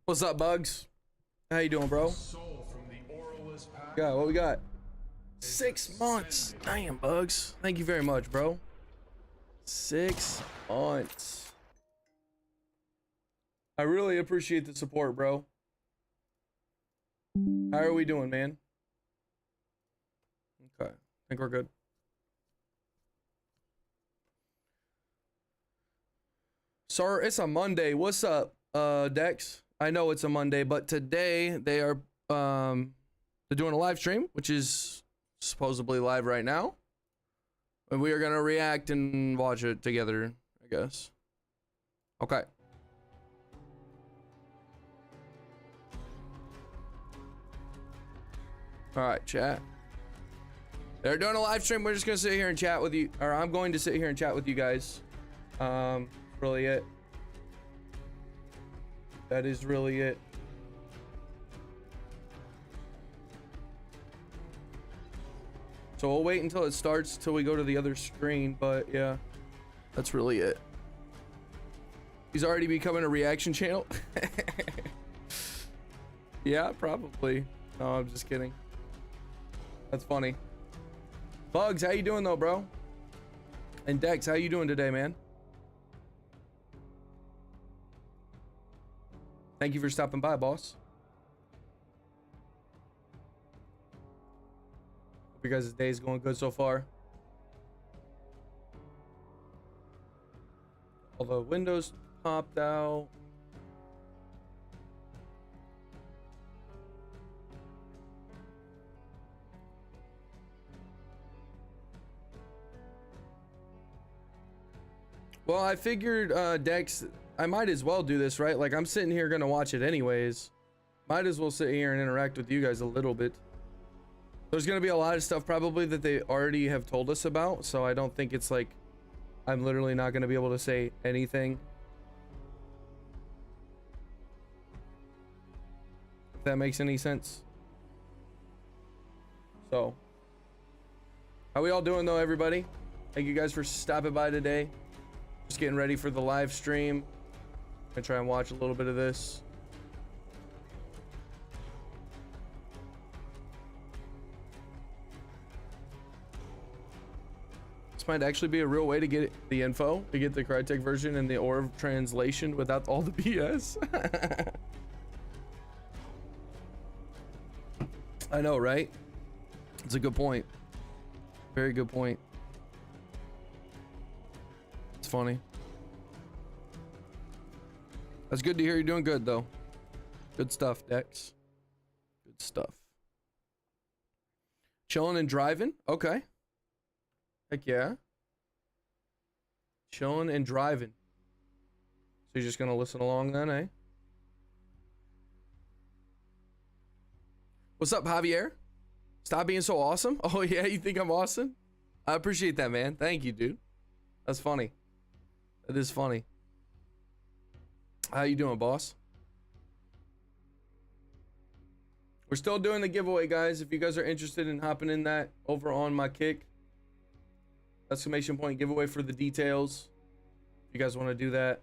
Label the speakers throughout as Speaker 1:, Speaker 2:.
Speaker 1: What's up, Bugs? How you doing, bro? Yeah, what we got? 6 months. Damn, Bugs. Thank you very much, bro. 6 months. I really appreciate the support, bro. How are we doing, man? Okay, I think we're good. Sir, it's a Monday. What's up, Dex? I know it's a Monday, but today they are they're doing a live stream, which is supposedly live right now. And we are gonna react and watch it together, I guess. Okay. All right, chat. They're doing a live stream. We're just gonna sit here and chat with you, or I'm going to sit here and chat with you guys. Really it. That is really it. So we'll wait until it starts till we go to the other screen, but yeah, that's really it. He's already becoming a reaction channel. Yeah, probably. No, I'm just kidding. That's funny. Bugs, how you doing though, bro? And Dex, how you doing today, man? Thank you for stopping by, boss. Hope you guys' day is going good so far. All the windows popped out. Well, I figured, Dex, I might as well do this, right? Like, I'm sitting here gonna watch it anyways. Might as well sit here and interact with you guys a little bit. There's gonna be a lot of stuff probably that they already have told us about, so I don't think it's like I'm literally not gonna be able to say anything. If that makes any sense. So, how we all doing though, everybody? Thank you guys for stopping by today. Just getting ready for the live stream. I'm gonna try and watch a little bit of this. This might actually be a real way to get the info, to get the Crytek version and the Aura translation without all the BS. I know, right? It's a good point. Very good point. It's funny. That's good to hear you're doing good, though. Good stuff, Dex. Good stuff. Chilling and driving? Okay. Heck yeah. Chilling and driving. So you're just gonna listen along then, eh? What's up, Javier? Stop being so awesome. Oh yeah, you think I'm awesome? I appreciate that, man. Thank you, dude. That's funny. That is funny. How you doing, boss? We're still doing the giveaway, guys. If you guys are interested in hopping in that over on my Kick, exclamation point giveaway for the details. If you guys want to do that.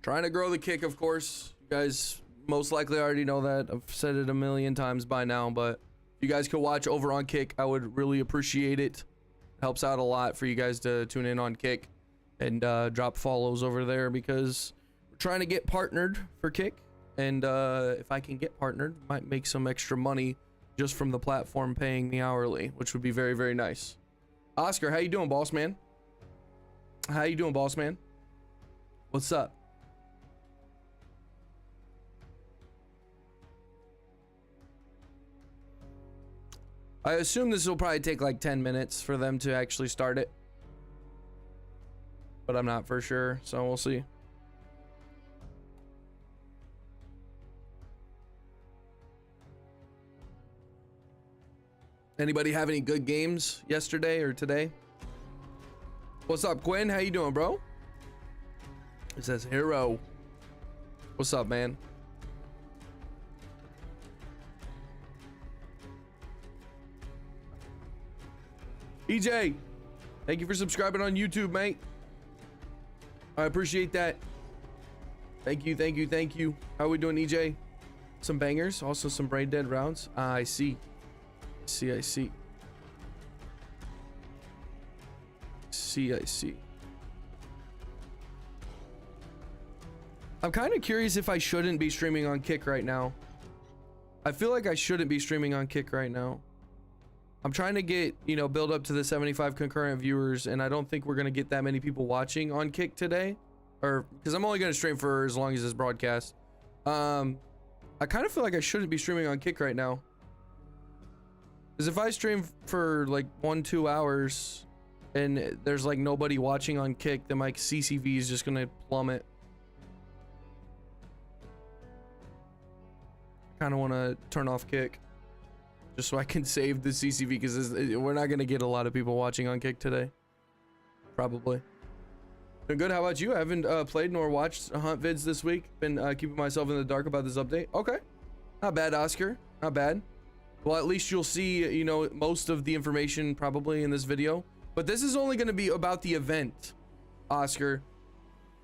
Speaker 1: Trying to grow the Kick, of course. You guys most likely already know that. I've said it a million times by now, but if you guys could watch over on Kick, I would really appreciate it. Helps out a lot for you guys to tune in on Kick and drop follows over there, because we're trying to get partnered for Kick, and if I can get partnered, might make some extra money just from the platform paying me hourly, which would be very, very nice. Oscar, how you doing, boss man? How you doing, boss man? What's up? I assume this will probably take like 10 minutes for them to actually start it, but I'm not for sure, so we'll see. Anybody have any good games yesterday or today? What's up, Quinn? How you doing, bro? It says hero. What's up, man? EJ, thank you for subscribing on YouTube, mate. I appreciate that. Thank you, thank you, thank you. How are we doing, EJ? Some bangers, also some brain dead rounds. I see. I see. I see. I'm kind of curious if I shouldn't be streaming on Kick right now. I feel like I shouldn't be streaming on Kick right now. I'm trying to get, you know, build up to the 75 concurrent viewers, and I don't think we're gonna get that many people watching on Kick today, or because I'm only gonna stream for as long as this broadcast. I kind of feel like I shouldn't be streaming on Kick right now, because if I stream for like 1-2 hours and there's like nobody watching on Kick, then my CCV is just gonna plummet. Kind of want to turn off Kick just so I can save the CCV, because we're not going to get a lot of people watching on Kick today. Probably. Been good. How about you? I haven't played nor watched hunt vids this week. Been keeping myself in the dark about this update. Okay. Not bad, Oscar. Not bad. Well, at least you'll see, you know, most of the information probably in this video. But this is only going to be about the event, Oscar.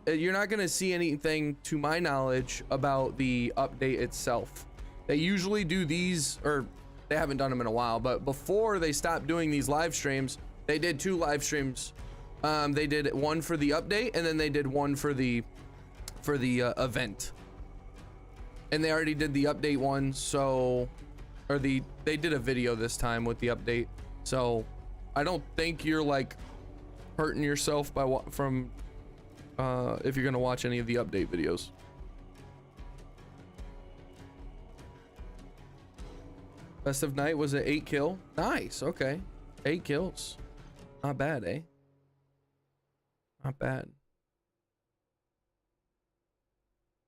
Speaker 1: You're not going to see anything, to my knowledge, about the update itself. They usually do these, or they haven't done them in a while, but before they stopped doing these live streams, they did 2 live streams. They did one for the update, and then they did one for the event. And they already did the update one, so, or they did a video this time with the update. So I don't think you're like hurting yourself by if you're gonna watch any of the update videos. Best of night was an 8 kill. Nice. Okay. 8 kills. Not bad, eh? Not bad.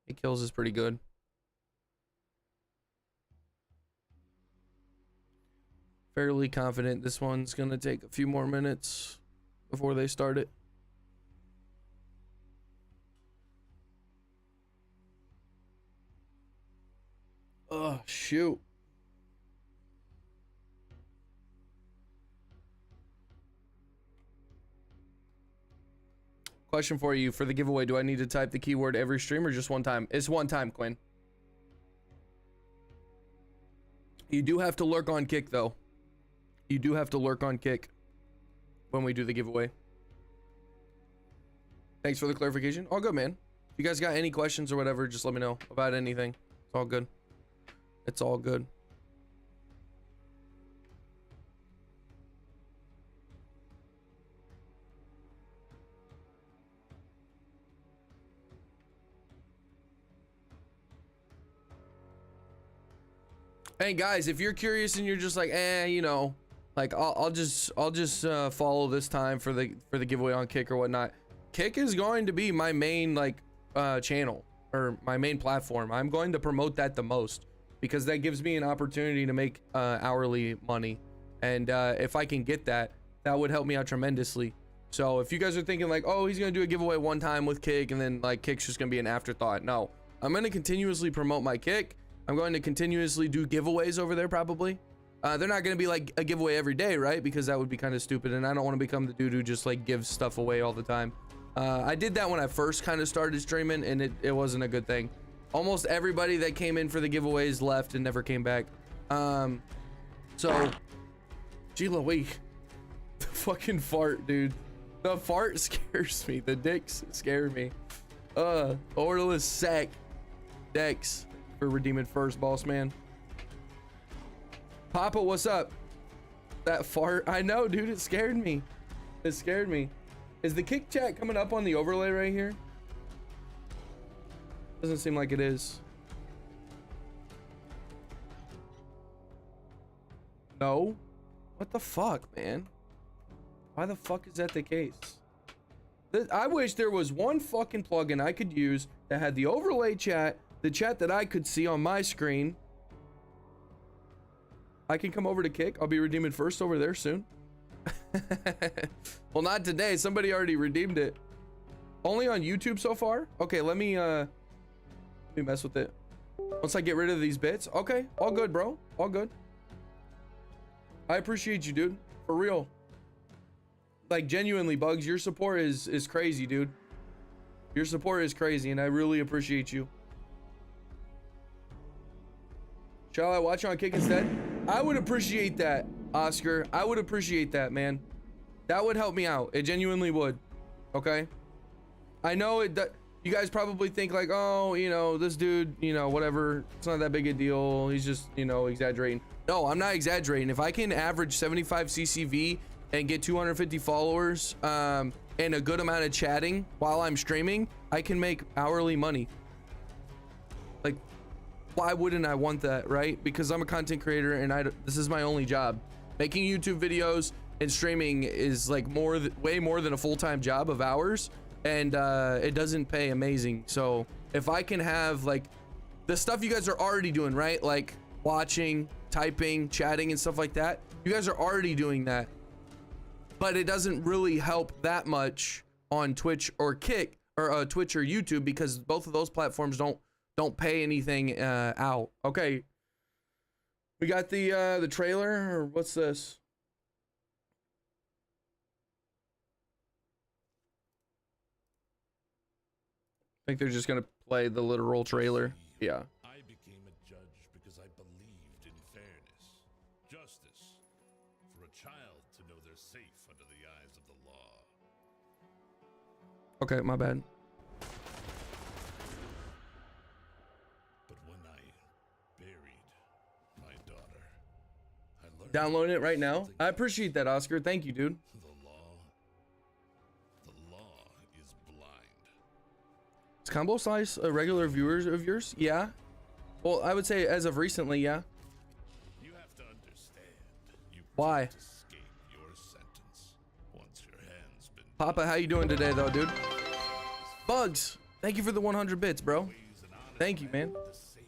Speaker 1: 8 kills is pretty good. Fairly confident this one's gonna take a few more minutes before they start it. Oh, shoot. Question for you. For the giveaway, do I need to type the keyword every stream or just one time? It's one time, Quinn. You do have to lurk on Kick, though. You do have to lurk on Kick when we do the giveaway. Thanks for the clarification. All good, man. If you guys got any questions or whatever, just let me know about anything. It's all good. It's all good. Hey guys, if you're curious and you're just like, you know, like I'll just follow this time for the giveaway on Kick or whatnot. Kick is going to be my main like channel, or my main platform. I'm going to promote that the most, because that gives me an opportunity to make hourly money, and if I can get that, that would help me out tremendously. So if you guys are thinking like, oh, he's gonna do a giveaway one time with Kick and then like Kick's just gonna be an afterthought, no, I'm gonna continuously promote my Kick. I'm going to continuously do giveaways over there. Probably they're not going to be like a giveaway every day, right? Because that would be kind of stupid, and I don't want to become the dude who just like gives stuff away all the time. I did that when I first kind of started streaming, and it wasn't a good thing. Almost everybody that came in for the giveaways left and never came back. So Gila, wait. The fucking fart, dude. The fart scares me. The dicks scare me. Orderless sack. Dex for redeeming first, boss man. Papa, what's up? That fart, I know, dude. It scared me. It scared me. Is the Kick chat coming up on the overlay right here? Doesn't seem like it is. No. What the fuck, man? Why the fuck is that the case? I wish there was one fucking plugin I could use that had the overlay chat, the chat that I could see on my screen. I can come over to Kick. I'll be redeeming first over there soon. Well, not today. Somebody already redeemed it. Only on YouTube so far? Okay, let me mess with it. Once I get rid of these bits. Okay, all good, bro. All good. I appreciate you, dude. For real. like genuinely, Bugs, your support is crazy, dude. Your support is crazy, and I really appreciate you. Shall I watch on Kick instead? I would appreciate that, Oscar. I would appreciate that, man. That would help me out. It genuinely would. Okay. I know it. You guys probably think like, oh, you know, this dude, you know, whatever. It's not that big a deal. He's just, you know, exaggerating. No, I'm not exaggerating. If I can average 75 CCV and get 250 followers, and a good amount of chatting while I'm streaming, I can make hourly money. Like, why wouldn't I want that, right? Because I'm a content creator and this is my only job. Making YouTube videos and streaming is like way more than a full-time job of hours, and it doesn't pay amazing. So if I can have like the stuff you guys are already doing, right? Like watching, typing, chatting and stuff like that. You guys are already doing that, but it doesn't really help that much on Twitch or Kick or Twitch or YouTube, because both of those platforms don't pay anything out. Okay, we got the trailer, or what's this? I think they're just gonna play the literal trailer. Yeah.
Speaker 2: I became a judge because I believed in fairness, justice, for a child to know they're safe under the eyes of the law.
Speaker 1: Okay, my bad.
Speaker 2: But when I buried my daughter, I learned
Speaker 1: Download it right now. I appreciate that, Oscar. Thank you, dude.
Speaker 2: The law is blind.
Speaker 1: Is Combo Slice a regular viewer of yours? Yeah. Well, I would say as of recently, yeah.
Speaker 2: You have to understand. You
Speaker 1: Why?
Speaker 2: can't escape your sentence once your hand's been
Speaker 1: Papa, how you doing today, though, dude? Bugs, thank you for the 100 bits, bro. Thank you, man.
Speaker 2: the same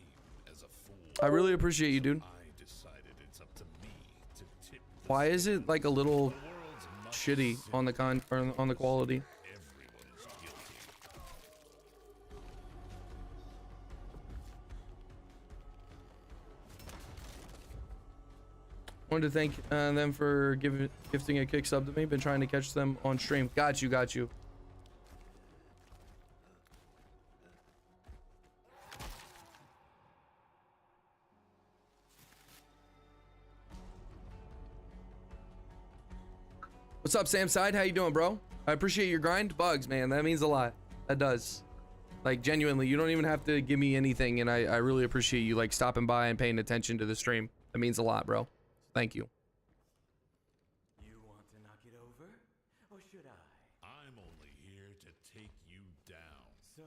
Speaker 2: as a fool.
Speaker 1: I really appreciate you, dude.
Speaker 2: I decided it's up to me to tip the
Speaker 1: Why is it like a little
Speaker 2: world's much
Speaker 1: shitty on the or on the quality?
Speaker 2: everyone's guilty.
Speaker 1: Wanted to thank them for gifting a Kick sub to me. Been trying to catch them on stream. Got you, got you. What's up, Sam Side? How you doing, bro? I appreciate your grind. Bugs, man, that means a lot. That does. Like, genuinely, you don't even have to give me anything, and I really appreciate you like stopping by and paying attention to the stream. That means a lot, bro. Thank you.
Speaker 3: You want to knock it over? Or should I?
Speaker 2: I'm only here to take you down.
Speaker 3: So,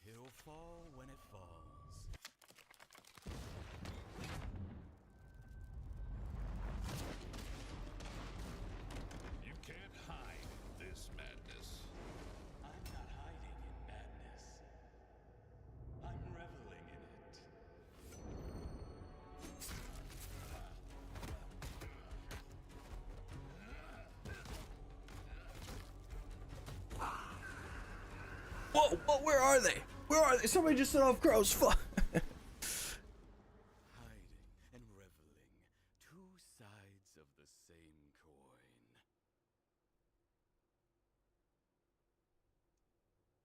Speaker 3: it'll fall when it falls.
Speaker 2: You can't hide this madness.
Speaker 3: I'm not hiding in madness. I'm reveling in it.
Speaker 1: Whoa, where are they? Where are they? Somebody just set off crows. Fuck.
Speaker 3: Hiding and reveling. Two sides of the same coin.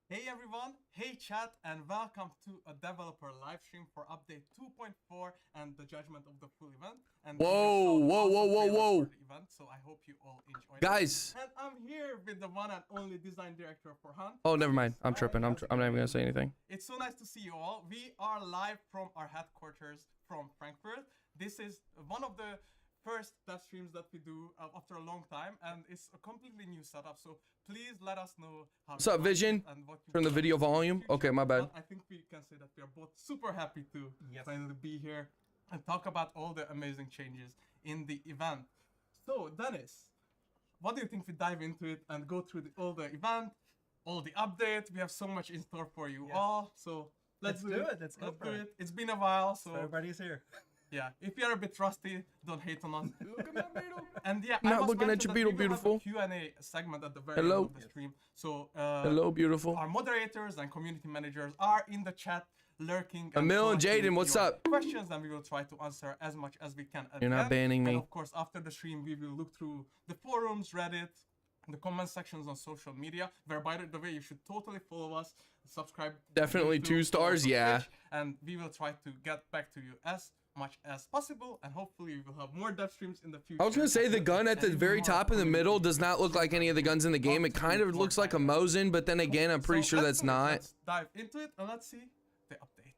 Speaker 4: Hey everyone, hey chat, and welcome to a developer live stream for update 2.4 and the judgment of the full event. And
Speaker 1: Whoa,
Speaker 4: we have
Speaker 1: whoa,
Speaker 4: some
Speaker 1: whoa,
Speaker 4: awesome
Speaker 1: whoa,
Speaker 4: trailers
Speaker 1: whoa.
Speaker 4: for the event, so I hope you all enjoy
Speaker 1: Guys.
Speaker 4: it. And I'm here with the one and only design director for Hunt.
Speaker 1: Oh, never mind. I'm tripping. I'm not even gonna say anything.
Speaker 4: It's so nice to see you all. We are live from our headquarters from Frankfurt. This is one of the first test streams that we do after a long time, and it's a completely new setup. So please let us know how.
Speaker 1: What's up,
Speaker 4: you like
Speaker 1: Vision?
Speaker 4: it and what you
Speaker 1: Turn the
Speaker 4: want
Speaker 1: video
Speaker 4: in the
Speaker 1: volume.
Speaker 4: future.
Speaker 1: Okay, my bad.
Speaker 4: But I think we can say that we are both super happy to finally be here and talk about all the amazing changes in the event. So Dennis, what do you think we dive into it and go through all the event, all the updates? We have so much in store for you all. So let's do it.
Speaker 5: Let's go for
Speaker 4: do
Speaker 5: it.
Speaker 4: it. It's been a while, so
Speaker 5: Everybody's here.
Speaker 4: Yeah, if you're a bit rusty, don't hate on us.
Speaker 1: Look at that beetle.
Speaker 4: And yeah,
Speaker 1: Not
Speaker 4: I must
Speaker 1: looking at
Speaker 4: mention
Speaker 1: your
Speaker 4: that
Speaker 1: beetle,
Speaker 4: we will have a
Speaker 1: beautiful.
Speaker 4: Q&A segment at the very
Speaker 1: Hello.
Speaker 4: end of the stream. So
Speaker 1: Hello, beautiful.
Speaker 4: our moderators and community managers are in the chat lurking.
Speaker 1: Emil and
Speaker 4: collecting
Speaker 1: Jaden, what's
Speaker 4: your
Speaker 1: up?
Speaker 4: Questions, and we will try to answer as much as we can. At
Speaker 1: You're
Speaker 4: the
Speaker 1: not
Speaker 4: end.
Speaker 1: banning me.
Speaker 4: And of course, after the stream, we will look through the forums, Reddit, the comment sections on social media. Where, by the way, you should totally follow us, subscribe. to
Speaker 1: Definitely
Speaker 4: YouTube,
Speaker 1: 2 stars,
Speaker 4: follow us on
Speaker 1: yeah.
Speaker 4: Twitch, and we will try to get back to you as much as possible, and hopefully we will have more dev streams in the future.
Speaker 1: I was gonna say the gun at the
Speaker 4: And
Speaker 1: very
Speaker 4: more
Speaker 1: top in the
Speaker 4: community
Speaker 1: middle does not look like any of the guns in the game. It kind of looks like a Mosin, but then again, I'm pretty
Speaker 4: So
Speaker 1: sure
Speaker 4: let's
Speaker 1: that's
Speaker 4: do it.
Speaker 1: not.
Speaker 4: Let's dive into it and let's see the update.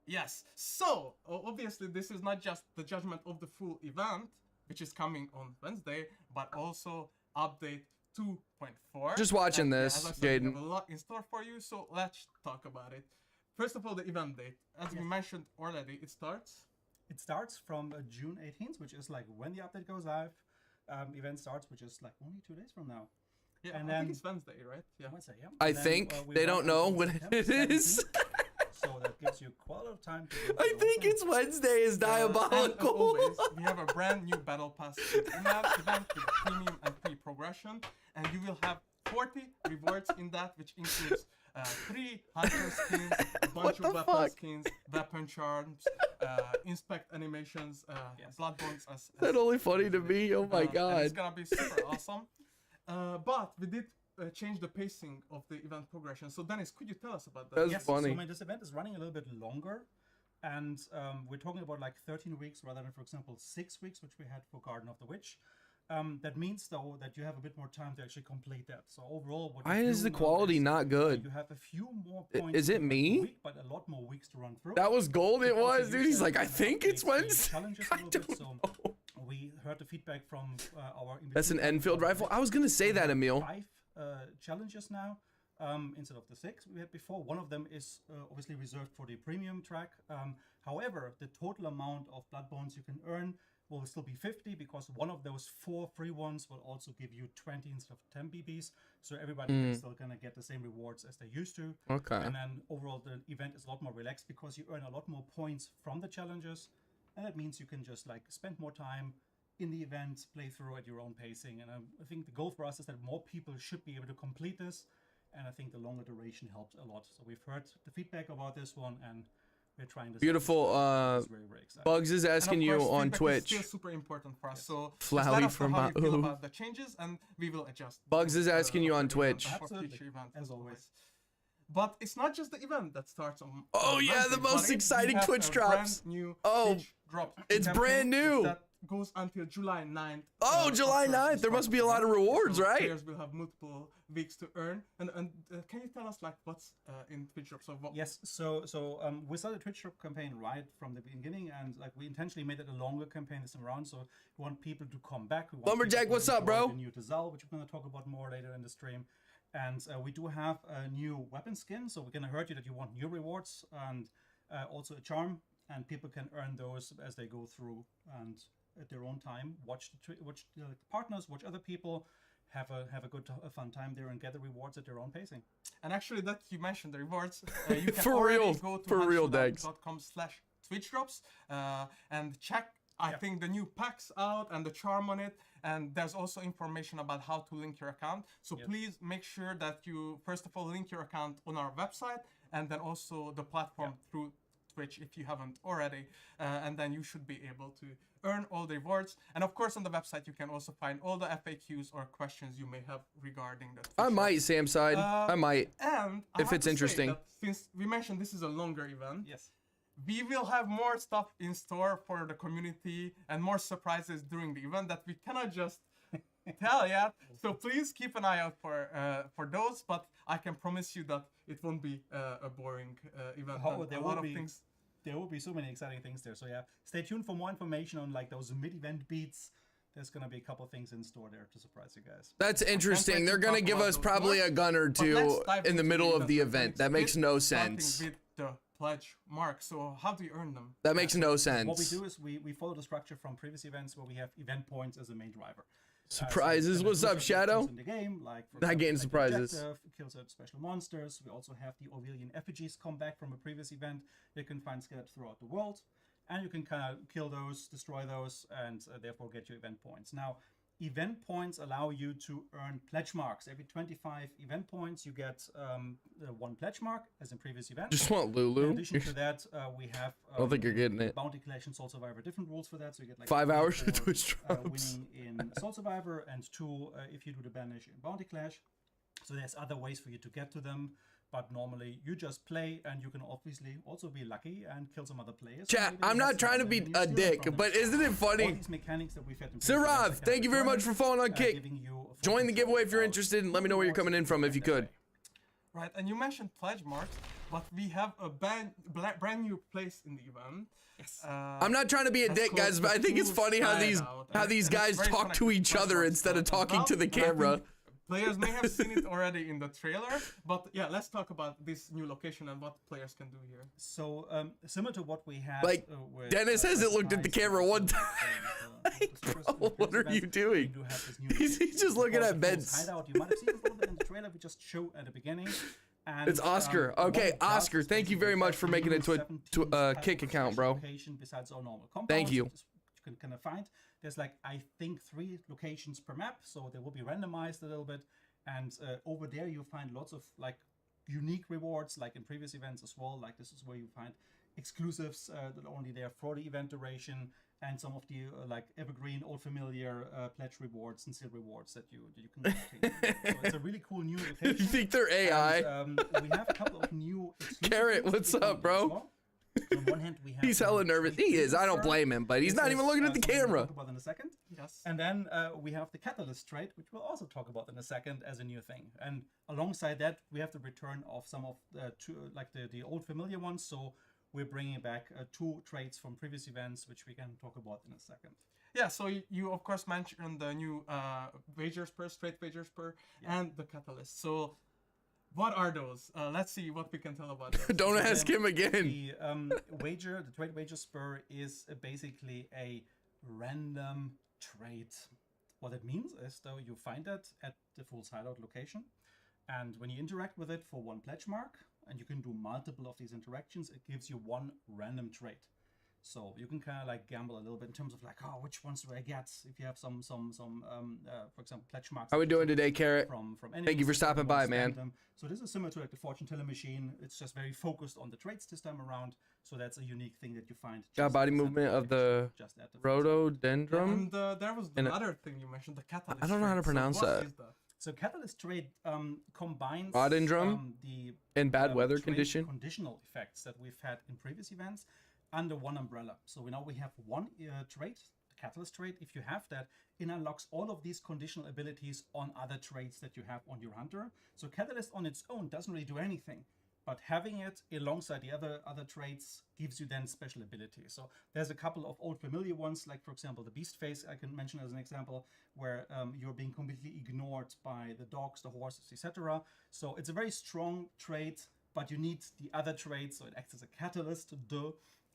Speaker 4: Yes, so obviously this is not just the judgment of the full event, which is coming on Wednesday, but also update 2.4.
Speaker 1: Just watching
Speaker 4: And, yeah,
Speaker 1: this,
Speaker 4: as I said, we
Speaker 1: Jaden.
Speaker 4: have a lot in store for you, so let's talk about it. First of all, the event date. As we mentioned already, it starts.
Speaker 5: It starts from June 18th, which is like when the update goes live. Event starts, which is like only 2 days from now.
Speaker 4: Yeah,
Speaker 5: And
Speaker 4: I think
Speaker 5: then-
Speaker 4: it's Wednesday, right? Yeah.
Speaker 5: Wednesday, yeah.
Speaker 1: I
Speaker 5: And then,
Speaker 1: think
Speaker 5: we
Speaker 1: they
Speaker 5: run
Speaker 1: don't know
Speaker 5: until
Speaker 1: when
Speaker 5: September
Speaker 1: it is.
Speaker 5: 17th, so that gives you quite a lot of time to go
Speaker 1: I
Speaker 5: through
Speaker 1: think
Speaker 5: all
Speaker 1: it's Wednesday is
Speaker 4: And as
Speaker 1: diabolical.
Speaker 4: always, we have a brand new battle pass event with premium and free progression, and you will have 40 rewards in that, which includes 3 hunter skins, a bunch
Speaker 1: the
Speaker 4: of weapon
Speaker 1: fuck?
Speaker 4: skins, weapon charms, inspect animations, blood bonds.
Speaker 1: That's only funny to me. Oh my
Speaker 4: And it's
Speaker 1: god.
Speaker 4: gonna be super awesome. But we did change the pacing of the event progression. So Dennis, could you tell us about that?
Speaker 1: That's
Speaker 5: Yes,
Speaker 1: funny.
Speaker 5: so I mean, this event is running a little bit longer, and we're talking about like 13 weeks rather than, for example, 6 weeks, which we had for Garden of the Witch. That means though that you have a bit more time to actually complete that. So overall, what
Speaker 1: Why
Speaker 5: you
Speaker 1: is
Speaker 5: do
Speaker 1: the
Speaker 5: now
Speaker 1: quality
Speaker 5: is,
Speaker 1: not good?
Speaker 5: You have a few more
Speaker 1: I-
Speaker 5: points.
Speaker 1: is it
Speaker 5: per
Speaker 1: me?
Speaker 5: week, but a lot more weeks to run through.
Speaker 1: That was gold. It
Speaker 5: Also
Speaker 1: was, dude.
Speaker 5: use
Speaker 1: He's
Speaker 5: that
Speaker 1: like,
Speaker 5: to
Speaker 1: I think
Speaker 5: update
Speaker 1: it's
Speaker 5: the
Speaker 1: Wednesday.
Speaker 5: challenges
Speaker 1: I
Speaker 5: a little bit,
Speaker 1: don't
Speaker 5: so
Speaker 1: know.
Speaker 5: we heard the feedback from our.
Speaker 1: That's an Enfield rifle. I was gonna say that, Emil.
Speaker 5: 5 challenges now instead of the 6 we had before. One of them is obviously reserved for the premium track. However, the total amount of blood bones you can earn will still be 50, because one of those 4 free ones will also give you 20 instead of 10 BBs. So everybody is still gonna get the same rewards as they used to.
Speaker 1: Okay.
Speaker 5: And then overall, the event is a lot more relaxed because you earn a lot more points from the challenges, and that means you can just like spend more time in the event, play through at your own pacing. And I think the goal for us is that more people should be able to complete this, and I think the longer duration helps a lot. So we've heard the feedback about this one, and we're trying this.
Speaker 1: Beautiful.
Speaker 5: It's very, very exciting.
Speaker 1: Bugs is
Speaker 4: And of
Speaker 1: asking you
Speaker 4: course,
Speaker 1: on
Speaker 4: feedback is
Speaker 1: Twitch.
Speaker 4: still super important for us. So just
Speaker 1: Flowey
Speaker 4: let us know
Speaker 1: from
Speaker 4: how you feel
Speaker 1: Ma'u.
Speaker 4: about the changes, and we will adjust.
Speaker 1: Bugs is asking you on
Speaker 4: for the event
Speaker 1: Twitch.
Speaker 4: and for
Speaker 5: Absolutely,
Speaker 4: future events
Speaker 5: as
Speaker 4: as
Speaker 5: always.
Speaker 4: always. But it's not just the event that starts on.
Speaker 1: Oh,
Speaker 4: on
Speaker 1: yeah, the
Speaker 4: Wednesday,
Speaker 1: most
Speaker 4: buddy. We
Speaker 1: exciting
Speaker 4: have
Speaker 1: Twitch
Speaker 4: a
Speaker 1: drops.
Speaker 4: brand new
Speaker 1: Oh,
Speaker 4: Twitch drop
Speaker 1: it's
Speaker 4: campaign
Speaker 1: brand new.
Speaker 4: that goes until July 9th.
Speaker 1: Oh, July
Speaker 4: of course,
Speaker 1: 9th.
Speaker 4: the
Speaker 1: There must
Speaker 4: start
Speaker 1: be a
Speaker 4: the
Speaker 1: lot of
Speaker 4: event.
Speaker 1: rewards,
Speaker 4: So
Speaker 1: right?
Speaker 4: Players will have multiple weeks to earn. And can you tell us like what's in Twitch drops? So what?
Speaker 5: Yes, so we started the Twitch Drop campaign right from the beginning, and like we intentionally made it a longer campaign this time around. So we want people to come back. We want
Speaker 1: Lumberjack,
Speaker 5: people to
Speaker 1: what's up,
Speaker 5: enjoy
Speaker 1: bro?
Speaker 5: The new Tazal, which we're going to talk about more later in the stream. And we do have a new weapon skin, so we're going to hurt you that you want new rewards, and also a charm, and people can earn those as they go through and at their own time. Watch the partners, watch other people, have a good fun time there, and get the rewards at their own pacing.
Speaker 4: And actually, that you mentioned the rewards, you can
Speaker 1: For
Speaker 4: already
Speaker 1: real,
Speaker 4: go to
Speaker 1: for real, Dex.
Speaker 4: /Twitch drops and check. I think the new packs out and the charm on it, and there's also information about how to link your account. So please make sure that you first of all link your account on our website, and then also the platform through Twitch if you haven't already, and then you should be able to earn all the rewards. And of course, on the website you can also find all the FAQs or questions you may have regarding the Twitch
Speaker 1: I
Speaker 4: drops.
Speaker 1: might, Samside. I might.
Speaker 4: And I
Speaker 1: If
Speaker 4: have
Speaker 1: it's
Speaker 4: to say
Speaker 1: interesting.
Speaker 4: that since we mentioned this is a longer event,
Speaker 5: Yes.
Speaker 4: we will have more stuff in store for the community and more surprises during the event that we cannot just tell yet. So please keep an eye out for those. But I can promise you that it won't be a boring event.
Speaker 5: Oh,
Speaker 4: and
Speaker 5: there
Speaker 4: a
Speaker 5: will
Speaker 4: lot of
Speaker 5: be-
Speaker 4: things.
Speaker 5: There will be so many exciting things there. So yeah, stay tuned for more information on like those mid-event beats. There's gonna be a couple things in store there to surprise you guys.
Speaker 1: That's interesting.
Speaker 4: wait
Speaker 1: They're
Speaker 4: to
Speaker 1: gonna
Speaker 4: talk
Speaker 1: give
Speaker 4: about
Speaker 1: us
Speaker 4: those
Speaker 1: probably
Speaker 4: more,
Speaker 1: a gun or
Speaker 4: But
Speaker 1: two
Speaker 4: let's dive
Speaker 1: in the
Speaker 4: into
Speaker 1: middle of the event.
Speaker 4: mechanics
Speaker 1: That makes
Speaker 4: bit,
Speaker 1: no
Speaker 4: starting
Speaker 1: sense.
Speaker 4: with the pledge mark. So how do you earn them?
Speaker 1: That makes no
Speaker 5: What we
Speaker 1: sense.
Speaker 5: do is we follow the structure from previous events where we have event points as a main driver.
Speaker 1: Surprises. What's up, Shadow?
Speaker 5: In the game, like for
Speaker 1: Not
Speaker 5: example,
Speaker 1: getting
Speaker 5: like
Speaker 1: surprises.
Speaker 5: objective, kills out special monsters. We also have the Orvelian effigies come back from a previous event. You can find scattered throughout the world, and you can kind of kill those, destroy those, and therefore get your event points. Now, event points allow you to earn pledge marks. Every 25 event points, you get one pledge mark, as in previous events.
Speaker 1: Just want Lulu.
Speaker 5: In addition to that, we have.
Speaker 1: I don't think you're getting it.
Speaker 5: Bounty Collection, Soul Survivor, different rules for that. So you get like
Speaker 1: 5 hours
Speaker 5: for,
Speaker 1: to Twitch drops.
Speaker 5: winning in Soul Survivor, and 2 if you do the banish in Bounty Clash. So there's other ways for you to get to them. But normally you just play, and you can obviously also be lucky and kill some other players.
Speaker 1: Chat, I'm not trying to be a dick, but isn't it
Speaker 5: All
Speaker 1: funny?
Speaker 5: these mechanics that we've had in
Speaker 1: Sirav, thank you very much for following on Kick.
Speaker 5: giving you
Speaker 1: Join the giveaway if you're interested, and let me know where you're coming in from if you could.
Speaker 4: Right, and you mentioned pledge marks, but we have a brand new place in the event.
Speaker 5: Yes.
Speaker 1: I'm not trying to be a dick, guys, but I think it's funny how these guys talk to each other instead of talking to the camera.
Speaker 4: Players may have seen it already in the trailer, but yeah, let's talk about this new location and what players can do here.
Speaker 5: So similar to what we had,
Speaker 1: Like,
Speaker 5: with,
Speaker 1: Dennis hasn't looked at the camera one time. Bro, what are you doing? He's just looking at beds.
Speaker 5: Hideout. You might have seen it a little bit in the trailer. We just showed at the beginning. And,
Speaker 1: It's Oscar. Okay, Oscar, thank you very much for making it to a Kick account, bro.
Speaker 5: Besides our normal compound,
Speaker 1: Thank you.
Speaker 5: You can kind of find. There's like, I think, 3 locations per map, so they will be randomized a little bit. And over there you'll find lots of like unique rewards, like in previous events as well. Like this is where you find exclusives that are only there for the event duration, and some of the like evergreen, old familiar pledge rewards and seal rewards that you can obtain. So it's a really cool new location.
Speaker 1: You think they're AI?
Speaker 5: And, we have a couple of new
Speaker 1: Carrot, what's up, bro?
Speaker 5: So on one hand, we have
Speaker 1: He's hella nervous. He is. I don't blame him, but he's not even looking at the camera.
Speaker 5: We'll talk about in a second.
Speaker 4: Yes.
Speaker 5: And then we have the Catalyst trait, which we'll also talk about in a second as a new thing. And alongside that, we have the return of some of the old familiar ones. So we're bringing back 2 traits from previous events, which we can talk about in a second.
Speaker 4: Yeah, so you of course mentioned the new wagers per, straight wagers per, and the Catalyst. So what are those? Let's see what we can tell about those.
Speaker 1: Don't ask him again.
Speaker 5: The trade wager spur is basically a random trait. What it means is, though, you find that at the Fool's Hideout location, and when you interact with it for 1 pledge mark, and you can do multiple of these interactions, it gives you 1 random trait. So you can kind of like gamble a little bit in terms of like, oh, which ones do I get? If you have some for example, pledge marks.
Speaker 1: How we doing today, Carrot?
Speaker 5: From
Speaker 1: Thank you for stopping by, man.
Speaker 5: So this is similar to like the fortune teller machine. It's just very focused on the traits this time around. So that's a unique thing that you find.
Speaker 1: Got body movement of the rhododendron.
Speaker 4: And there was the other thing you mentioned, the Catalyst.
Speaker 1: I don't know how to
Speaker 4: trait.
Speaker 1: pronounce
Speaker 4: So what
Speaker 1: that.
Speaker 4: is that?
Speaker 5: So Catalyst trait combines
Speaker 1: Rhododendron
Speaker 5: the
Speaker 1: in bad weather
Speaker 5: trait
Speaker 1: condition.
Speaker 5: conditional effects that we've had in previous events under one umbrella. So we have one trait, the Catalyst trait. If you have that, it unlocks all of these conditional abilities on other traits that you have on your hunter. So Catalyst on its own doesn't really do anything, but having it alongside the other traits gives you then special abilities. So there's a couple of old familiar ones, like for example the Beast Face I can mention as an example, where you're being completely ignored by the dogs, the horses, etc. So it's a very strong trait, but you need the other traits, so it acts as a catalyst.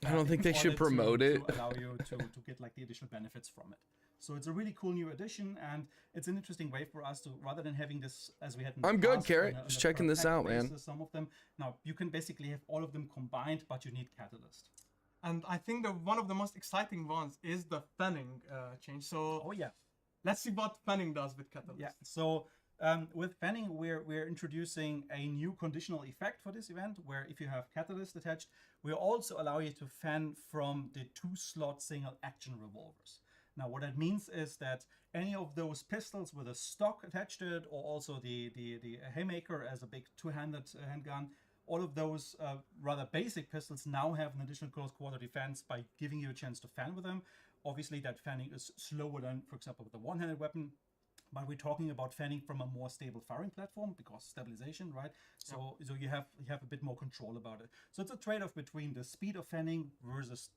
Speaker 1: I don't think they should promote it.
Speaker 5: To allow you to get like the additional benefits from it. So it's a really cool new addition, and it's an interesting way for us to, rather than having this as we had in the
Speaker 1: I'm good,
Speaker 5: past,
Speaker 1: Carrot.
Speaker 5: on a
Speaker 1: Just checking
Speaker 5: per
Speaker 1: this
Speaker 5: pack
Speaker 1: out, man.
Speaker 5: basis, some of them. Now, you can basically have all of them combined, but you need Catalyst.
Speaker 4: And I think one of the most exciting ones is the fanning change. So
Speaker 5: Oh, yeah.
Speaker 4: let's see what fanning does with Catalyst.
Speaker 5: Yeah. So with fanning, we're introducing a new conditional effect for this event, where if you have Catalyst attached, we also allow you to fan from the 2-slot single action revolvers. Now, what that means is that any of those pistols with a stock attached to it, or also the Haymaker as a big 2-handed handgun, all of those rather basic pistols now have an additional close quarter defense by giving you a chance to fan with them. Obviously, that fanning is slower than, for example, with the one-handed weapon. But we're talking about fanning from a more stable firing platform because stabilization, right? So you have a bit more control about it. So it's a trade-off between the speed of fanning versus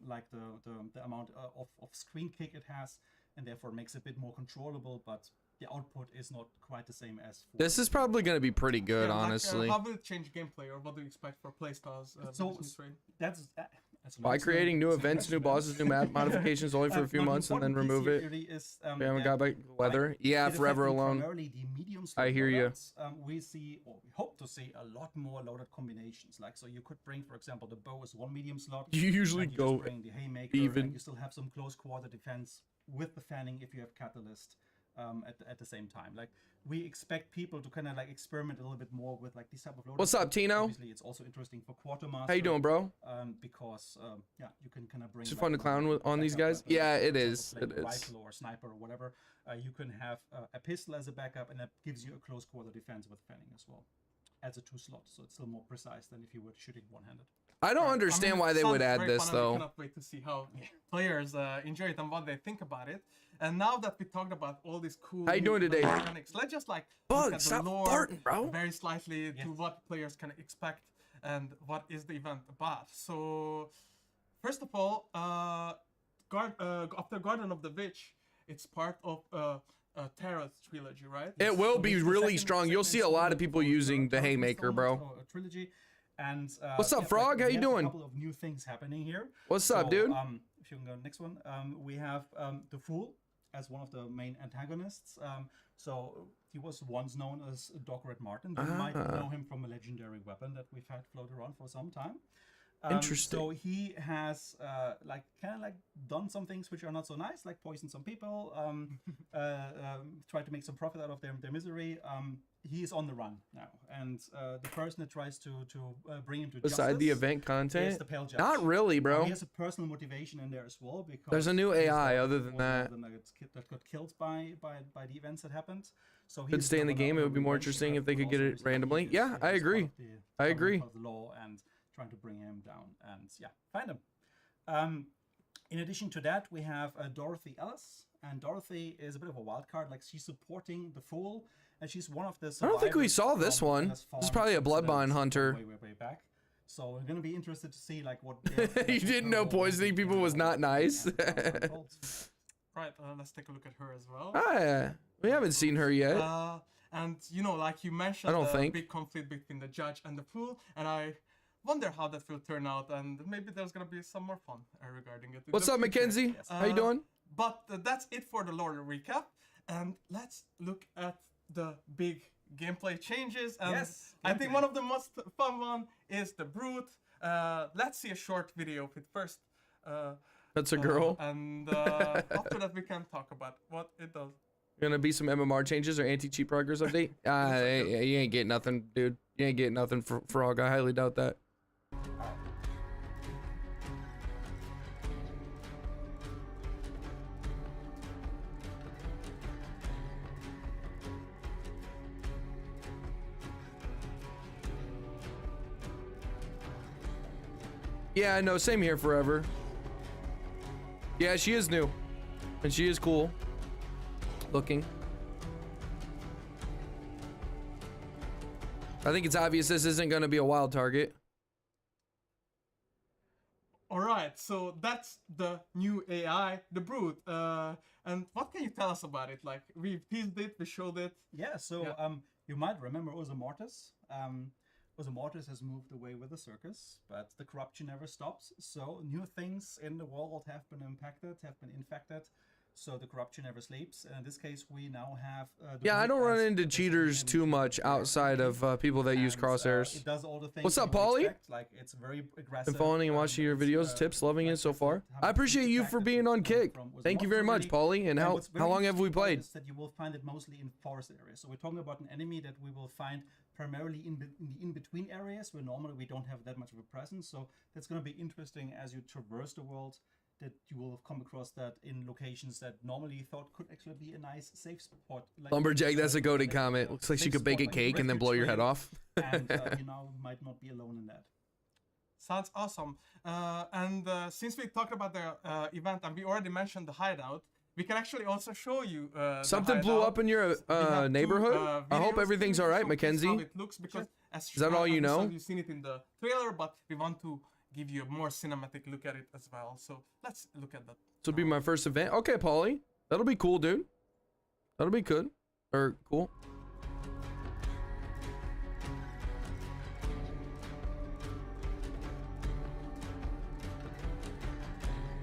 Speaker 5: like the amount of screen kick it has, and therefore makes it a bit more controllable. But the output is not quite the same as.
Speaker 1: This is probably gonna be pretty good,
Speaker 4: Yeah,
Speaker 1: honestly.
Speaker 4: how will it change gameplay, or what do you expect for playstyles?
Speaker 5: So that's
Speaker 1: By creating new events, new bosses, new map modifications only for a few months and then remove it. We haven't got back weather. Yeah, forever alone. I hear you.
Speaker 5: We see, or we hope to see, a lot more loaded combinations. Like, so you could bring, for example, the bow as one medium slot.
Speaker 1: You usually
Speaker 5: and you
Speaker 1: go
Speaker 5: just bring the haymaker,
Speaker 1: even.
Speaker 5: and you still have some close quarter defense with the fanning if you have catalyst. At the same time, like we expect people to kind of like experiment a little bit more with like these type of loaded.
Speaker 1: What's up, Tino?
Speaker 5: Obviously, it's also interesting for quartermaster.
Speaker 1: How you doing, bro?
Speaker 5: Because yeah, you can kind of bring.
Speaker 1: Is it fun to clown on these guys? Yeah, it is. It is.
Speaker 5: Rifle or sniper or whatever. You can have a pistol as a backup, and that gives you a close quarter defense with fanning as well. Adds a 2 slot, so it's still more precise than if you were shooting one-handed.
Speaker 1: I don't understand why they would add this though.
Speaker 4: I cannot wait to see how players enjoy it and what they think about it. And now that we talked about all these cool
Speaker 1: How you doing today?
Speaker 4: mechanics, let's just like
Speaker 1: Bug,
Speaker 4: look at the
Speaker 1: stop
Speaker 4: lore
Speaker 1: farting, bro.
Speaker 4: very slightly to what players can expect and what is the event about. So first of all, after Garden of the Witch, it's part of Tarot trilogy, right?
Speaker 1: It will
Speaker 5: So
Speaker 1: be
Speaker 5: this is the
Speaker 1: really
Speaker 5: second-
Speaker 1: strong. You'll see a lot of people using the haymaker, bro.
Speaker 5: Trilogy. And
Speaker 1: What's up,
Speaker 5: yeah,
Speaker 1: Frog? How
Speaker 5: we
Speaker 1: you
Speaker 5: have
Speaker 1: doing?
Speaker 5: A couple of new things happening here.
Speaker 1: What's up, dude?
Speaker 5: If you can go next one, we have the Fool as one of the main antagonists. So he was once known as Dr. Red Martin. You might know him from a legendary weapon that we've had float around for some time.
Speaker 1: Interesting.
Speaker 5: So he has like kind of like done some things which are not so nice, like poison some people, try to make some profit out of their misery. He is on the run now, and the person that tries to bring him to
Speaker 1: Beside
Speaker 5: justice
Speaker 1: the event
Speaker 5: is
Speaker 1: content?
Speaker 5: the Pale Judge.
Speaker 1: Not really, bro.
Speaker 5: He has a personal motivation in there as well because
Speaker 1: There's a new
Speaker 5: he's
Speaker 1: AI
Speaker 5: the
Speaker 1: other than
Speaker 5: one
Speaker 1: that.
Speaker 5: of them that got killed by the events that happened. So
Speaker 1: Could stay in the game. It would be more interesting if they could get it randomly. Yeah, I agree. I agree.
Speaker 5: Of the law and trying to bring him down, and yeah, find him. In addition to that, we have Dorothy Ellis, and Dorothy is a bit of a wild card. Like, she's supporting the Fool, and she's one of the.
Speaker 1: I don't think we saw this
Speaker 5: from
Speaker 1: one.
Speaker 5: Farm
Speaker 1: This is probably a
Speaker 5: incident
Speaker 1: Bloodbond hunter.
Speaker 5: way back. So we're gonna be interested to see like what.
Speaker 1: You didn't know poisoning people was not nice.
Speaker 4: Right, let's take a look at her as well.
Speaker 1: Ah, we haven't seen her yet.
Speaker 4: And you know, like you mentioned,
Speaker 1: I don't think.
Speaker 4: big conflict between the judge and the Fool, and I wonder how that will turn out, and maybe there's gonna be some more fun regarding it. in
Speaker 1: What's
Speaker 4: the
Speaker 1: up,
Speaker 4: future.
Speaker 1: Mackenzie? How you doing?
Speaker 4: But that's it for the lore recap, and let's look at the big gameplay changes. And
Speaker 5: Yes,
Speaker 4: I think one of the most fun one is the Brute. Let's see a short video of it first.
Speaker 1: That's a girl.
Speaker 4: And after that we can talk about what it does.
Speaker 1: Gonna be some MMR changes or anti-cheat progress update? You ain't getting nothing, dude. You ain't getting nothing, Frog. I highly doubt that. Yeah, no, same here forever. Yeah, she is new. And she is cool looking. I think it's obvious this isn't going to be a wild target.
Speaker 4: Alright, so that's the new AI, the Brute. And what can you tell us about it? Like, we teased it, we showed it.
Speaker 5: Yeah, so you might remember Osa Mortis. Osa Mortis has moved away with the circus, but the corruption never stops. So new things in the world have been impacted, have been infected. So the corruption never sleeps. And in this case, we now have.
Speaker 1: Yeah, I don't run into cheaters too much outside of people that use crosshairs.
Speaker 5: It does all the things.
Speaker 1: What's up,
Speaker 5: you would
Speaker 1: Paulie?
Speaker 5: expect. Like, it's very aggressive.
Speaker 1: Been following and watching your videos, tips, loving it so far. I appreciate you for being on Kick. Thank you very much, Paulie. And how long have we played?
Speaker 5: Is that you will find it mostly in forest areas. So we're talking about an enemy that we will find primarily in the in-between areas where normally we don't have that much of a presence. So that's going to be interesting as you traverse the world, that you will come across that in locations that normally you thought could actually be a nice safe spot. Like
Speaker 1: Lumberjack, that's a goated comment. Looks like she could bake a cake and then blow your head off.
Speaker 5: And you know, might not be alone in that.
Speaker 4: Sounds awesome. And since we talked about the event and we already mentioned the hideout, we can actually also show you
Speaker 1: Something blew up in your neighborhood? I hope everything's all right, Mackenzie.
Speaker 4: How it looks, because
Speaker 1: Is that all you know?
Speaker 4: You've seen it in the trailer, but we want to give you a more cinematic look at it as well. So let's look at that.
Speaker 1: This will be my first event. Okay, Paulie. That'll be cool, dude. That'll be good. Or cool.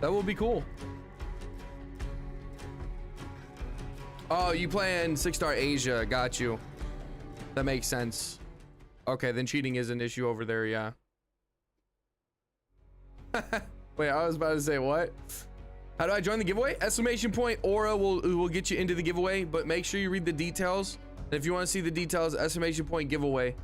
Speaker 1: That will be cool. Oh, you playing 6-star Asia? Got you. That makes sense. Okay, then cheating is an issue over there. Yeah. Wait, I was about to say what? How do I join the giveaway? Exclamation point Aura will get you into the giveaway, but make sure you read the details. And if you want to see the details, exclamation point giveaway.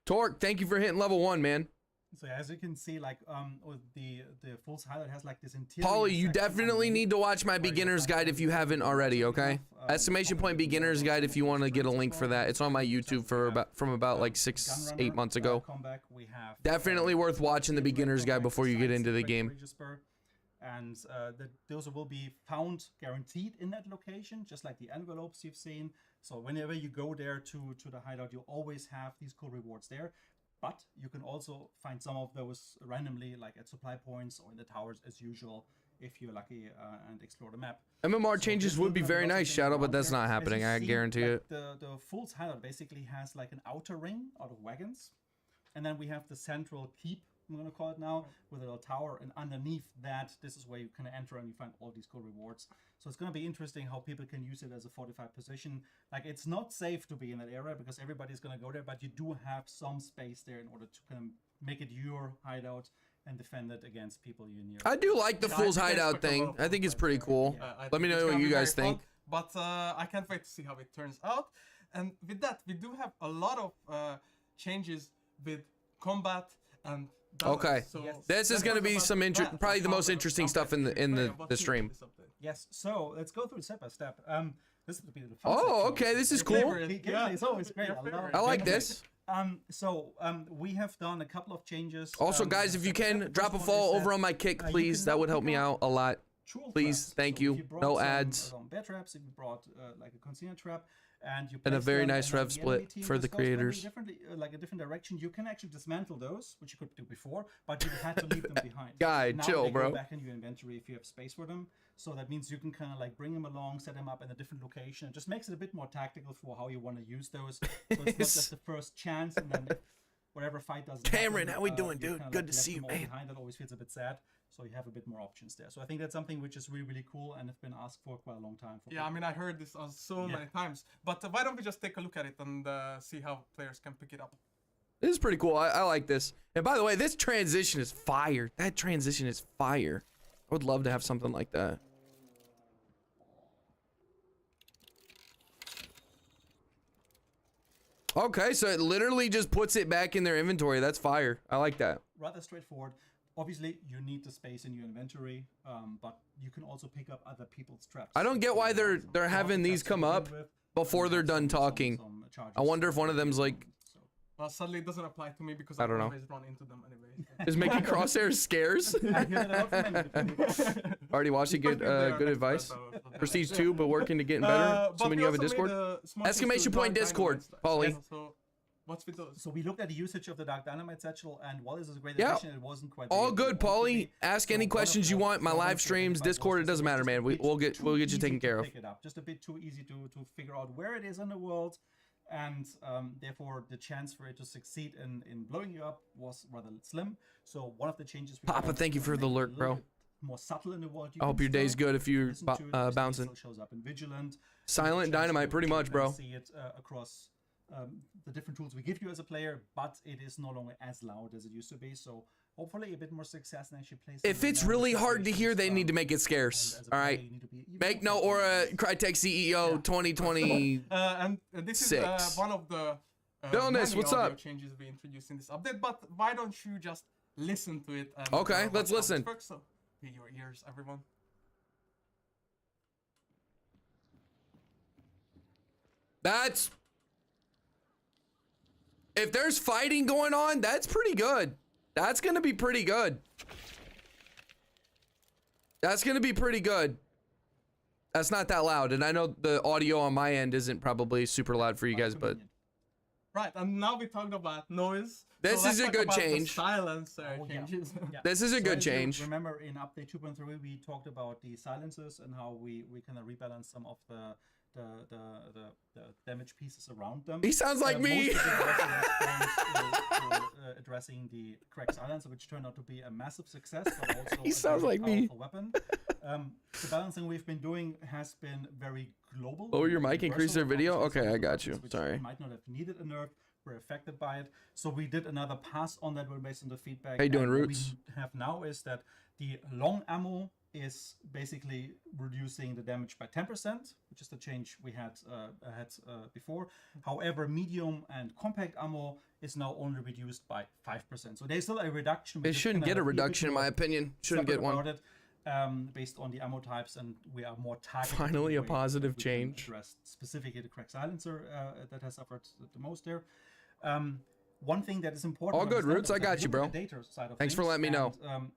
Speaker 1: Torque, thank you for hitting level 1, man.
Speaker 5: So as you can see, like with the Fool's Hideout has like this interior.
Speaker 1: Polly, you
Speaker 5: section
Speaker 1: definitely
Speaker 5: underneath
Speaker 1: need to watch my
Speaker 5: where you
Speaker 1: beginner's
Speaker 5: find
Speaker 1: guide if you haven't already, okay? Exclamation point beginner's guide if you want to get a link for that. It's on my YouTube from about like 6-8 months ago.
Speaker 5: We have
Speaker 1: Definitely worth watching the beginner's guide before you get into the game.
Speaker 5: And those will be found guaranteed in that location, just like the envelopes you've seen. So whenever you go there to the hideout, you always have these cool rewards there. But you can also find some of those randomly, like at supply points or in the towers as usual, if you're lucky and explore the map.
Speaker 1: MMR changes would be very nice, Shadow, but that's not happening. I guarantee it.
Speaker 5: The Fool's Hideout basically has like an outer ring out of wagons. And then we have the central keep, I'm going to call it now, with a little tower. And underneath that, this is where you kind of enter and you find all these cool rewards. So it's going to be interesting how people can use it as a fortified position. Like, it's not safe to be in that area because everybody's going to go there, but you do have some space there in order to kind of make it your hideout and defend it against people you near.
Speaker 1: I do like the Fool's Hideout thing. I think it's pretty cool. Let me know what you guys think.
Speaker 4: But I can't wait to see how it turns out. And with that, we do have a lot of changes with combat and damage.
Speaker 1: Okay,
Speaker 4: so
Speaker 1: this is going to be some probably the most interesting stuff in the stream.
Speaker 5: Yes, so let's go through step by step. This will be the fun
Speaker 1: Oh,
Speaker 5: section.
Speaker 1: okay, this is cool.
Speaker 5: It's always great.
Speaker 1: I like this.
Speaker 5: We have done a couple of changes.
Speaker 1: Also, guys, if you can, drop a follow over on my kick, please. That would help me out a lot. Please, thank you. No ads.
Speaker 5: Some bear traps, if you brought like a concealment trap, and you
Speaker 1: And a
Speaker 5: place
Speaker 1: very
Speaker 5: them,
Speaker 1: nice
Speaker 5: and then
Speaker 1: rev
Speaker 5: the
Speaker 1: split
Speaker 5: enemy team
Speaker 1: for the
Speaker 5: just goes running
Speaker 1: creators.
Speaker 5: differently, like a different direction. You can actually dismantle those, which you could do before, but you had to leave them behind.
Speaker 1: Guy,
Speaker 5: now
Speaker 1: chill,
Speaker 5: they
Speaker 1: bro.
Speaker 5: Go back in your inventory if you have space for them. So that means you can kind of like bring them along, set them up in a different location. It just makes it a bit more tactical for how you want to use those. So it's not just the first chance, and then whatever fight doesn't
Speaker 1: Cameron,
Speaker 5: happen,
Speaker 1: how we doing,
Speaker 5: you
Speaker 1: dude?
Speaker 5: kinda,
Speaker 1: Good
Speaker 5: like,
Speaker 1: to
Speaker 5: left
Speaker 1: see you,
Speaker 5: them all
Speaker 1: man.
Speaker 5: behind. That always feels a bit sad. So you have a bit more options there. So I think that's something which is really, really cool and have been asked for quite a long time.
Speaker 4: Yeah, I mean, I heard this so many times. But why don't we just take a look at it and see how players can pick it up?
Speaker 1: This is pretty cool. I like this. And by the way, this transition is fire. That transition is fire. I would love to have something like that. Okay, so it literally just puts it back in their inventory. That's fire. I like that.
Speaker 5: Rather straightforward. Obviously, you need the space in your inventory, but you can also pick up other people's traps.
Speaker 1: I don't get why they're having these come up before they're done talking. I wonder if one of them's like,
Speaker 4: Well, sadly, it doesn't apply to me because
Speaker 1: I don't know.
Speaker 4: always run into them anyway.
Speaker 1: is making crosshairs scares? Already watched it. Good advice. Prestige 2, but working to getting better. So when you have a Discord. Exclamation point Discord, Polly.
Speaker 4: So what's with those?
Speaker 5: So we looked at the usage of the Dark Dynamite satchel, and while this is a great
Speaker 1: Yeah.
Speaker 5: addition, it wasn't quite
Speaker 1: All
Speaker 5: big
Speaker 1: good,
Speaker 5: as it wanted to
Speaker 1: Polly.
Speaker 5: be.
Speaker 1: Ask
Speaker 5: So
Speaker 1: any
Speaker 5: one of
Speaker 1: questions
Speaker 5: the
Speaker 1: you want. My
Speaker 5: problems
Speaker 1: live
Speaker 5: with
Speaker 1: streams,
Speaker 5: 25
Speaker 1: Discord, it
Speaker 5: was
Speaker 1: doesn't matter,
Speaker 5: just
Speaker 1: man.
Speaker 5: a bit
Speaker 1: We'll get you
Speaker 5: too
Speaker 1: taken
Speaker 5: easy
Speaker 1: care
Speaker 5: to
Speaker 1: of.
Speaker 5: pick it up. Just a bit too easy to figure out where it is in the world, and therefore the chance for it to succeed in blowing you up was rather slim. So one of the changes.
Speaker 1: Papa, thank you for the alert, bro.
Speaker 5: More subtle in the world.
Speaker 1: I hope your day's good if you're bouncing.
Speaker 5: Shows up in Vigilant.
Speaker 1: Silent Dynamite, pretty much, bro.
Speaker 5: See it across the different tools we give you as a player, but it is no longer as loud as it used to be. So hopefully a bit more success and actually plays.
Speaker 1: If it's really hard to hear, they need to make it scarce. All right. Make Noaura Crytek CEO 2020.
Speaker 4: And this is one of the
Speaker 1: Villainous,
Speaker 4: many
Speaker 1: what's
Speaker 4: audio
Speaker 1: up?
Speaker 4: changes we introduced in this update. But why don't you just listen to it? And,
Speaker 1: Okay, let's
Speaker 4: watch how
Speaker 1: listen.
Speaker 4: this works. So, be your ears, everyone.
Speaker 1: That's... If there's fighting going on, that's pretty good. That's gonna be pretty good. That's gonna be pretty good. That's not that loud, and I know the audio on my end isn't probably super loud for you guys, but...
Speaker 4: Right, and now we talked about noise.
Speaker 1: This
Speaker 4: so
Speaker 1: is a
Speaker 4: let's talk
Speaker 1: good
Speaker 4: about the
Speaker 1: change.
Speaker 4: silence
Speaker 5: yeah.
Speaker 4: changes.
Speaker 5: Yeah.
Speaker 1: This is a
Speaker 5: So
Speaker 1: good
Speaker 5: as you
Speaker 1: change.
Speaker 5: Remember in update 2.3 we talked about the silencers and how we kind of rebalance some of the the damage pieces around them.
Speaker 1: He sounds like me.
Speaker 5: Most of it also responds to addressing the crack silencer, which turned out to be a massive success, but also
Speaker 1: He
Speaker 5: a
Speaker 1: sounds
Speaker 5: very
Speaker 1: like me.
Speaker 5: powerful weapon. The balancing we've been doing has been very global.
Speaker 1: Lower your mic, increase their video.
Speaker 5: Universal,
Speaker 1: Okay, I
Speaker 5: which
Speaker 1: got you.
Speaker 5: which
Speaker 1: Sorry.
Speaker 5: might not have needed a nerf, were affected by it. So we did another pass on that one based on the feedback.
Speaker 1: How you doing,
Speaker 5: and what
Speaker 1: Roots?
Speaker 5: we have now is that the long ammo is basically reducing the damage by 10%, which is the change we had before. However, medium and compact ammo is now only reduced by 5%. So there's still a reduction.
Speaker 1: It shouldn't get a reduction, in my opinion. Shouldn't get one.
Speaker 5: About it, based on the ammo types, and we are more targeted.
Speaker 1: Finally, a
Speaker 5: in the way
Speaker 1: positive
Speaker 5: that we can
Speaker 1: change.
Speaker 5: address specifically the crack silencer that has suffered the most there. One thing that is important.
Speaker 1: All
Speaker 5: to
Speaker 1: good,
Speaker 5: understand
Speaker 1: Roots.
Speaker 5: is
Speaker 1: I
Speaker 5: that
Speaker 1: got
Speaker 5: we
Speaker 1: you,
Speaker 5: look at
Speaker 1: bro.
Speaker 5: the data side of
Speaker 1: Thanks for
Speaker 5: things,
Speaker 1: letting me know.
Speaker 5: and,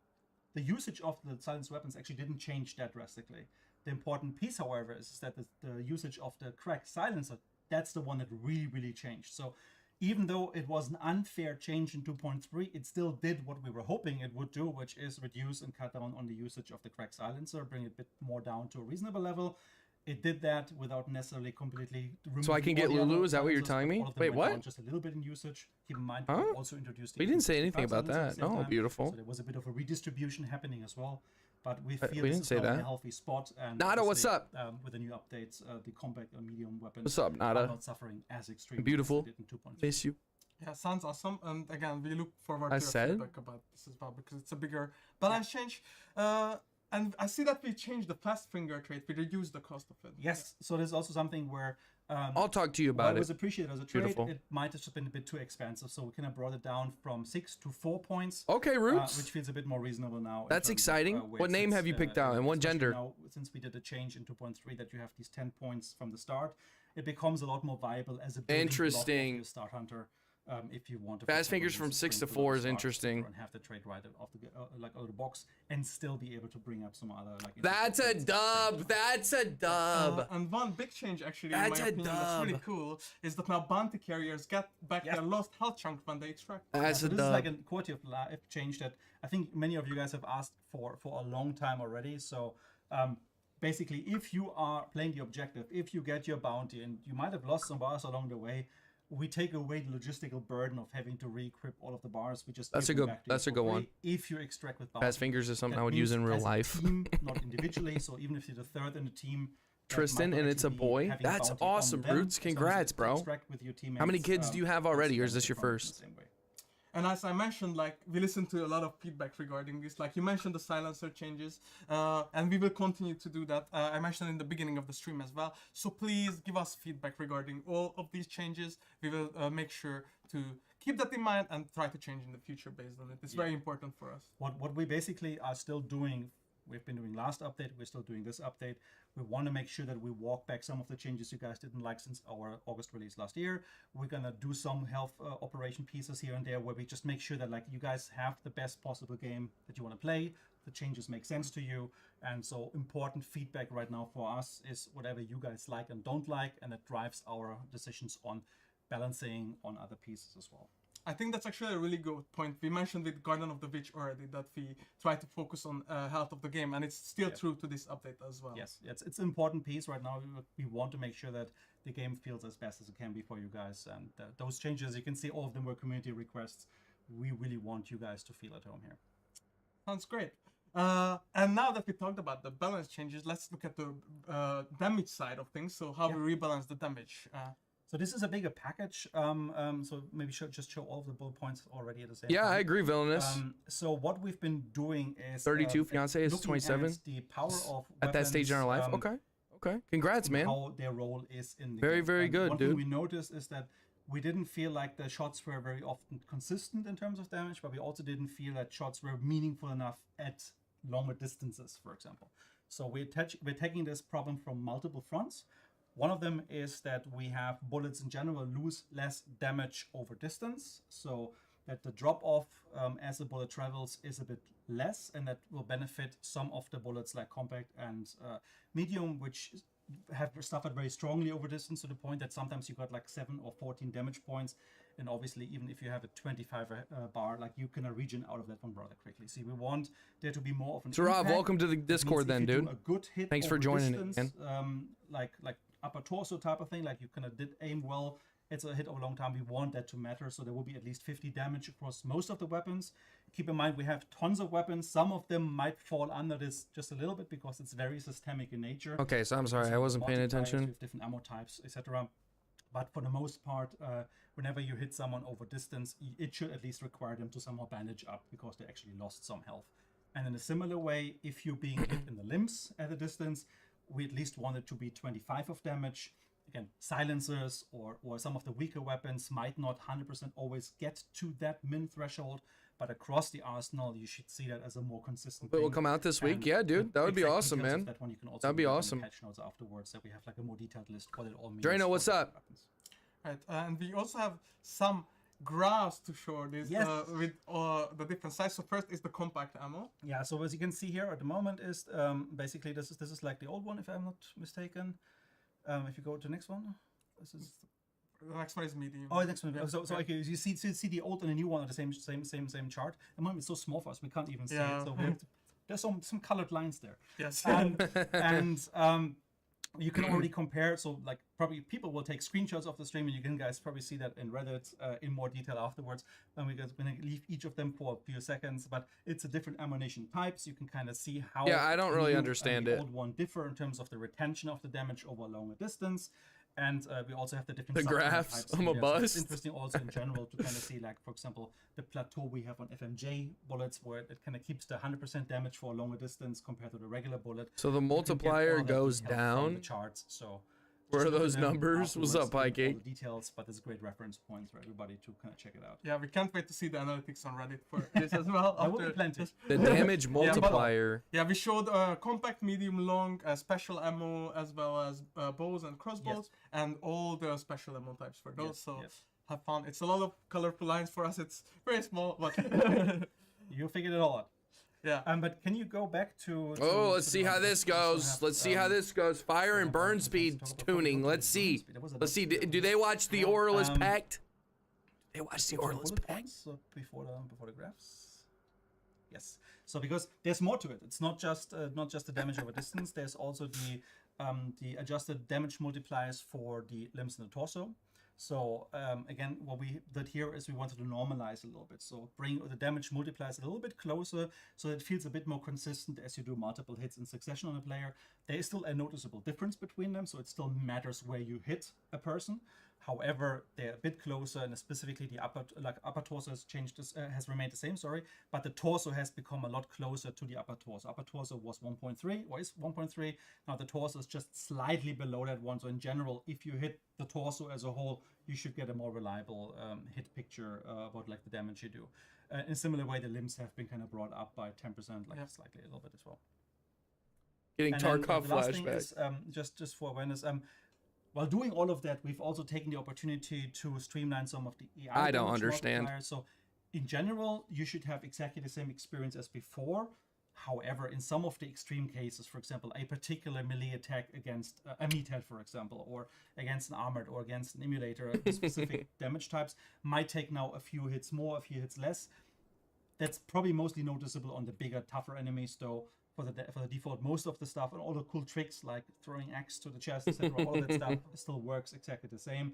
Speaker 5: the usage of the silenced weapons actually didn't change that drastically. The important piece, however, is that the usage of the crack silencer, that's the one that really changed. So even though it was an unfair change in 2.3, it still did what we were hoping it would do, which is reduce and cut down on the usage of the crack silencer, bring it a bit more down to a reasonable level. It did that without necessarily completely removing.
Speaker 1: So I can get
Speaker 5: all the
Speaker 1: Lulu?
Speaker 5: other
Speaker 1: Is that what you're
Speaker 5: silencers,
Speaker 1: telling
Speaker 5: but
Speaker 1: me?
Speaker 5: all of them
Speaker 1: Wait,
Speaker 5: went
Speaker 1: what?
Speaker 5: down just a little bit in usage. Keep in mind,
Speaker 1: Huh?
Speaker 5: we also introduced.
Speaker 1: We didn't say anything
Speaker 5: crack
Speaker 1: about
Speaker 5: silencer at
Speaker 1: that.
Speaker 5: the same
Speaker 1: Oh,
Speaker 5: time.
Speaker 1: beautiful.
Speaker 5: So there was a bit of a redistribution happening as well. But we
Speaker 1: We
Speaker 5: feel
Speaker 1: didn't
Speaker 5: this is
Speaker 1: say
Speaker 5: now in
Speaker 1: that.
Speaker 5: a healthy spot. And
Speaker 1: Nada, what's
Speaker 5: obviously,
Speaker 1: up?
Speaker 5: with the new updates, the compact and medium weapons
Speaker 1: What's up,
Speaker 5: are
Speaker 1: Nada?
Speaker 5: not suffering as extremely
Speaker 1: Beautiful.
Speaker 5: as they did in 2.3.
Speaker 1: Miss you.
Speaker 4: Yeah, sounds awesome. And again, we look forward
Speaker 1: I
Speaker 4: to your
Speaker 1: said?
Speaker 4: feedback about this as well, because it's a bigger balance change. And I see that we changed the fast finger trait. We reduced the cost of it.
Speaker 5: Yes, so there's also something where
Speaker 1: I'll talk to you
Speaker 5: while
Speaker 1: about
Speaker 5: it was
Speaker 1: it.
Speaker 5: appreciated as a trade,
Speaker 1: Beautiful.
Speaker 5: it might have just been a bit too expensive. So we kind of brought it down from 6 to 4 points.
Speaker 1: Okay, Roots.
Speaker 5: Which feels a bit more reasonable now. in
Speaker 1: That's
Speaker 5: terms of,
Speaker 1: exciting.
Speaker 5: where
Speaker 1: What
Speaker 5: it
Speaker 1: name
Speaker 5: sits,
Speaker 1: have you picked out, and what
Speaker 5: especially
Speaker 1: gender?
Speaker 5: Now, since we did a change in 2.3 that you have these 10 points from the start, it becomes a lot more viable as a building block of
Speaker 1: Interesting.
Speaker 5: your Start Hunter. If you want to
Speaker 1: Fast
Speaker 5: for
Speaker 1: fingers
Speaker 5: example,
Speaker 1: from
Speaker 5: use
Speaker 1: 6 to
Speaker 5: Spring
Speaker 1: 4 is
Speaker 5: Start
Speaker 1: interesting.
Speaker 5: and have the trade right off the like out of the box, and still be able to bring up some other like.
Speaker 1: That's a
Speaker 5: interesting
Speaker 1: dub.
Speaker 5: things.
Speaker 1: That's a dub.
Speaker 4: And one big change, actually,
Speaker 1: That's
Speaker 4: in
Speaker 1: a
Speaker 4: my opinion, that's really
Speaker 1: dub.
Speaker 4: cool, is that now bounty carriers get back
Speaker 5: Yeah.
Speaker 4: their lost health chunk when they extract.
Speaker 1: That's
Speaker 5: So
Speaker 1: a
Speaker 5: this is like
Speaker 1: dub.
Speaker 5: a quality of life change that I think many of you guys have asked for a long time already. So basically, if you are playing the objective, if you get your bounty, and you might have lost some bars along the way, we take away the logistical burden of having to re-equip all of the bars. We just
Speaker 1: That's
Speaker 5: give
Speaker 1: a
Speaker 5: them
Speaker 1: good-
Speaker 5: back to you
Speaker 1: that's a
Speaker 5: for
Speaker 1: good
Speaker 5: free
Speaker 1: one.
Speaker 5: If you extract with bounty.
Speaker 1: Fast fingers is something
Speaker 5: That
Speaker 1: I would use
Speaker 5: means
Speaker 1: in real
Speaker 5: as a
Speaker 1: life.
Speaker 5: team, not individually. So even if you're the third in the team, that
Speaker 1: Tristan,
Speaker 5: might not
Speaker 1: and it's a
Speaker 5: actually be
Speaker 1: boy?
Speaker 5: having
Speaker 1: That's
Speaker 5: bounty on
Speaker 1: awesome,
Speaker 5: them,
Speaker 1: Brutes.
Speaker 5: as long as
Speaker 1: Congrats,
Speaker 5: you
Speaker 1: bro.
Speaker 5: extract with your
Speaker 1: How many
Speaker 5: teammates,
Speaker 1: kids do you have already, or is this your
Speaker 5: benefit from it in
Speaker 1: first?
Speaker 5: the same way.
Speaker 4: And as I mentioned, like, we listened to a lot of feedback regarding this. Like, you mentioned the silencer changes, and we will continue to do that. I mentioned in the beginning of the stream as well. So please give us feedback regarding all of these changes. We will make sure to keep that in mind and try to change in the future based on it. It's very important for us.
Speaker 5: What we basically are still doing, we've been doing last update, we're still doing this update. We want to make sure that we walk back some of the changes you guys didn't like since our August release last year. We're gonna do some health operation pieces here and there where we just make sure that like you guys have the best possible game that you want to play. The changes make sense to you, and so important feedback right now for us is whatever you guys like and don't like, and it drives our decisions on balancing on other pieces as well.
Speaker 4: I think that's actually a really good point. We mentioned with Garden of the Witch already that we try to focus on health of the game, and it's still true to this update as well.
Speaker 5: Yes, it's an important piece right now. We want to make sure that the game feels as best as it can be for you guys, and those changes, you can see all of them were community requests. We really want you guys to feel at home here.
Speaker 4: Sounds great. And now that we talked about the balance changes, let's look at the damage side of things. So how we rebalance the damage.
Speaker 5: So this is a bigger package. So maybe just show all of the bullet points already at the same
Speaker 1: Yeah,
Speaker 5: time.
Speaker 1: I agree, Villainous.
Speaker 5: So what we've been doing is
Speaker 1: 32, fiance is
Speaker 5: looking
Speaker 1: 27.
Speaker 5: at the power of
Speaker 1: At that stage in our life.
Speaker 5: weapons,
Speaker 1: Okay. Congrats, man.
Speaker 5: how their role is in the
Speaker 1: Very,
Speaker 5: game.
Speaker 1: very
Speaker 5: And
Speaker 1: good,
Speaker 5: one
Speaker 1: dude.
Speaker 5: thing we noticed is that we didn't feel like the shots were very often consistent in terms of damage, but we also didn't feel that shots were meaningful enough at longer distances, for example. So we're taking this problem from multiple fronts. One of them is that we have bullets in general lose less damage over distance, so that the drop-off as the bullet travels is a bit less, and that will benefit some of the bullets like compact and medium, which have suffered very strongly over distance to the point that sometimes you got like 7 or 14 damage points, and obviously even if you have a 25 bar, like you can regen out of that one rather quickly. So we want there to be more of an
Speaker 1: So Rob,
Speaker 5: impact.
Speaker 1: welcome to the
Speaker 5: That means
Speaker 1: Discord
Speaker 5: if
Speaker 1: then,
Speaker 5: you do
Speaker 1: dude.
Speaker 5: a good hit
Speaker 1: Thanks for
Speaker 5: over
Speaker 1: joining
Speaker 5: distance,
Speaker 1: again.
Speaker 5: like upper torso type of thing, like you kind of did aim well, it's a hit over a long time, we want that to matter, so there will be at least 50 damage across most of the weapons. Keep in mind we have tons of weapons, some of them might fall under this just a little bit because it's very systemic in nature.
Speaker 1: Okay, so I'm sorry, I wasn't paying attention.
Speaker 5: With different ammo types, etc. But for the most part, whenever you hit someone over distance, it should at least require them to somehow bandage up because they actually lost some health. And in a similar way, if you're being hit in the limbs at a distance, we at least want it to be 25 of damage. Again, silencers or some of the weaker weapons might not 100% always get to that min threshold, but across the arsenal, you should see that as a more consistent
Speaker 1: It will
Speaker 5: thing.
Speaker 1: come out this week.
Speaker 5: And
Speaker 1: Yeah, dude, that would be
Speaker 5: exact
Speaker 1: awesome,
Speaker 5: details of
Speaker 1: man.
Speaker 5: That one you can also
Speaker 1: That'd be
Speaker 5: read in the
Speaker 1: awesome.
Speaker 5: patch notes afterwards, that we have like a more detailed list what it all means.
Speaker 1: Drano,
Speaker 5: for
Speaker 1: what's
Speaker 5: the
Speaker 1: up?
Speaker 5: weapons.
Speaker 4: Right, and we also have some graphs to show this
Speaker 5: Yes.
Speaker 4: with the different sizes. So first is the compact ammo.
Speaker 5: Yeah, so as you can see here at the moment is basically this is like the old one if I'm not mistaken. If you go to the next one, this is
Speaker 4: The next one is medium.
Speaker 5: the next one.
Speaker 4: Yeah.
Speaker 5: So okay, you see the old and the new one on the same chart. The moment it's so small for us, we can't even see
Speaker 4: Yeah.
Speaker 5: it. So we have to, there's some colored lines there.
Speaker 4: Yes.
Speaker 5: And you can already compare. So like probably people will take screenshots of the stream, and you can guys probably see that in Reddit in more detail afterwards. And we're going to leave each of them for a few seconds, but it's a different ammunition types. You can kind of see how
Speaker 1: Yeah, I don't really
Speaker 5: new
Speaker 1: understand
Speaker 5: and the
Speaker 1: it.
Speaker 5: old one differ in terms of the retention of the damage over a longer distance. And we also have the different
Speaker 1: The
Speaker 5: subclass
Speaker 1: graphs,
Speaker 5: types
Speaker 1: I'm a
Speaker 5: here. So it's
Speaker 1: bust.
Speaker 5: interesting also in general to kind of see, like, for example, the plateau we have on FMJ bullets, where it kind of keeps the 100% damage for a longer distance compared to the regular bullet.
Speaker 1: So the
Speaker 5: You can get
Speaker 1: multiplier
Speaker 5: all that
Speaker 1: goes
Speaker 5: detail from the
Speaker 1: down.
Speaker 5: charts. So
Speaker 1: Where are
Speaker 5: just look at
Speaker 1: those
Speaker 5: them
Speaker 1: numbers? What's up,
Speaker 5: afterwards,
Speaker 1: Pikey?
Speaker 5: all the details, but there's a great reference point for everybody to kind of check it out.
Speaker 4: Yeah, we can't wait to see the analytics on Reddit for this as well.
Speaker 5: There will be
Speaker 4: after
Speaker 5: plenty.
Speaker 4: this.
Speaker 1: The damage multiplier.
Speaker 4: Yeah, we showed compact, medium, long, special ammo, as well as bows and crossbows, and all the special ammo types for those.
Speaker 5: Yes,
Speaker 4: so
Speaker 5: yes.
Speaker 4: have fun. It's a lot of colorful lines for us. It's very small, but
Speaker 5: You figured it all out.
Speaker 4: yeah.
Speaker 5: But can you go back to
Speaker 1: Oh, let's
Speaker 5: to
Speaker 1: see
Speaker 5: the
Speaker 1: how
Speaker 5: one
Speaker 1: this
Speaker 5: we also
Speaker 1: goes.
Speaker 5: have,
Speaker 1: Let's see how this goes. Fire and burn
Speaker 5: let's
Speaker 1: speed
Speaker 5: talk about
Speaker 1: tuning.
Speaker 5: burn
Speaker 1: Let's see.
Speaker 5: speed. There was a
Speaker 1: Let's see.
Speaker 5: little
Speaker 1: Do they watch the Auralus
Speaker 5: Um,
Speaker 1: Pact? They watch the
Speaker 5: Go to
Speaker 1: Auralus
Speaker 5: bullet
Speaker 1: Pact.
Speaker 5: points, before the graphs. Yes. So because there's more to it. It's not just the damage over distance. There's also the adjusted damage multipliers for the limbs and the torso. So again, what we did here is we wanted to normalize a little bit. So bring the damage multipliers a little bit closer so that it feels a bit more consistent as you do multiple hits in succession on a player. There is still a noticeable difference between them, so it still matters where you hit a person. However, they're a bit closer, and specifically the upper torso has changed, has remained the same. Sorry, but the torso has become a lot closer to the upper torso. Upper torso was 1.3, or is 1.3. Now the torso is just slightly below that one. So in general, if you hit the torso as a whole, you should get a more reliable hit picture about like the damage you do. In a similar way, the limbs have been kind of brought up by 10%, like slightly a little bit as well.
Speaker 1: Getting
Speaker 5: And then,
Speaker 1: Tarkov
Speaker 5: the last thing
Speaker 1: flashback.
Speaker 5: is, just for awareness, while doing all of that, we've also taken the opportunity to streamline some of the AI
Speaker 1: I don't
Speaker 5: damage
Speaker 1: understand.
Speaker 5: multipliers. So in general, you should have exactly the same experience as before. However, in some of the extreme cases, for example, a particular melee attack against a meathead, for example, or against an armored or against an emulator, specific damage types might take now a few hits more, a few hits less. That's probably mostly noticeable on the bigger, tougher enemies, though. For the default, most of the stuff and all the cool tricks like throwing axe to the chest, etc., all of that stuff still works exactly the same,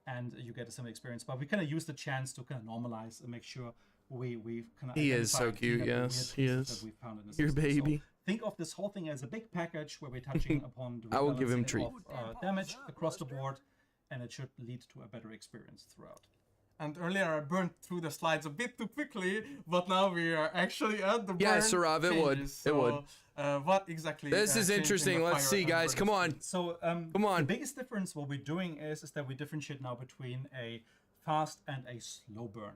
Speaker 5: and you get a similar experience. But we kind of use the chance to kind of normalize and make sure we kind of.
Speaker 1: He is so cute, yes, he is. Your baby.
Speaker 5: So think of this whole thing as a big package where we're touching upon the
Speaker 1: I will give him
Speaker 5: rebalancing
Speaker 1: treat.
Speaker 5: of damage across the board, and it should lead to a better experience throughout.
Speaker 4: And earlier I burned through the slides a bit too quickly, but now we are actually at the burn
Speaker 1: Yeah, Sarav, it would.
Speaker 4: changes.
Speaker 1: It would.
Speaker 4: What exactly?
Speaker 1: This is
Speaker 4: changed in
Speaker 1: interesting.
Speaker 4: the
Speaker 1: Let's
Speaker 4: fire
Speaker 1: see,
Speaker 4: and
Speaker 1: guys.
Speaker 4: burn
Speaker 1: Come on.
Speaker 4: speed?
Speaker 5: So
Speaker 1: Come on.
Speaker 5: the biggest difference what we're doing is that we differentiate now between a fast and a slow burn.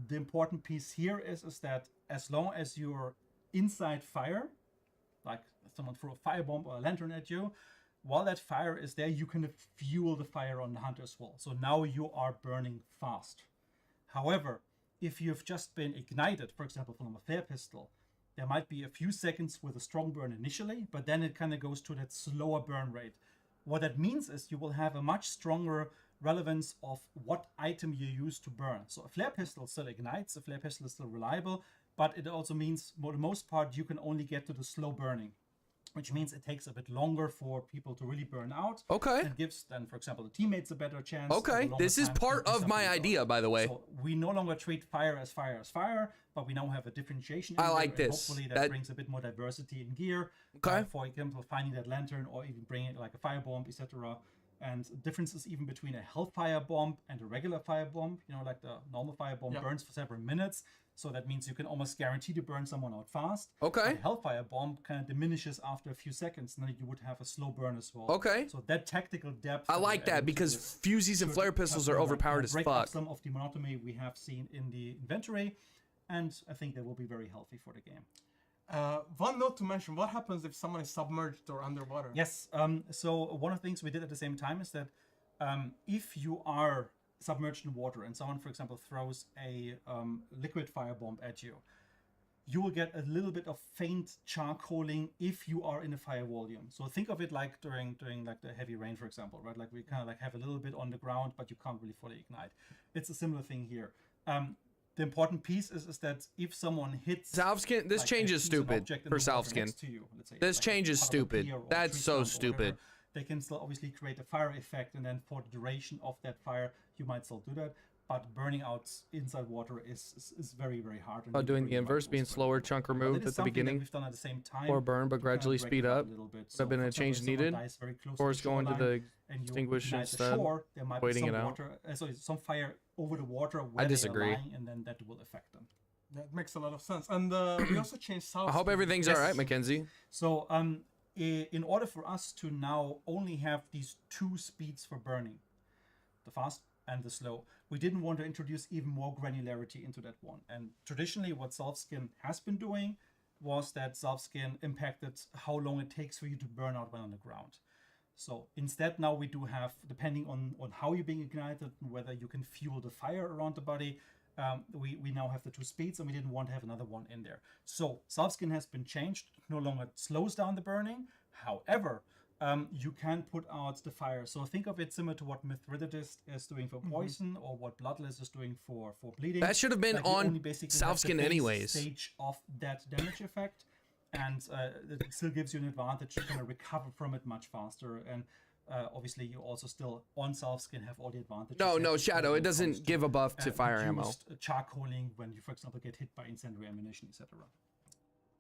Speaker 5: The important piece here is that as long as you're inside fire, like someone threw a firebomb or a lantern at you, while that fire is there, you can fuel the fire on the hunter's wall. So now you are burning fast. However, if you've just been ignited, for example, from a flare pistol, there might be a few seconds with a strong burn initially, but then it kind of goes to that slower burn rate. What that means is you will have a much stronger relevance of what item you use to burn. So a flare pistol still ignites, a flare pistol is still reliable, but it also means for the most part you can only get to the slow burning. which means it takes a bit longer for people to really burn out.
Speaker 1: Okay.
Speaker 5: It gives then, for example, the teammates a better chance.
Speaker 1: Okay, this is part of my idea, by the way.
Speaker 5: So we no longer treat fire as fire as fire, but we now have a differentiation.
Speaker 1: I like
Speaker 5: and
Speaker 1: this.
Speaker 5: Hopefully that brings a bit more diversity in gear.
Speaker 1: Okay.
Speaker 5: For example, finding that lantern or even bringing it like a firebomb, etc. And differences even between a hellfire bomb and a regular firebomb. You know, like the normal firebomb burns for several minutes. So that means you can almost guarantee to burn someone out fast.
Speaker 1: Okay.
Speaker 5: The hellfire bomb kind of diminishes after a few seconds, and then you would have a slow burn as well.
Speaker 1: Okay.
Speaker 5: So that tactical depth.
Speaker 1: I like that because fusees and flare pistols are overpowered as
Speaker 5: break
Speaker 1: fuck.
Speaker 5: up some of the monotony we have seen in the inventory, and I think that will be very healthy for the game.
Speaker 4: One note to mention: what happens if someone is submerged or underwater?
Speaker 5: Yes. So one of the things we did at the same time is that if you are submerged in water and someone, for example, throws a liquid firebomb at you, you will get a little bit of faint charcoaling if you are in a fire volume. So think of it like during like the heavy rain, for example, right? Like we kind of like have a little bit on the ground, but you can't really fully ignite. It's a similar thing here. The important piece is that if someone hits
Speaker 1: Salvskin, this
Speaker 5: like,
Speaker 1: change is stupid for Salvskin. This
Speaker 5: like
Speaker 1: change is
Speaker 5: part of a
Speaker 1: stupid.
Speaker 5: pier or a
Speaker 1: That's
Speaker 5: tree
Speaker 1: so
Speaker 5: stump or
Speaker 1: stupid.
Speaker 5: whatever, they can still obviously create a fire effect, and then for the duration of that fire, you might still do that. But burning out inside water is very, very hard.
Speaker 1: Oh, doing the inverse, being slower, chunk removed at the beginning,
Speaker 5: we've done at the same time,
Speaker 1: or burn, but gradually speed up. Would have been a change needed. Force going to the extinguish instead, waiting it out.
Speaker 5: Sorry, some fire over the water
Speaker 1: I
Speaker 5: where
Speaker 1: disagree.
Speaker 5: they are lying, and then that will affect them.
Speaker 4: That makes a lot of sense. And we also changed south.
Speaker 1: I hope everything's all right, Mackenzie.
Speaker 5: So in order for us to now only have these two speeds for burning, the fast and the slow, we didn't want to introduce even more granularity into that one. And traditionally what Salvskin has been doing was that Salvskin impacted how long it takes for you to burn out when on the ground. So instead now we do have, depending on how you're being ignited, whether you can fuel the fire around the body, we now have the two speeds, and we didn't want to have another one in there. So Salvskin has been changed. It no longer slows down the burning. However, you can put out the fire. So think of it similar to what Mithridates is doing for poison, or what Bloodless is doing for bleeding.
Speaker 1: That should have been
Speaker 5: like
Speaker 1: on Salvskin anyways.
Speaker 5: Stage of that damage effect, and it still gives you an advantage. You can recover from it much faster, and obviously you also still on Salvskin have all the advantages.
Speaker 1: No, Shadow. It doesn't give a buff to fire ammo.
Speaker 5: Charcoaling when you, for example, get hit by incendiary ammunition, etc.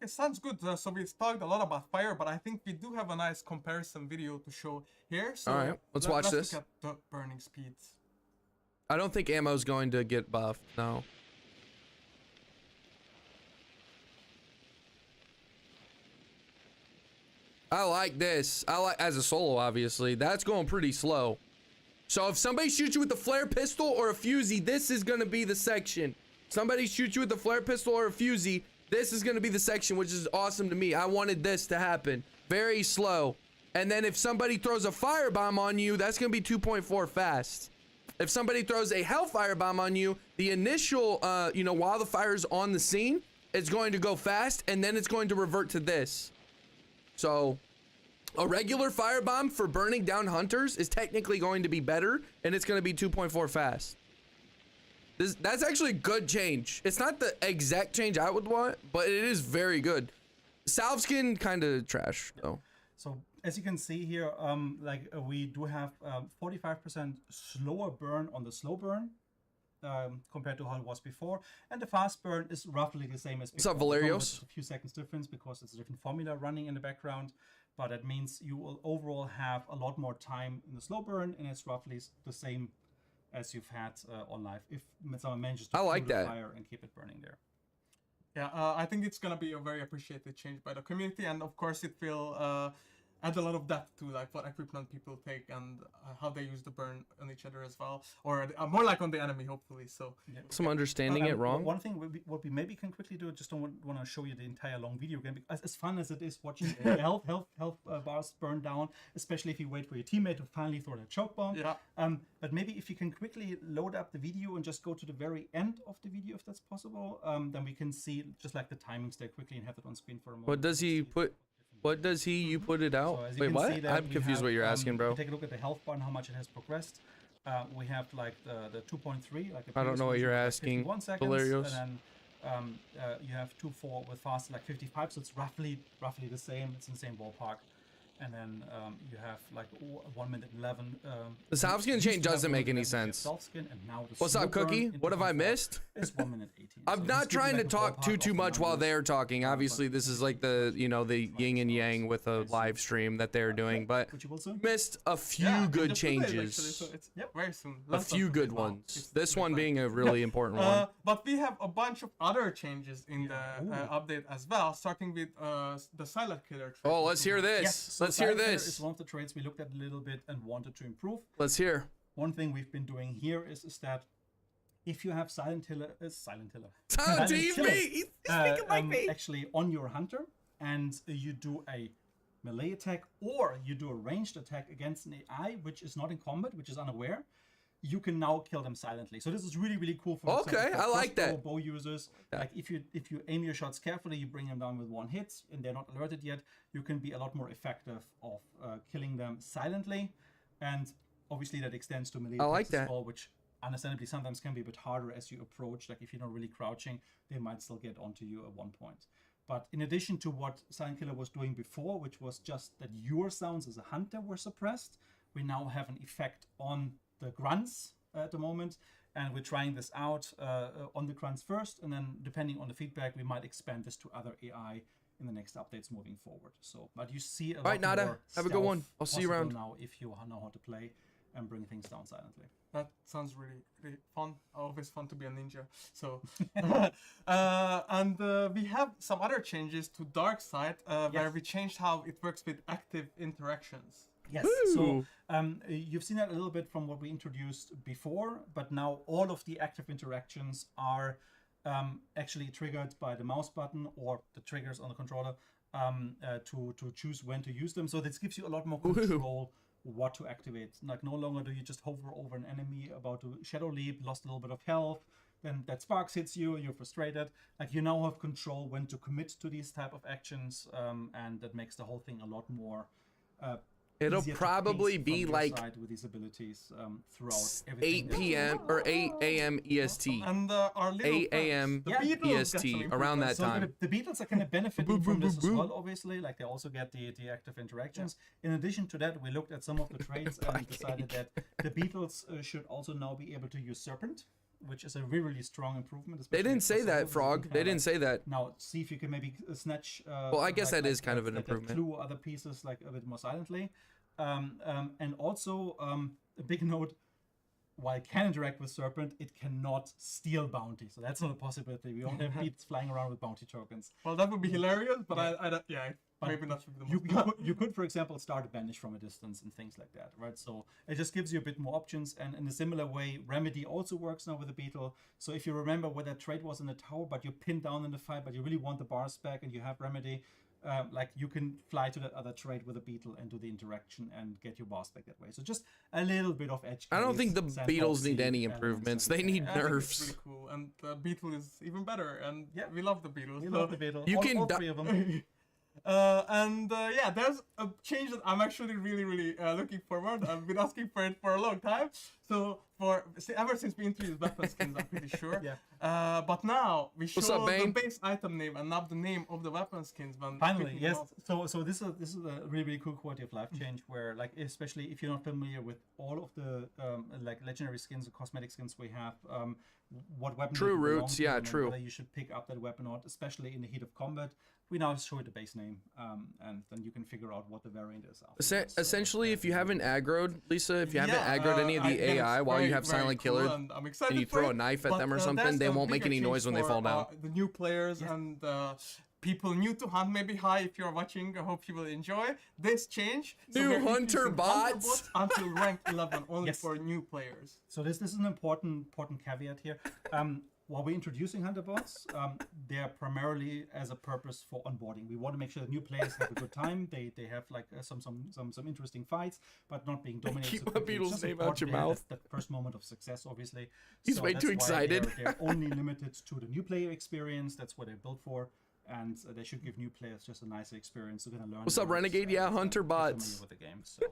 Speaker 4: It sounds good. So we've talked a lot about fire, but I think we do have a nice comparison video to show here. So
Speaker 1: all right, let's watch this.
Speaker 4: Look at the burning speeds.
Speaker 1: I don't think ammo's going to get buffed. No. I like this. I like as a solo, obviously. That's going pretty slow. So if somebody shoots you with a flare pistol or a fusee, this is going to be the section. Somebody shoots you with a flare pistol or a fusee, this is going to be the section, which is awesome to me. I wanted this to happen. Very slow. And then if somebody throws a firebomb on you, that's going to be 2.4 fast. If somebody throws a hellfire bomb on you, the initial, while the fire's on the scene, it's going to go fast, and then it's going to revert to this. So a regular firebomb for burning down hunters is technically going to be better, and it's going to be 2.4 fast. That's actually a good change. It's not the exact change I would want, but it is very good. Salvskin kind of trash though.
Speaker 5: So as you can see here, we do have 45% slower burn on the slow burn compared to how it was before, and the fast burn is roughly the same as before.
Speaker 1: What's up, Valerios?
Speaker 5: A few seconds difference because it's a different formula running in the background, but that means you will overall have a lot more time in the slow burn, and it's roughly the same as you've had on live, if someone manages to fuel the fire and keep it burning there.
Speaker 4: Yeah, I think it's gonna be a very appreciated change by the community, and of course it will add a lot of depth to like what equipment people take and how they use the burn on each other as well, or more like on the enemy, hopefully. So
Speaker 5: yeah.
Speaker 1: Some understanding it wrong.
Speaker 5: One thing what we maybe can quickly do, just don't want to show you the entire long video again, because as fun as it is watching health bars burn down, especially if you wait for your teammate to finally throw that choke bomb.
Speaker 4: Yeah.
Speaker 5: But maybe if you can quickly load up the video and just go to the very end of the video, if that's possible, then we can see just like the timings there quickly and have it on screen for a moment.
Speaker 1: What does he put? What does he? You put it out?
Speaker 5: So
Speaker 1: Wait, what? I'm confused what you're asking, bro.
Speaker 5: Take a look at the health bar and how much it has progressed. We have like the 2.3. Like
Speaker 1: I don't know what you're asking,
Speaker 5: Valerios.
Speaker 1: Valerios.
Speaker 5: And You have 2-4 with faster like 55, so it's roughly the same. It's in the same ballpark. And then you have like 1 minute 11.
Speaker 1: The soft skin change doesn't make any sense.
Speaker 5: Soft skin, and now the
Speaker 1: What's up,
Speaker 5: slow burn
Speaker 1: Cookie?
Speaker 5: into
Speaker 1: What have I
Speaker 5: 1-4
Speaker 1: missed?
Speaker 5: is 1 minute 18.
Speaker 1: I'm
Speaker 5: So this
Speaker 1: not
Speaker 5: gives you,
Speaker 1: trying to
Speaker 5: like, a
Speaker 1: talk
Speaker 5: ballpark
Speaker 1: too
Speaker 5: of
Speaker 1: much
Speaker 5: the
Speaker 1: while
Speaker 5: numbers.
Speaker 1: they're talking. Obviously, this is like the the yin and yang with a live stream that they're doing, but
Speaker 5: Which you will soon.
Speaker 1: missed a few
Speaker 4: Yeah,
Speaker 1: good
Speaker 4: just today, actually,
Speaker 1: changes.
Speaker 4: so it's very soon.
Speaker 1: A
Speaker 4: Less than
Speaker 1: few
Speaker 4: today.
Speaker 1: good
Speaker 4: Wow,
Speaker 1: ones.
Speaker 4: it's
Speaker 1: This one
Speaker 4: like-
Speaker 1: being a really important one.
Speaker 4: But we have a bunch of other changes in the update as well, starting with the silent killer. trait.
Speaker 1: Oh, let's hear this.
Speaker 5: Yes, so
Speaker 1: Let's hear
Speaker 5: Silent Killer
Speaker 1: this.
Speaker 5: is one of the traits we looked at a little bit and wanted to improve.
Speaker 1: Let's hear.
Speaker 5: One thing we've been doing here is that if you have Silent Killer,
Speaker 1: Silent
Speaker 5: Killer,
Speaker 1: TV. He's speaking like me.
Speaker 5: actually on your hunter, and you do a melee attack or you do a ranged attack against an AI which is not in combat, which is unaware, you can now kill them silently. So this is really cool for
Speaker 1: Okay, I like that.
Speaker 5: bow users. Like if you aim your shots carefully, you bring them down with 1 hit and they're not alerted yet, you can be a lot more effective of killing them silently. And obviously that extends to melee
Speaker 1: I like
Speaker 5: attacks as
Speaker 1: that.
Speaker 5: well, which understandably sometimes can be a bit harder as you approach. Like if you're not really crouching, they might still get onto you at one point. But in addition to what Silent Killer was doing before, which was just that your sounds as a hunter were suppressed, we now have an effect on the grunts at the moment, and we're trying this out on the grunts first, and then depending on the feedback, we might expand this to other AI in the next updates moving forward. So, but you see a lot
Speaker 1: right, Nada.
Speaker 5: more
Speaker 1: Have a good one.
Speaker 5: stealth
Speaker 1: I'll see you
Speaker 5: possible
Speaker 1: around.
Speaker 5: now if you know how to play and bring things down silently.
Speaker 4: That sounds really fun. Always fun to be a ninja. So, and we have some other changes to Dark Side, where
Speaker 5: Yes.
Speaker 4: we changed how it works with active interactions.
Speaker 5: Yes. So you've seen that a little bit from what we introduced before, but now all of the active interactions are actually triggered by the mouse button or the triggers on the controller to choose when to use them. So this gives you a lot more control what to activate. Like no longer do you just hover over an enemy about to shadow leap, lost a little bit of health, then that sparks hits you, you're frustrated. Like you now have control when to commit to these type of actions, and that makes the whole thing a lot more
Speaker 1: It'll
Speaker 5: easier to
Speaker 1: probably
Speaker 5: pace
Speaker 1: be
Speaker 5: from your
Speaker 1: like
Speaker 5: side with these abilities throughout everything.
Speaker 1: 8 p.m. or 8 a.m. EST.
Speaker 4: And our little
Speaker 1: 8 a.m.
Speaker 4: friends, the Beatles, get some
Speaker 1: EST,
Speaker 4: improvements.
Speaker 1: around that
Speaker 5: So
Speaker 1: time.
Speaker 5: the Beatles are kind of benefiting from this as well, obviously. Like they also get the active interactions. In addition to that, we looked at some of the traits and decided that the Beatles should also now be able to use Serpent, which is a really strong improvement.
Speaker 1: They
Speaker 5: especially
Speaker 1: didn't
Speaker 5: for
Speaker 1: say
Speaker 5: solos,
Speaker 1: that,
Speaker 5: you can
Speaker 1: Frog.
Speaker 5: kinda
Speaker 1: They
Speaker 5: like
Speaker 1: didn't say that.
Speaker 5: Now see if you can maybe snatch.
Speaker 1: Well, I guess that is kind of an improvement.
Speaker 5: Clue other pieces like a bit more silently, and also a big note. While it can interact with Serpent, it cannot steal bounty. So that's not a possibility. We don't have beats flying around with bounty tokens.
Speaker 4: Well, that would be hilarious, but I don't, maybe not.
Speaker 5: You could, for example, start a banish from a distance and things like that, right? So it just gives you a bit more options. And in a similar way, Remedy also works now with the Beetle. So if you remember where that trade was in the tower, but you're pinned down in the fight, but you really want the bars back and you have Remedy, like you can fly to that other trade with a Beetle and do the interaction and get your boss back that way. So just a little bit of edge.
Speaker 1: I don't think the
Speaker 5: case,
Speaker 1: Beatles need
Speaker 5: sandboxy
Speaker 1: any
Speaker 5: elements
Speaker 1: improvements.
Speaker 5: and
Speaker 1: They need
Speaker 4: I think it's
Speaker 1: nerfs.
Speaker 4: really cool, and the Beetle is even better. And
Speaker 5: Yeah.
Speaker 4: we love the Beatles.
Speaker 5: We
Speaker 4: so-
Speaker 5: love the Beetle.
Speaker 1: You can
Speaker 5: all
Speaker 1: di-
Speaker 5: 3 of them.
Speaker 4: Yeah, there's a change that I'm actually really looking forward. I've been asking for it for a long time. So ever since we introduced weapon skins, I'm pretty sure.
Speaker 5: Yeah.
Speaker 4: But now we show
Speaker 1: What's up,
Speaker 4: the
Speaker 1: Bane?
Speaker 4: base item name and not the name of the weapon skins. When
Speaker 5: Finally,
Speaker 4: picking
Speaker 5: yes.
Speaker 4: them up.
Speaker 5: So this is a really cool quality of life change where, like, especially if you're not familiar with all of the like legendary skins or cosmetic skins we have, what weapon
Speaker 1: True
Speaker 5: they belong
Speaker 1: roots,
Speaker 5: to
Speaker 1: yeah,
Speaker 5: and
Speaker 1: true.
Speaker 5: whether you should pick up that weapon or not, especially in the heat of combat. We now show you the base name, and then you can figure out what the variant is. afterwards. So,
Speaker 1: Essentially, if you haven't aggroed, Lisa, if you
Speaker 4: Yeah,
Speaker 1: haven't aggroed any of the
Speaker 4: again, it's
Speaker 1: AI while you
Speaker 4: very,
Speaker 1: have
Speaker 4: very
Speaker 1: Silent
Speaker 4: cool,
Speaker 1: Killer,
Speaker 4: and I'm excited
Speaker 1: and you
Speaker 4: for
Speaker 1: throw
Speaker 4: it,
Speaker 1: a knife at
Speaker 4: but,
Speaker 1: them or something,
Speaker 4: that's
Speaker 1: they
Speaker 4: a
Speaker 1: won't make
Speaker 4: bigger
Speaker 1: any noise
Speaker 4: change
Speaker 1: when they
Speaker 4: for,
Speaker 1: fall down.
Speaker 4: The new players and people new to hunt, maybe hi if you're watching. I hope you will enjoy this change.
Speaker 1: New
Speaker 4: we're
Speaker 1: hunter
Speaker 4: introducing
Speaker 1: bots.
Speaker 4: until rank 11 only
Speaker 5: Yes.
Speaker 4: for new players.
Speaker 5: So this is an important caveat here. While we're introducing hunter bots, they're primarily as a purpose for onboarding. We want to make sure that new players have a good time. They have like some interesting fights, but not being dominated.
Speaker 1: Keep
Speaker 5: so
Speaker 1: my
Speaker 5: quickly. It's
Speaker 1: Beatles
Speaker 5: just
Speaker 1: name out your
Speaker 5: important to have
Speaker 1: mouth.
Speaker 5: That first moment of success, obviously.
Speaker 1: He's
Speaker 5: So
Speaker 1: way
Speaker 5: that's
Speaker 1: too
Speaker 5: why
Speaker 1: excited.
Speaker 5: They're only limited to the new player experience. That's what they're built for. And they should give new players just a nicer experience. They're gonna learn.
Speaker 1: What's
Speaker 5: the
Speaker 1: up,
Speaker 5: ropes
Speaker 1: Renegade?
Speaker 5: and,
Speaker 1: Yeah, hunter
Speaker 5: get familiar
Speaker 1: bots.
Speaker 5: with the game. So.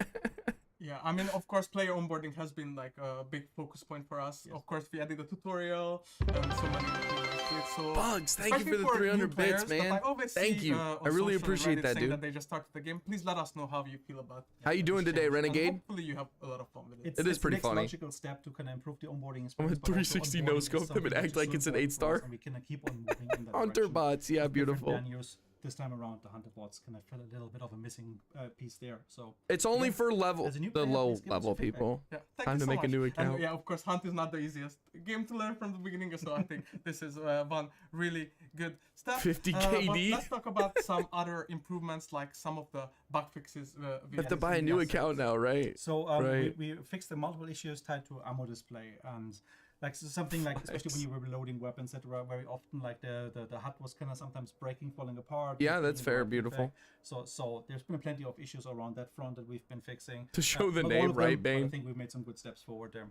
Speaker 4: Yeah, I mean, of course, player onboarding has been like a big focus point for us.
Speaker 5: Yes.
Speaker 4: Of course, we added a tutorial and so many tools. to it. So
Speaker 1: Bugs, thank you
Speaker 4: especially
Speaker 1: for the 300
Speaker 4: new
Speaker 1: bits,
Speaker 4: players that
Speaker 1: man.
Speaker 4: I always
Speaker 1: Thank
Speaker 4: see,
Speaker 1: you.
Speaker 4: on
Speaker 1: I really
Speaker 4: social and
Speaker 1: appreciate
Speaker 4: Reddit
Speaker 1: that,
Speaker 4: saying
Speaker 1: dude.
Speaker 4: That they just started the game. Please let us know how you feel about
Speaker 1: How you doing
Speaker 4: this
Speaker 1: today,
Speaker 4: change, and
Speaker 1: Renegade?
Speaker 4: hopefully you have a lot of fun with it.
Speaker 1: It is pretty
Speaker 5: the next
Speaker 1: funny.
Speaker 5: logical step to kind of improve the onboarding experience.
Speaker 1: I'm a
Speaker 5: but also
Speaker 1: 360
Speaker 5: onboarding
Speaker 1: no
Speaker 5: is
Speaker 1: scope them
Speaker 5: something
Speaker 1: and
Speaker 5: which
Speaker 1: act
Speaker 5: is
Speaker 1: like
Speaker 5: so
Speaker 1: it's an
Speaker 5: important for us,
Speaker 1: 8-star.
Speaker 5: and we can keep on moving in that
Speaker 1: Hunter
Speaker 5: direction.
Speaker 1: bots, yeah,
Speaker 5: With different
Speaker 1: beautiful.
Speaker 5: menus. This time around, the hunter bots kind of fell a little bit of a missing piece there. So
Speaker 1: It's only
Speaker 5: yeah,
Speaker 1: for level
Speaker 5: as a new
Speaker 1: the
Speaker 5: player,
Speaker 1: low
Speaker 5: please give us
Speaker 1: level
Speaker 5: your feedback.
Speaker 1: people.
Speaker 4: Yeah, thank
Speaker 1: Time
Speaker 4: you
Speaker 1: to
Speaker 4: so
Speaker 1: make a
Speaker 4: much.
Speaker 1: new account.
Speaker 4: And yeah, of course, Hunt is not the easiest game to learn from the beginning, so I think this is one really good step.
Speaker 1: 50
Speaker 4: But
Speaker 1: KD.
Speaker 4: let's talk about some other improvements, like some of the bug fixes. We
Speaker 1: I have to
Speaker 4: added
Speaker 1: buy a
Speaker 4: in
Speaker 1: new
Speaker 4: the
Speaker 1: account now, right?
Speaker 5: So
Speaker 1: Right.
Speaker 5: we fixed the multiple issues tied to ammo display, and like something like especially when you were reloading weapons, that were very often like the HUD was kind of sometimes breaking, falling apart.
Speaker 1: Yeah,
Speaker 5: not
Speaker 1: that's
Speaker 5: being
Speaker 1: fair,
Speaker 5: right
Speaker 1: beautiful.
Speaker 5: effect. So there's been plenty of issues around that front that we've been fixing.
Speaker 1: To show the
Speaker 5: not
Speaker 1: name,
Speaker 5: all of them,
Speaker 1: right,
Speaker 5: but I
Speaker 1: Bane?
Speaker 5: think we've made some good steps forward there.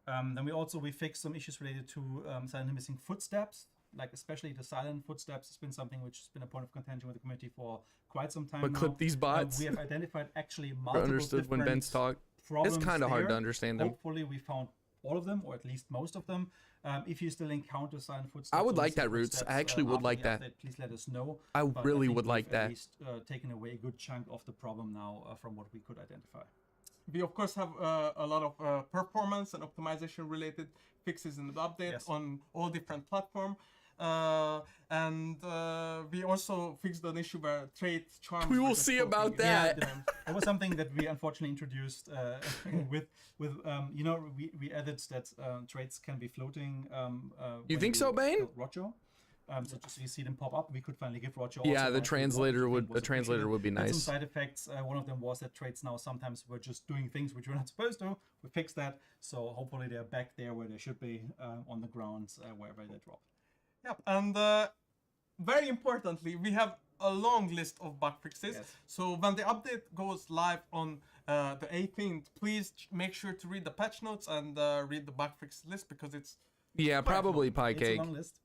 Speaker 5: Then we fixed some issues related to silent missing footsteps. Like especially the silent footsteps has been something which has been a point of contention with the community for quite some time
Speaker 1: But
Speaker 5: now.
Speaker 1: clip these bots.
Speaker 5: We have identified actually
Speaker 1: I
Speaker 5: multiple
Speaker 1: understood when
Speaker 5: different
Speaker 1: Ben's talk.
Speaker 5: problems
Speaker 1: It's kind of hard to
Speaker 5: there.
Speaker 1: understand them.
Speaker 5: Hopefully we found all of them, or at least most of them. If you still encounter silent footsteps,
Speaker 1: I would
Speaker 5: or
Speaker 1: like that,
Speaker 5: missing
Speaker 1: Roots. I
Speaker 5: footsteps,
Speaker 1: actually would
Speaker 5: after
Speaker 1: like
Speaker 5: the
Speaker 1: that.
Speaker 5: update, please let us know.
Speaker 1: I
Speaker 5: But
Speaker 1: really
Speaker 5: think
Speaker 1: would like
Speaker 5: we've at
Speaker 1: that.
Speaker 5: least taken away a good chunk of the problem now from what we could identify.
Speaker 4: We of course have a lot of performance and optimization related fixes in the update
Speaker 5: Yes.
Speaker 4: on all different platforms. And we also fixed an issue where trait charms.
Speaker 1: We
Speaker 4: were
Speaker 1: will
Speaker 4: just
Speaker 1: see
Speaker 4: floating
Speaker 1: about
Speaker 4: in
Speaker 1: that.
Speaker 4: the
Speaker 5: That was something that we unfortunately introduced with you know, we added that traits can be floating.
Speaker 1: You
Speaker 5: when
Speaker 1: think so, Bane?
Speaker 5: kill Roger. So just so you see them pop up, we could finally give Roger.
Speaker 1: Yeah,
Speaker 5: also
Speaker 1: the
Speaker 5: right to
Speaker 1: translator
Speaker 5: Roger,
Speaker 1: would
Speaker 5: I think was
Speaker 1: a translator
Speaker 5: appreciated.
Speaker 1: would be
Speaker 5: Had some
Speaker 1: nice.
Speaker 5: side effects. One of them was that traits now sometimes were just doing things which we're not supposed to. We fixed that, so hopefully they're back there where they should be on the ground wherever they drop.
Speaker 4: Yep, and very importantly, we have a long list of bug fixes.
Speaker 5: Yes.
Speaker 4: So when the update goes live on the 18th, please make sure to read the patch notes and read the bug fix list, because it's
Speaker 1: Yeah, probably pie
Speaker 5: It's
Speaker 1: cake.
Speaker 5: a long list.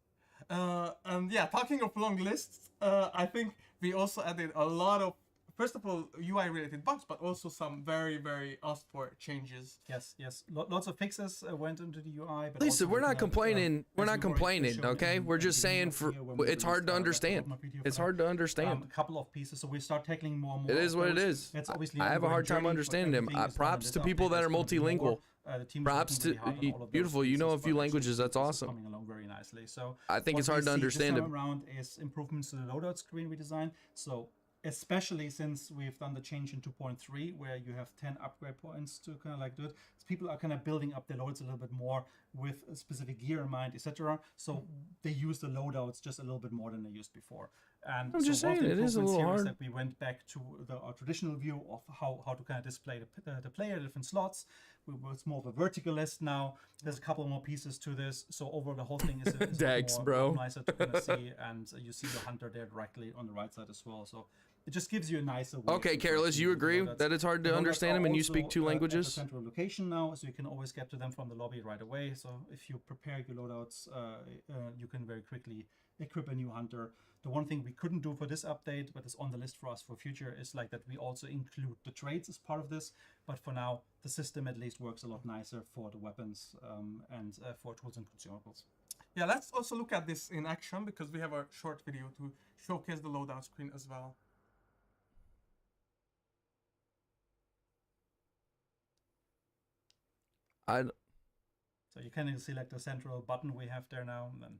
Speaker 4: and yeah, talking of long lists, I think we also added a lot of, first of all, UI related bugs, but also some very, very asked for changes.
Speaker 5: Yes. Lots of fixes went into the UI. But
Speaker 1: Listen,
Speaker 5: also
Speaker 1: we're
Speaker 5: we
Speaker 1: not
Speaker 5: kind of,
Speaker 1: complaining. We're
Speaker 5: as
Speaker 1: not
Speaker 5: we already
Speaker 1: complaining,
Speaker 5: showed
Speaker 1: okay?
Speaker 5: in
Speaker 1: We're
Speaker 5: the
Speaker 1: just
Speaker 5: beginning
Speaker 1: saying
Speaker 5: of the
Speaker 1: for
Speaker 5: year when we
Speaker 1: it's hard to
Speaker 5: released,
Speaker 1: understand.
Speaker 5: roadmap video
Speaker 1: It's
Speaker 5: for
Speaker 1: hard to understand.
Speaker 5: a couple of pieces, so we start tackling more and more.
Speaker 1: It is
Speaker 5: of
Speaker 1: what it
Speaker 5: those.
Speaker 1: is.
Speaker 5: It's obviously
Speaker 1: I have a
Speaker 5: ongoing
Speaker 1: hard time
Speaker 5: journey, but
Speaker 1: understanding them.
Speaker 5: everything is done in
Speaker 1: Props
Speaker 5: this
Speaker 1: to people
Speaker 5: update.
Speaker 1: that are
Speaker 5: There's gonna be more.
Speaker 1: multilingual.
Speaker 5: The team is
Speaker 1: Props
Speaker 5: working really
Speaker 1: to-
Speaker 5: hard on all of
Speaker 1: beautiful,
Speaker 5: those
Speaker 1: you know
Speaker 5: pieces,
Speaker 1: a few
Speaker 5: but
Speaker 1: languages,
Speaker 5: it's
Speaker 1: that's awesome.
Speaker 5: coming along very nicely. So
Speaker 1: I think
Speaker 5: what
Speaker 1: it's hard
Speaker 5: we
Speaker 1: to
Speaker 5: see
Speaker 1: understand
Speaker 5: this
Speaker 1: them.
Speaker 5: time around is improvements to the loadout screen redesign. So especially since we've done the change in 2.3, where you have 10 upgrade points to kind of like do it, so people are kind of building up their loads a little bit more with a specific gear in mind, etc. So they use the loadouts just a little bit more than they used before. And
Speaker 1: I'm just
Speaker 5: one of
Speaker 1: saying,
Speaker 5: the
Speaker 1: it is a
Speaker 5: improvements
Speaker 1: little
Speaker 5: here
Speaker 1: hard.
Speaker 5: that we went back to our traditional view of how to kind of display the player, the different slots. It's more of a vertical list now. There's a couple more pieces to this, so overall the whole thing is a lot
Speaker 1: Dex,
Speaker 5: more
Speaker 1: bro.
Speaker 5: nicer to kind of see, and you see the hunter there directly on the right side as well. So it just gives you a nicer way
Speaker 1: Okay,
Speaker 5: to
Speaker 1: Careless,
Speaker 5: see
Speaker 1: you
Speaker 5: the
Speaker 1: agree
Speaker 5: loadouts.
Speaker 1: that it's hard
Speaker 5: The
Speaker 1: to
Speaker 5: loadouts
Speaker 1: understand
Speaker 5: are
Speaker 1: them and you
Speaker 5: also,
Speaker 1: speak two
Speaker 5: at the
Speaker 1: languages?
Speaker 5: central location now, so you can always get to them from the lobby right away. So if you prepare your loadouts, you can very quickly equip a new hunter. The one thing we couldn't do for this update, but is on the list for us for future, is like that we also include the trades as part of this. But for now, the system at least works a lot nicer for the weapons and for tools and consumables.
Speaker 4: Yeah, let's also look at this in action, because we have a short video to showcase the loadout screen as well.
Speaker 5: So you can select the central button we have there now, and then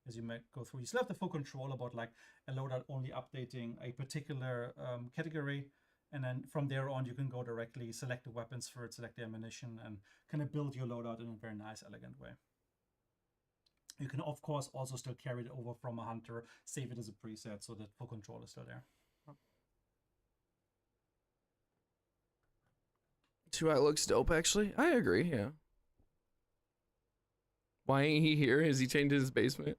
Speaker 5: as you might go through, you still have the full control about like a loadout only updating a particular category, and then from there on you can go directly select the weapons for it, select the ammunition, and kind of build your loadout in a very nice, elegant way. You can of course also still carry it over from a hunter, save it as a preset, so that full control is still there.
Speaker 1: Two looks dope, actually. I agree, yeah. Why ain't he here? Has he changed his basement?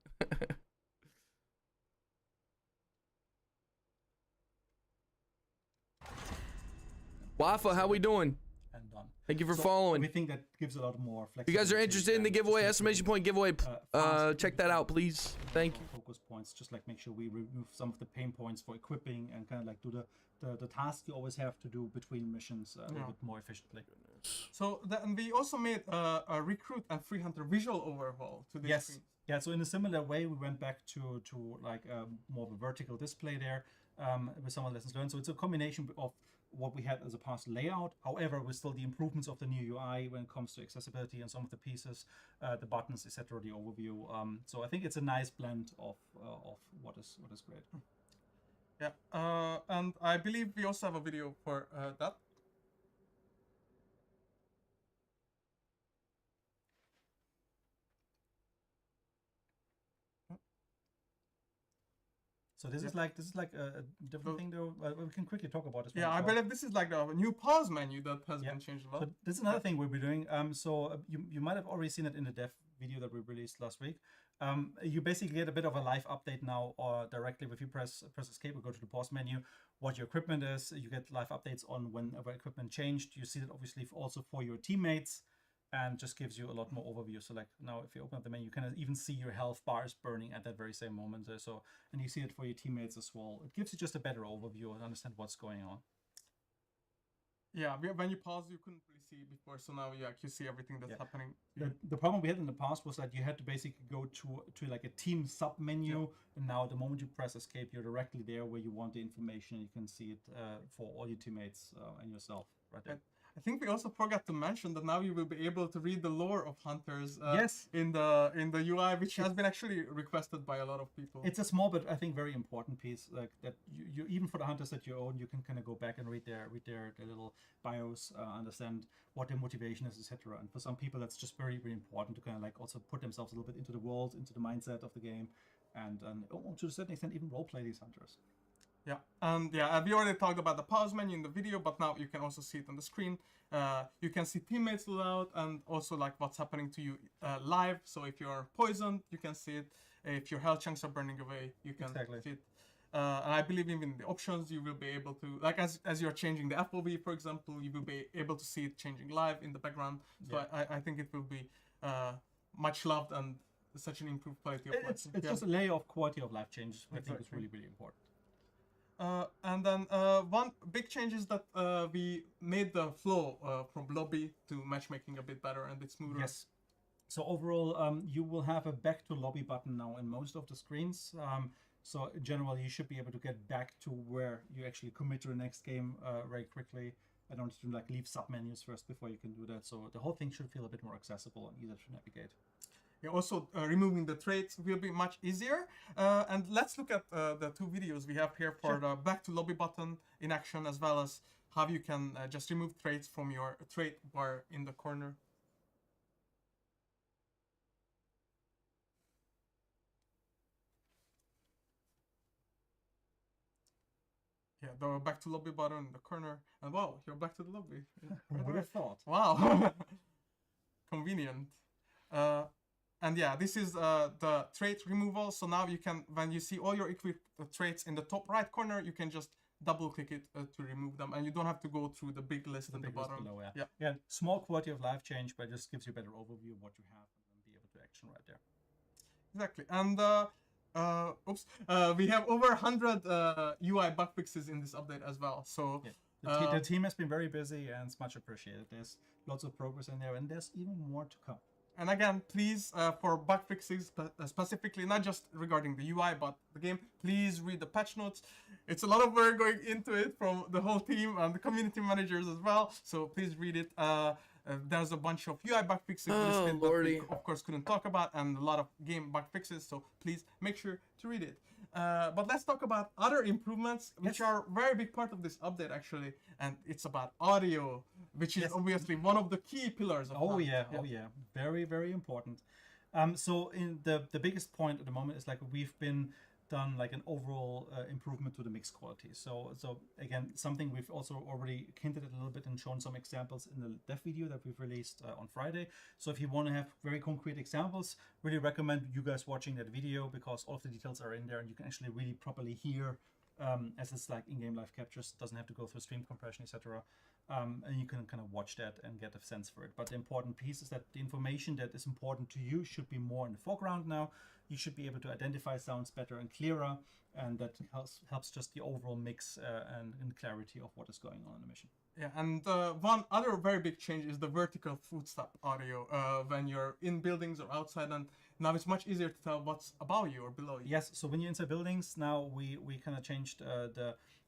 Speaker 1: Wafa, how we doing?
Speaker 5: And done.
Speaker 1: Thank you for
Speaker 5: So
Speaker 1: following.
Speaker 5: We think that gives a lot more
Speaker 1: If you guys are
Speaker 5: flexibility
Speaker 1: interested in the
Speaker 5: and
Speaker 1: giveaway,
Speaker 5: just
Speaker 1: estimation
Speaker 5: making
Speaker 1: point giveaway,
Speaker 5: fast
Speaker 1: check that out, please. Thank you.
Speaker 5: focus points, just like make sure we remove some of the pain points for equipping and kind of like do the task you always have to do between missions a little bit more efficiently.
Speaker 4: So then we also made a recruit and free hunter visual overhaul to this
Speaker 5: Yes,
Speaker 4: screen.
Speaker 5: Yeah, so in a similar way, we went back to like more of a vertical display there with some of the lessons learned. So it's a combination of what we had as a past layout. However, with still the improvements of the new UI when it comes to accessibility and some of the pieces, the buttons, etc., the overview. So I think it's a nice blend of what is great.
Speaker 4: Yeah, and I believe we also have a video for that.
Speaker 5: So this is like a different thing though. We can quickly talk about this.
Speaker 4: Yeah,
Speaker 5: one
Speaker 4: I
Speaker 5: as well.
Speaker 4: believe this is like the new pause menu that has been changed a lot.
Speaker 5: So this is another thing we'll be doing. So you might have already seen it in the dev video that we released last week. You basically get a bit of a live update now, or directly if you press escape or go to the pause menu, what your equipment is. You get live updates on whenever equipment changed. You see that obviously also for your teammates, and just gives you a lot more overview. So like now, if you open up the menu, you can even see your health bars burning at that very same moment. So, and you see it for your teammates as well. It gives you just a better overview and understand what's going on.
Speaker 4: Yeah, when you pause, you couldn't really see it before, so now you see everything that's happening.
Speaker 5: The problem we had in the past was that you had to basically go to like a team sub menu, and now the moment you press escape, you're directly there where you want the information. You can see it for all your teammates and yourself right there.
Speaker 4: I think we also forgot to mention that now you will be able to read the lore of hunters
Speaker 5: yes.
Speaker 4: in the UI, which has been actually requested by a lot of people.
Speaker 5: It's a small but I think very important piece, like that you even for the hunters that you own, you can kind of go back and read their little bios, understand what their motivation is, etc. And for some people, that's just very, very important to kind of like also put themselves a little bit into the world, into the mindset of the game, and to a certain extent even roleplay these hunters.
Speaker 4: Yeah, and yeah, we already talked about the pause menu in the video, but now you can also see it on the screen. You can see teammates loadout and also like what's happening to you live. So if you're poisoned, you can see it. If your health chunks are burning away, you can see it. And I believe even in the options, you will be able to, like as you're changing the FOV, for example, you will be able to see it changing live in the background. So I think it will be much loved and such an improved quality of life.
Speaker 5: It's just a layer of quality of life change. I think is really, really important.
Speaker 4: And then one big change is that we made the flow from lobby to matchmaking a bit better and a bit smoother.
Speaker 5: Yes. So overall, you will have a back to lobby button now in most of the screens. So in general, you should be able to get back to where you actually commit to the next game very quickly. I don't need to like leave sub menus first before you can do that. So the whole thing should feel a bit more accessible and easier to navigate.
Speaker 4: Yeah, also removing the traits will be much easier. And let's look at the two videos we have here for the back to lobby button in action, as well as how you can just remove traits from your trait bar in the corner. Yeah, the back to lobby button in the corner, and wow, you're back to the lobby.
Speaker 5: Who would have thought?
Speaker 4: Wow, convenient. And yeah, this is the trait removal. So now you can, when you see all your equipped traits in the top right corner, you can just double click it to remove them, and you don't have to go through the big list at the bottom.
Speaker 5: Below, yeah. Small quality of life change, but just gives you a better overview of what you have and then be able to action right there.
Speaker 4: Exactly. And we have over 100 UI bug fixes in this update as well. So
Speaker 5: the team has been very busy, and it's much appreciated. There's lots of progress in there, and there's even more to come.
Speaker 4: And again, please, for bug fixes specifically, not just regarding the UI, but the game, please read the patch notes. It's a lot of work going into it from the whole team and the community managers as well. So please read it. There's a bunch of UI bug fixes listed that we, of course, couldn't talk about, and a lot of game bug fixes. So please make sure to read it. But let's talk about other improvements, which are a very big part of this update, actually. And it's about audio, which is obviously one of the key pillars of
Speaker 5: Oh yeah, very, very important. So in the biggest point at the moment is like we've been done like an overall improvement to the mix quality. So again, something we've also already hinted at a little bit and shown some examples in the dev video that we've released on Friday. So if you want to have very concrete examples, really recommend you guys watching that video, because all of the details are in there and you can actually really properly hear as it's like in-game live captures, doesn't have to go through stream compression, etc. And you can kind of watch that and get a sense for it. But the important piece is that the information that is important to you should be more in the foreground now. You should be able to identify sounds better and clearer, and that helps just the overall mix and clarity of what is going on in the mission.
Speaker 4: Yeah, and one other very big change is the vertical footstep audio when you're in buildings or outside, and now it's much easier to tell what's above you or below you.
Speaker 5: Yes, so when you're inside buildings, now we kind of changed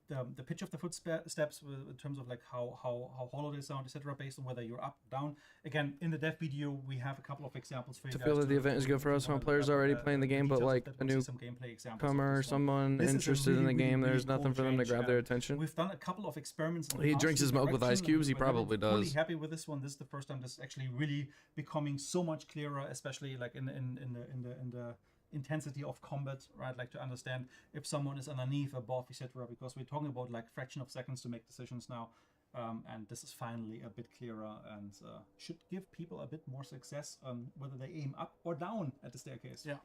Speaker 5: the pitch of the footsteps in terms of like how hollow they sound, etc., based on whether you're up, down. Again, in the dev video, we have a couple of examples for you
Speaker 1: To
Speaker 5: guys
Speaker 1: feel that the event is good for us when players are already playing the game, but like a newcomer or someone
Speaker 5: This is a
Speaker 1: interested in the
Speaker 5: really,
Speaker 1: game,
Speaker 5: really
Speaker 1: there's nothing
Speaker 5: cool
Speaker 1: for them to
Speaker 5: change,
Speaker 1: grab their
Speaker 5: and
Speaker 1: attention.
Speaker 5: We've done a couple of experiments. In the
Speaker 1: He
Speaker 5: past
Speaker 1: drinks his milk with ice
Speaker 5: direction,
Speaker 1: cubes, he
Speaker 5: and we're
Speaker 1: probably
Speaker 5: really
Speaker 1: does.
Speaker 5: happy with this one. This is the first time this is actually really becoming so much clearer, especially like in the intensity of combat, right? Like to understand if someone is underneath, above, etc. Because we're talking about like fraction of seconds to make decisions now, and this is finally a bit clearer and should give people a bit more success on whether they aim up or down at the staircase.
Speaker 4: Yeah.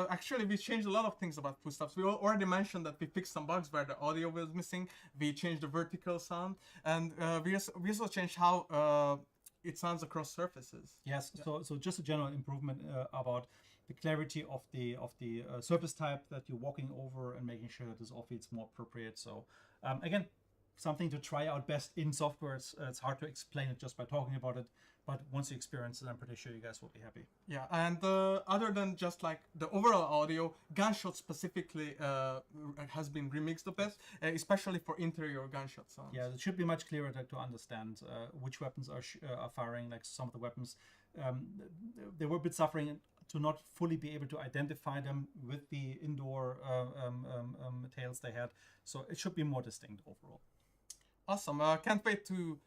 Speaker 4: Actually, we changed a lot of things about footsteps. We already mentioned that we fixed some bugs where the audio was missing. We changed the vertical sound, and we also changed how it sounds across surfaces.
Speaker 5: Yes. Yeah. So just a general improvement about the clarity of the surface type that you're walking over and making sure that this all feels more appropriate. So again, something to try out best in software. It's hard to explain it just by talking about it, but once you experience it, I'm pretty sure you guys will be happy.
Speaker 4: Yeah, and other than just like the overall audio, gunshot specifically has been remixed a bit, especially for interior gunshot sounds.
Speaker 5: Yeah, it should be much clearer to understand which weapons are firing. Like some of the weapons, they were a bit suffering to not fully be able to identify them with the indoor tails they had. So it should be more distinct overall.
Speaker 4: Awesome. Can't wait to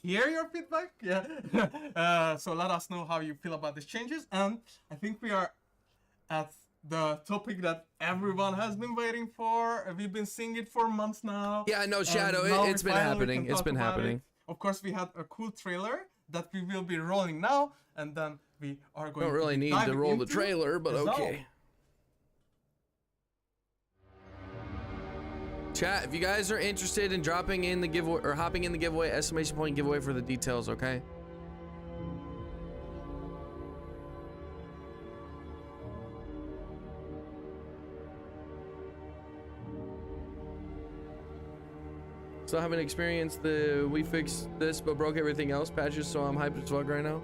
Speaker 4: hear your feedback. Yeah. So let us know how you feel about these changes. And I think we are at the topic that everyone has been waiting for. We've been seeing it for months now.
Speaker 1: Yeah, no, Shadow, it's been happening. It's been happening.
Speaker 4: Of course, we had a cool trailer that we will be rolling now, and then we are going
Speaker 1: Don't really
Speaker 4: to
Speaker 1: need to roll the trailer, but okay. Chat, if you guys are interested in dropping in the giveaway or hopping in the giveaway, exclamation point giveaway for the details, okay? Still haven't experienced we fixed this but broke everything else patches, so I'm hyped as fuck right now.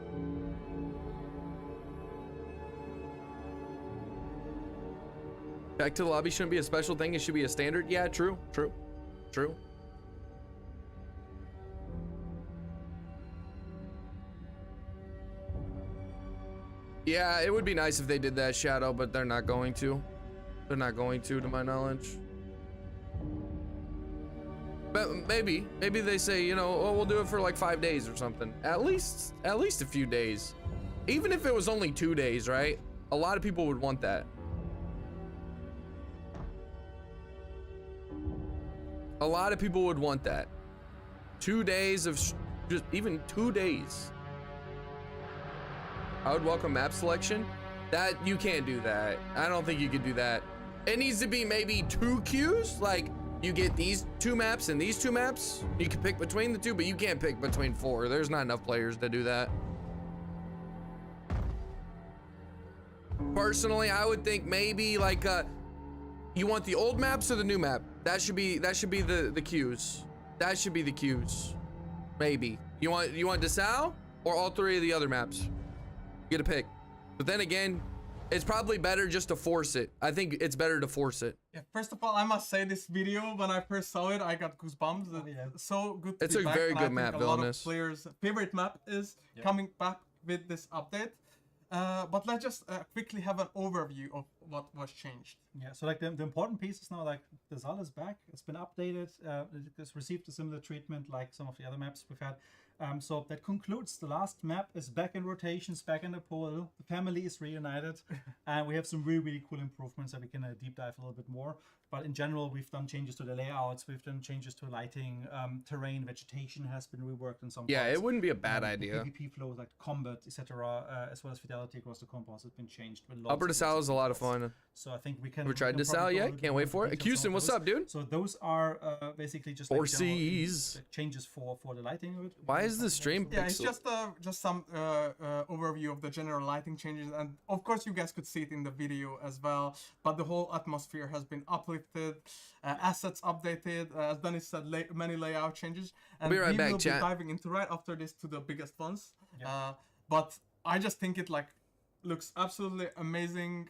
Speaker 1: Back to the lobby shouldn't be a special thing, it should be a standard. Yeah, true. Yeah, it would be nice if they did that, Shadow, but they're not going to. They're not going to my knowledge. But maybe they say, you know, oh, we'll do it for like 5 days or something. At least a few days. Even if it was only 2 days, right? A lot of people would want that. A lot of people would want that. 2 days of just even 2 days. I would welcome map selection. That you can't do that. I don't think you could do that. It needs to be maybe 2 queues. Like you get these 2 maps and these 2 maps. You can pick between the 2, but you can't pick between 4. There's not enough players to do that. Personally, I would think maybe like you want the old maps or the new map? That should be the queues. That should be the queues. Maybe. You want DeSalle or all 3 of the other maps? Get a pick. But then again, it's probably better just to force it. I think it's better to force it.
Speaker 4: Yeah, first of all, I must say this video, when I first saw it, I got goosebumps.
Speaker 5: Oh, yeah.
Speaker 4: So good to
Speaker 1: It's
Speaker 4: be
Speaker 1: a
Speaker 4: back,
Speaker 1: very
Speaker 4: and
Speaker 1: good
Speaker 4: I
Speaker 1: map,
Speaker 4: think a lot of
Speaker 1: Villainous.
Speaker 4: players' favorite map is coming back with this update. But let's just quickly have an overview of what was changed.
Speaker 5: Yeah, so like the important piece is now like the ZAL is back. It's been updated. It has received a similar treatment like some of the other maps we've had. So that concludes the last map. Is back in rotations, back in the pool. The family is reunited, and we have some really cool improvements that we can deep dive a little bit more. But in general, we've done changes to the layouts. We've done changes to lighting, terrain, vegetation has been reworked in some
Speaker 1: Yeah,
Speaker 5: parts.
Speaker 1: it wouldn't be a bad idea.
Speaker 5: PvP flows like combat, etc., as well as fidelity across the compost has been changed. With
Speaker 1: Upper DeSalle is a lot of fun.
Speaker 5: So I think we can.
Speaker 1: Ever tried DeSalle yet? Can't wait for it. Houston, what's up, dude?
Speaker 5: So those are basically just
Speaker 1: 4
Speaker 5: like general
Speaker 1: Cs.
Speaker 5: changes for the lighting of it.
Speaker 1: Why is the stream
Speaker 4: Yeah, it's
Speaker 1: pixel?
Speaker 4: just some overview of the general lighting changes, and of course you guys could see it in the video as well. But the whole atmosphere has been uplifted lifted, assets updated. As Dennis said, many layout changes. And
Speaker 1: be right
Speaker 4: we
Speaker 1: back,
Speaker 4: will
Speaker 1: chat.
Speaker 4: be diving into right after this to the biggest ones. But I just think it like looks absolutely amazing.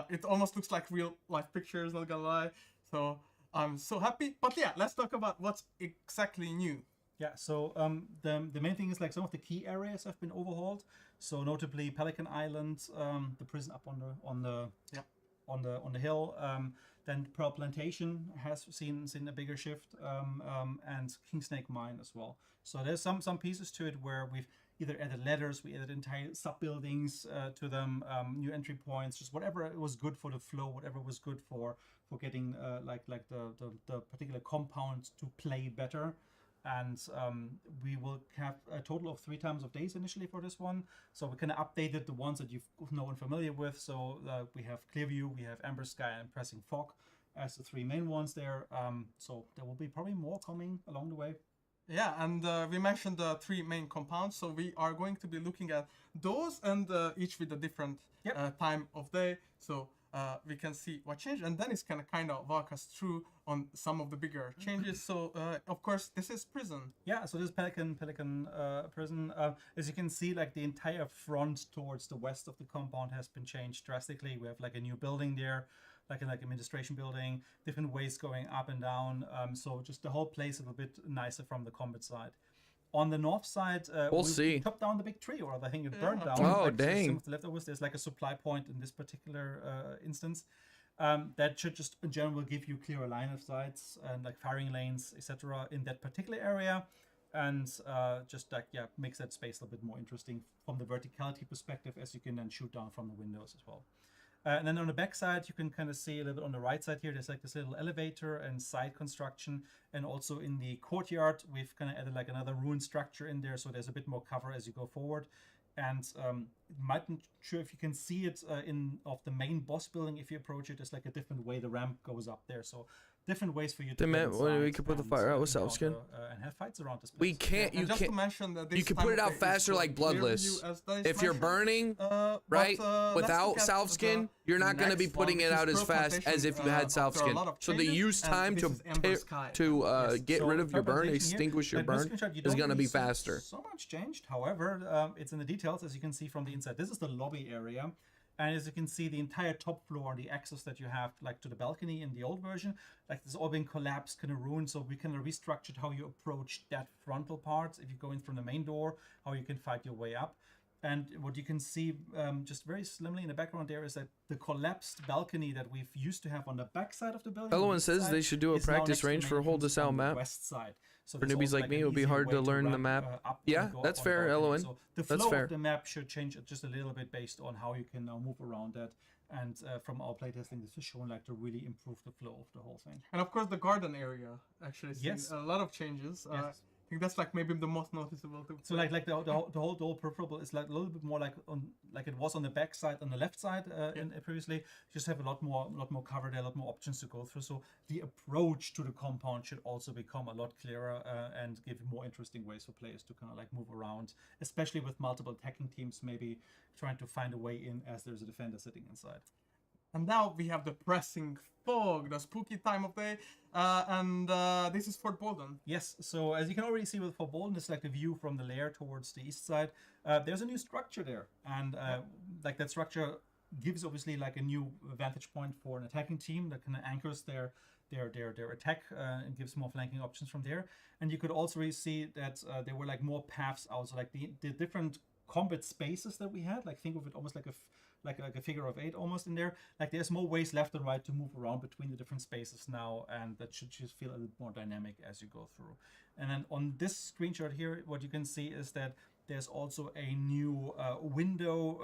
Speaker 4: It almost looks like real life pictures, not gonna lie. So I'm so happy. But yeah, let's talk about what's exactly new.
Speaker 5: Yeah, so the main thing is like some of the key areas have been overhauled. So notably Pelican Island, the prison up on the hill. Then Pearl Plantation has seen a bigger shift, and Kingsnake Mine as well. So there's some pieces to it where we've either added ladders, we added entire sub buildings to them, new entry points, just whatever was good for the flow, whatever was good for getting like the particular compound to play better. And we will have a total of 3 times of days initially for this one. So we kind of updated the ones that you know and familiar with. So we have Clearview, we have Amber Sky, and Pressing Fog as the 3 main ones there. So there will be probably more coming along the way.
Speaker 4: Yeah, and we mentioned the 3 main compounds, so we are going to be looking at those, and each with a different time of day, so we can see what changed, and then it's gonna kind of walk us through on some of the bigger changes. So of course this is prison.
Speaker 5: Yeah, so this Pelican prison, as you can see, like the entire front towards the west of the compound has been changed drastically. We have like a new building there, like an administration building, different ways going up and down. So just the whole place a little bit nicer from the combat side. On the north side,
Speaker 1: We'll see.
Speaker 5: chopped down the big tree, or I think it burned down.
Speaker 1: Oh,
Speaker 5: like,
Speaker 1: dang.
Speaker 5: Some of the leftovers. There's like a supply point in this particular instance. That should just in general give you clearer line of sights and like firing lanes, etc. in that particular area. And just like, makes that space a little bit more interesting from the verticality perspective, as you can then shoot down from the windows as well. And then on the back side, you can kind of see a little bit on the right side here, there's like this little elevator and side construction. And also in the courtyard, we've kind of added like another ruined structure in there. So there's a bit more cover as you go forward. And not sure if you can see it of the main boss building. If you approach it, there's like a different way the ramp goes up there. So different ways for you to get inside
Speaker 1: we could put the fire out with Self-Skin.
Speaker 5: And have fights around this place.
Speaker 1: We can't.
Speaker 4: And
Speaker 1: You
Speaker 4: just
Speaker 1: can't.
Speaker 4: to mention that
Speaker 1: You can put it out faster like Bloodless. If you're burning, right, without South Skin, you're not going to be putting it out as fast as if you had South Skin. So the use time to get rid of your burn, extinguish your burn, is going to be faster.
Speaker 5: So much changed. However, it's in the details, as you can see from the inside. This is the lobby area. And as you can see, the entire top floor, the access that you have like to the balcony in the old version, like this all been collapsed, kind of ruined. So we kind of restructured how you approach that frontal part. If you go in from the main door, how you can fight your way up. And what you can see just very slimly in the background there is that the collapsed balcony that we've used to have on the back side of the building.
Speaker 1: Elowen says they should do a practice range for Hold This Out map.
Speaker 5: West side. So
Speaker 1: For newbies like me, it would be hard to learn the map. Yeah, that's fair, Elowen.
Speaker 5: So the
Speaker 1: That's
Speaker 5: flow
Speaker 1: fair.
Speaker 5: of the map should change just a little bit based on how you can now move around that. And from our playtesting, this is shown like to really improve the flow of the whole thing.
Speaker 4: And of course the garden area actually seen
Speaker 5: Yes.
Speaker 4: a lot of changes.
Speaker 5: Yes.
Speaker 4: I think that's like maybe the most noticeable.
Speaker 5: So like the whole peripheral is like a little bit more like it was on the back side, on the left side previously. Just have a lot more cover there, a lot more options to go through. So the approach to the compound should also become a lot clearer and give more interesting ways for players to kind of like move around, especially with multiple attacking teams maybe trying to find a way in as there's a defender sitting inside.
Speaker 4: And now we have the Pressing Fog, the spooky time of day, and this is Fort Bolden.
Speaker 5: Yes, so as you can already see with Fort Bolden, it's like the view from the lair towards the east side. There's a new structure there, and like that structure gives obviously like a new vantage point for an attacking team that kind of anchors their attack and gives more flanking options from there. And you could also really see that there were like more paths out, so like the different combat spaces that we had, like think of it almost like a figure of 8 almost in there. Like there's more ways left and right to move around between the different spaces now, and that should just feel a little more dynamic as you go through. And then on this screenshot here, what you can see is that there's also a new window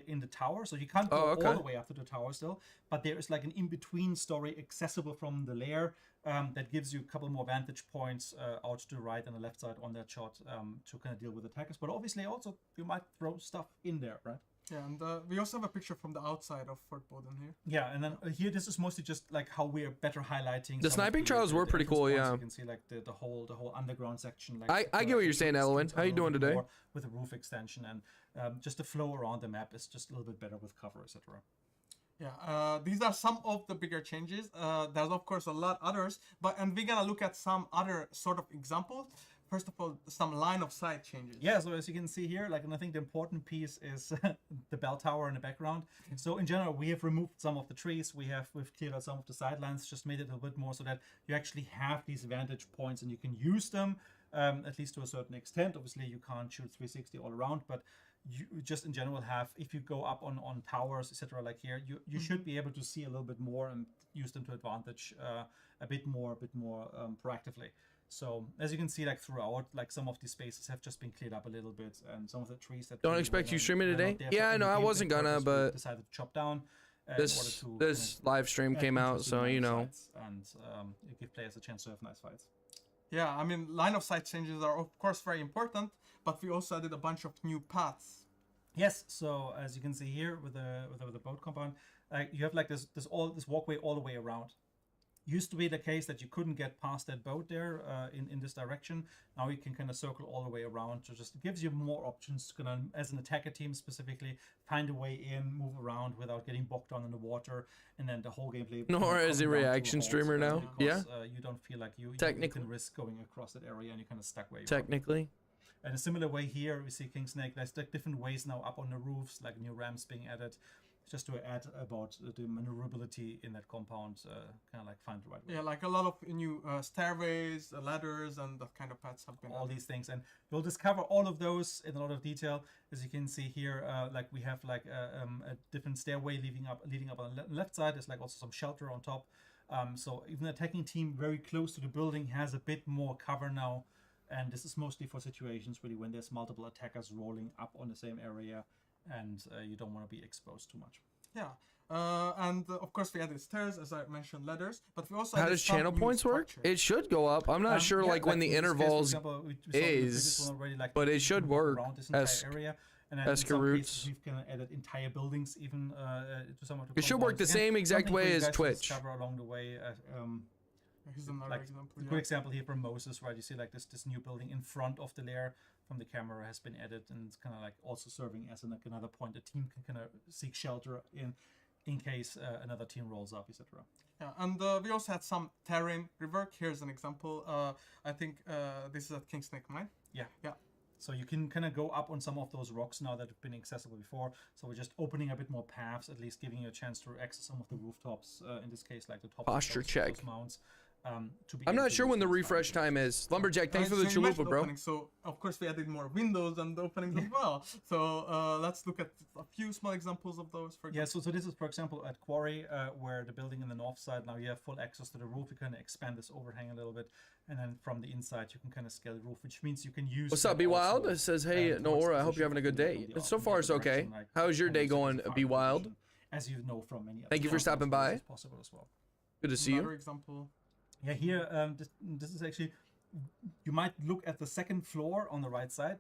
Speaker 5: in the tower. So you can't go all the way up to the tower still, but there is like an in-between story accessible from the lair that gives you a couple more vantage points out to the right and the left side on that shot to kind of deal with attackers. But obviously also you might throw stuff in there, right?
Speaker 4: Yeah, and we also have a picture from the outside of Fort Bolden here.
Speaker 5: Yeah, and then here this is mostly just like how we're better highlighting.
Speaker 1: The sniping trials were pretty cool, yeah.
Speaker 5: You can see like the whole underground section. Like
Speaker 1: I get what you're saying, Elowen. How you doing today?
Speaker 5: With a roof extension and just the flow around the map is just a little bit better with cover, etc.
Speaker 4: Yeah, these are some of the bigger changes. There's of course a lot others, and we're gonna look at some other sort of examples. First of all, some line of sight changes.
Speaker 5: Yeah, so as you can see here, like, and I think the important piece is the bell tower in the background. So in general, we have removed some of the trees. We've cleared out some of the sidelines, just made it a bit more so that you actually have these vantage points and you can use them, at least to a certain extent. Obviously, you can't shoot 360 all around, but you just in general have, if you go up on towers, etc., like here, you should be able to see a little bit more and use them to advantage a bit more proactively. So as you can see, like throughout, like some of these spaces have just been cleared up a little bit, and some of the trees that
Speaker 1: Don't expect you streaming today? Yeah, no, I wasn't gonna, but
Speaker 5: decided to chop down.
Speaker 1: This live stream came out, so you know.
Speaker 5: And give players a chance to have nice fights.
Speaker 4: Yeah, I mean, line of sight changes are of course very important, but we also added a bunch of new paths.
Speaker 5: Yes, so as you can see here with the boat compound, you have like this walkway all the way around. Used to be the case that you couldn't get past that boat there in this direction. Now you can kind of circle all the way around. So just gives you more options to kind of, as an attacker team specifically, find a way in, move around without getting bogged down in the water, and then the whole gameplay.
Speaker 1: Noaura is a reaction streamer now. Yeah.
Speaker 5: You don't feel like you
Speaker 1: technically
Speaker 5: can risk going across that area and you're kind of stuck where you
Speaker 1: technically.
Speaker 5: Are. And a similar way here, we see King Snake. There's like different ways now up on the roofs, like new ramps being added. Just to add about the maneuverability in that compound, kind of like find the right way.
Speaker 4: Yeah, like a lot of new stairways, ladders, and that kind of paths have been
Speaker 5: all
Speaker 4: added.
Speaker 5: these things, and you'll discover all of those in a lot of detail. As you can see here, like we have like a different stairway leading up on the left side. There's like also some shelter on top. So even the attacking team very close to the building has a bit more cover now, and this is mostly for situations really when there's multiple attackers rolling up on the same area. And you don't want to be exposed too much.
Speaker 4: Yeah, and of course we added stairs, as I mentioned, ladders, but we also.
Speaker 1: How does channel points work? It should go up. I'm not sure, like when the intervals is, but it should work. As roots.
Speaker 5: We've kind of added entire buildings, even to some of the.
Speaker 1: It should work the same exact way as Twitch.
Speaker 5: Discover along the way.
Speaker 4: Here's another
Speaker 5: like
Speaker 4: example.
Speaker 5: a good example here from Moses, right? You see like this new building in front of the lair from the camera has been added, and it's kind of like also serving as like another point the team can kind of seek shelter in case another team rolls up, etc.
Speaker 4: Yeah, and we also had some terrain rework. Here's an example. I think this is at King Snake Mine.
Speaker 5: Yeah.
Speaker 4: Yeah.
Speaker 5: So you can kind of go up on some of those rocks now that have been accessible before. So we're just opening a bit more paths, at least giving you a chance to access some of the rooftops. In this case, like the top
Speaker 1: posture check.
Speaker 5: Those mounts.
Speaker 1: I'm not sure when the refresh time is. Lumberjack, thanks for the chalupa, bro.
Speaker 4: Opening, so of course we added more windows and openings as well. So let's look at a few small examples of those. For
Speaker 5: example. So this is, for example, at Quarry, where the building in the north side, now you have full access to the roof. You kind of expand this overhang a little bit, and then from the inside you can kind of scale the roof, which means you can use.
Speaker 1: What's up, Be Wild? It says, hey, Noaura, I hope you're having a good day. So far it's okay. How's your day going, Be Wild?
Speaker 5: As you know from many.
Speaker 1: Thank you for stopping by.
Speaker 5: Possible as well.
Speaker 1: Good to see you.
Speaker 4: Another example.
Speaker 5: Yeah, here, this is actually, you might look at the second floor on the right side.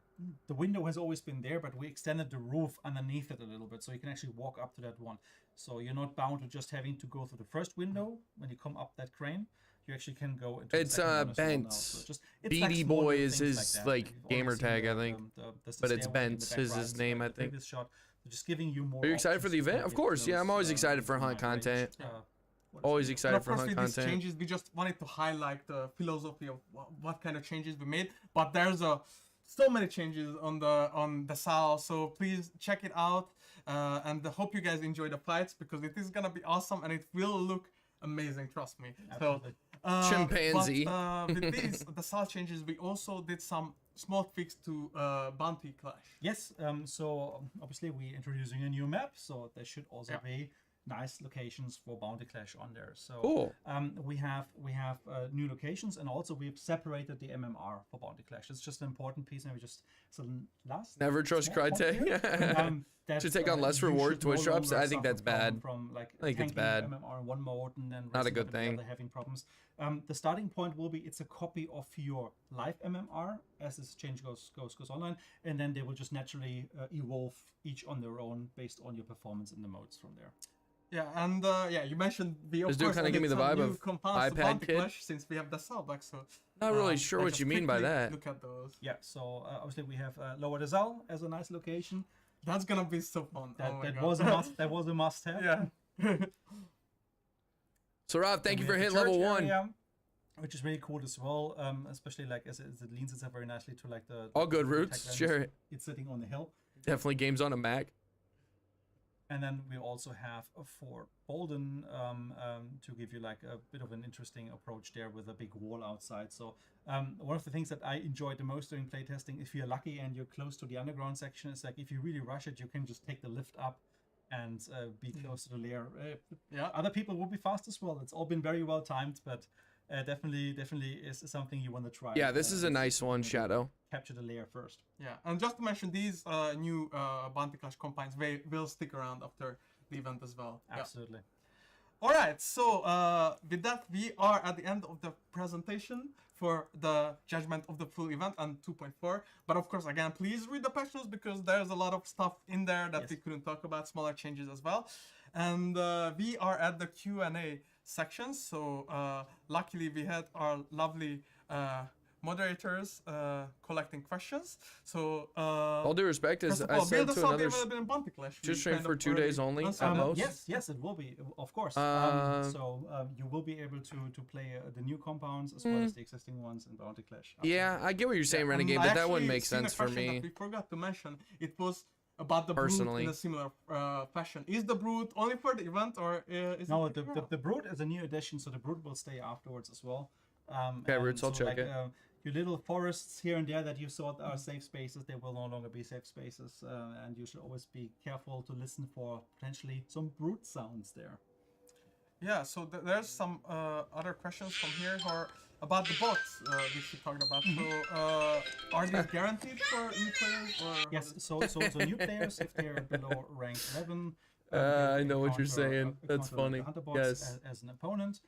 Speaker 5: The window has always been there, but we extended the roof underneath it a little bit, so you can actually walk up to that one. So you're not bound to just having to go through the first window when you come up that crane. You actually can go into
Speaker 1: it's Bent. So Beady
Speaker 5: like
Speaker 1: Boy is his like gamer tag, I think. But it's Bent is his name, I think.
Speaker 5: Shot. So just giving you more.
Speaker 1: Are you excited for the event? Of course, yeah. I'm always excited for hunt content. Always excited for hunt content.
Speaker 4: These changes, we just wanted to highlight the philosophy of what kind of changes we made. But there's so many changes on the SAL, so please check it out. And I hope you guys enjoy the fights because it is gonna be awesome and it will look amazing. Trust me.
Speaker 5: Absolutely.
Speaker 1: So chimpanzee.
Speaker 4: But, with these the SAL changes, we also did some small tweaks to Bounty Clash.
Speaker 5: Yes. So obviously we're introducing a new map, so there should also be nice locations for Bounty Clash on there. So
Speaker 1: cool.
Speaker 5: We have new locations, and also we've separated the MMR for Bounty Clash. It's just an important piece, and we just
Speaker 1: never trust Crytek. Should take on less reward Twitch drops. I think that's bad.
Speaker 5: From like
Speaker 1: I think it's bad.
Speaker 5: MMR in one mode, and then
Speaker 1: not a good thing.
Speaker 5: Having problems. The starting point will be it's a copy of your live MMR as this change goes online, and then they will just naturally evolve each on their own based on your performance in the modes from there.
Speaker 4: Yeah, and you mentioned the
Speaker 1: of course kind of give me the vibe of iPad kid.
Speaker 4: Clash since we have the Salback, so
Speaker 1: not really sure what you mean by that.
Speaker 4: Look at those.
Speaker 5: Yeah, so obviously we have Lower the as a nice location.
Speaker 4: That's gonna be so fun.
Speaker 5: That was a must-have.
Speaker 4: Yeah.
Speaker 1: So Rob, thank you
Speaker 5: We
Speaker 1: for
Speaker 5: have the
Speaker 1: hitting level
Speaker 5: church
Speaker 1: 1.
Speaker 5: area, which is really cool as well, especially like as it leans itself very nicely to like the
Speaker 1: All good
Speaker 5: the
Speaker 1: routes,
Speaker 5: tech
Speaker 1: sure.
Speaker 5: lens. It's sitting on the hill.
Speaker 1: Definitely games on a Mac.
Speaker 5: And then we also have for Bolden to give you like a bit of an interesting approach there with a big wall outside. So one of the things that I enjoyed the most during playtesting, if you're lucky and you're close to the underground section, is like if you really rush it, you can just take the lift up and be close to the lair.
Speaker 4: Yeah.
Speaker 5: Other people will be fast as well. It's all been very well timed, but definitely is something you want to try.
Speaker 1: Yeah, this is a nice one, Shadow.
Speaker 5: Capture the layer first.
Speaker 4: Yeah, and just to mention, these new Bounty Clash combines will stick around after the event as well. Yeah.
Speaker 5: Absolutely.
Speaker 4: All right, so with that, we are at the end of the presentation for the judgment of the full event and 2.4. But of course, again, please read the patch notes because there's a lot of stuff in there that we couldn't talk about, smaller changes as well. And we are at the Q&A section. So luckily, we had our lovely moderators collecting questions. So
Speaker 1: All due respect, as
Speaker 4: first of
Speaker 1: I
Speaker 4: all,
Speaker 1: said
Speaker 4: will
Speaker 1: to
Speaker 4: the sub be
Speaker 1: another
Speaker 4: available in Bounty Clash?
Speaker 1: just
Speaker 4: We
Speaker 1: stream
Speaker 4: kind
Speaker 1: for
Speaker 4: of
Speaker 1: 2
Speaker 4: already
Speaker 1: days only
Speaker 4: answered
Speaker 1: at
Speaker 4: that.
Speaker 1: most.
Speaker 5: Yes, it will be, of course. So you will be able to play the new compounds as well as the existing ones in Bounty Clash.
Speaker 1: Yeah, I get what you're saying,
Speaker 4: And
Speaker 1: Renegade,
Speaker 4: I
Speaker 1: but that wouldn't
Speaker 4: actually
Speaker 1: make
Speaker 4: seen a
Speaker 1: sense for
Speaker 4: question
Speaker 1: me.
Speaker 4: that we forgot to mention. It was about the
Speaker 1: Personally.
Speaker 4: Brood in a similar fashion. Is the Brood only for the event or is
Speaker 5: No,
Speaker 4: it
Speaker 5: the Brood is a new addition, so the Brood will stay afterwards as well.
Speaker 1: Okay,
Speaker 5: and
Speaker 1: Roots, I'll
Speaker 5: so,
Speaker 1: check
Speaker 5: like,
Speaker 1: it.
Speaker 5: Your little forests here and there that you thought are safe spaces, they will no longer be safe spaces, and you should always be careful to listen for potentially some Brood sounds there.
Speaker 4: Yeah, so there's some other questions from here or about the bots which we talked about. So are these guaranteed for new players? Or
Speaker 5: Yes, so new players, if they're below rank 11,
Speaker 1: I know what you're
Speaker 5: encounter-
Speaker 1: saying. That's
Speaker 5: encounter
Speaker 1: funny.
Speaker 5: the Hunter bots
Speaker 1: Yes.
Speaker 5: as an opponent.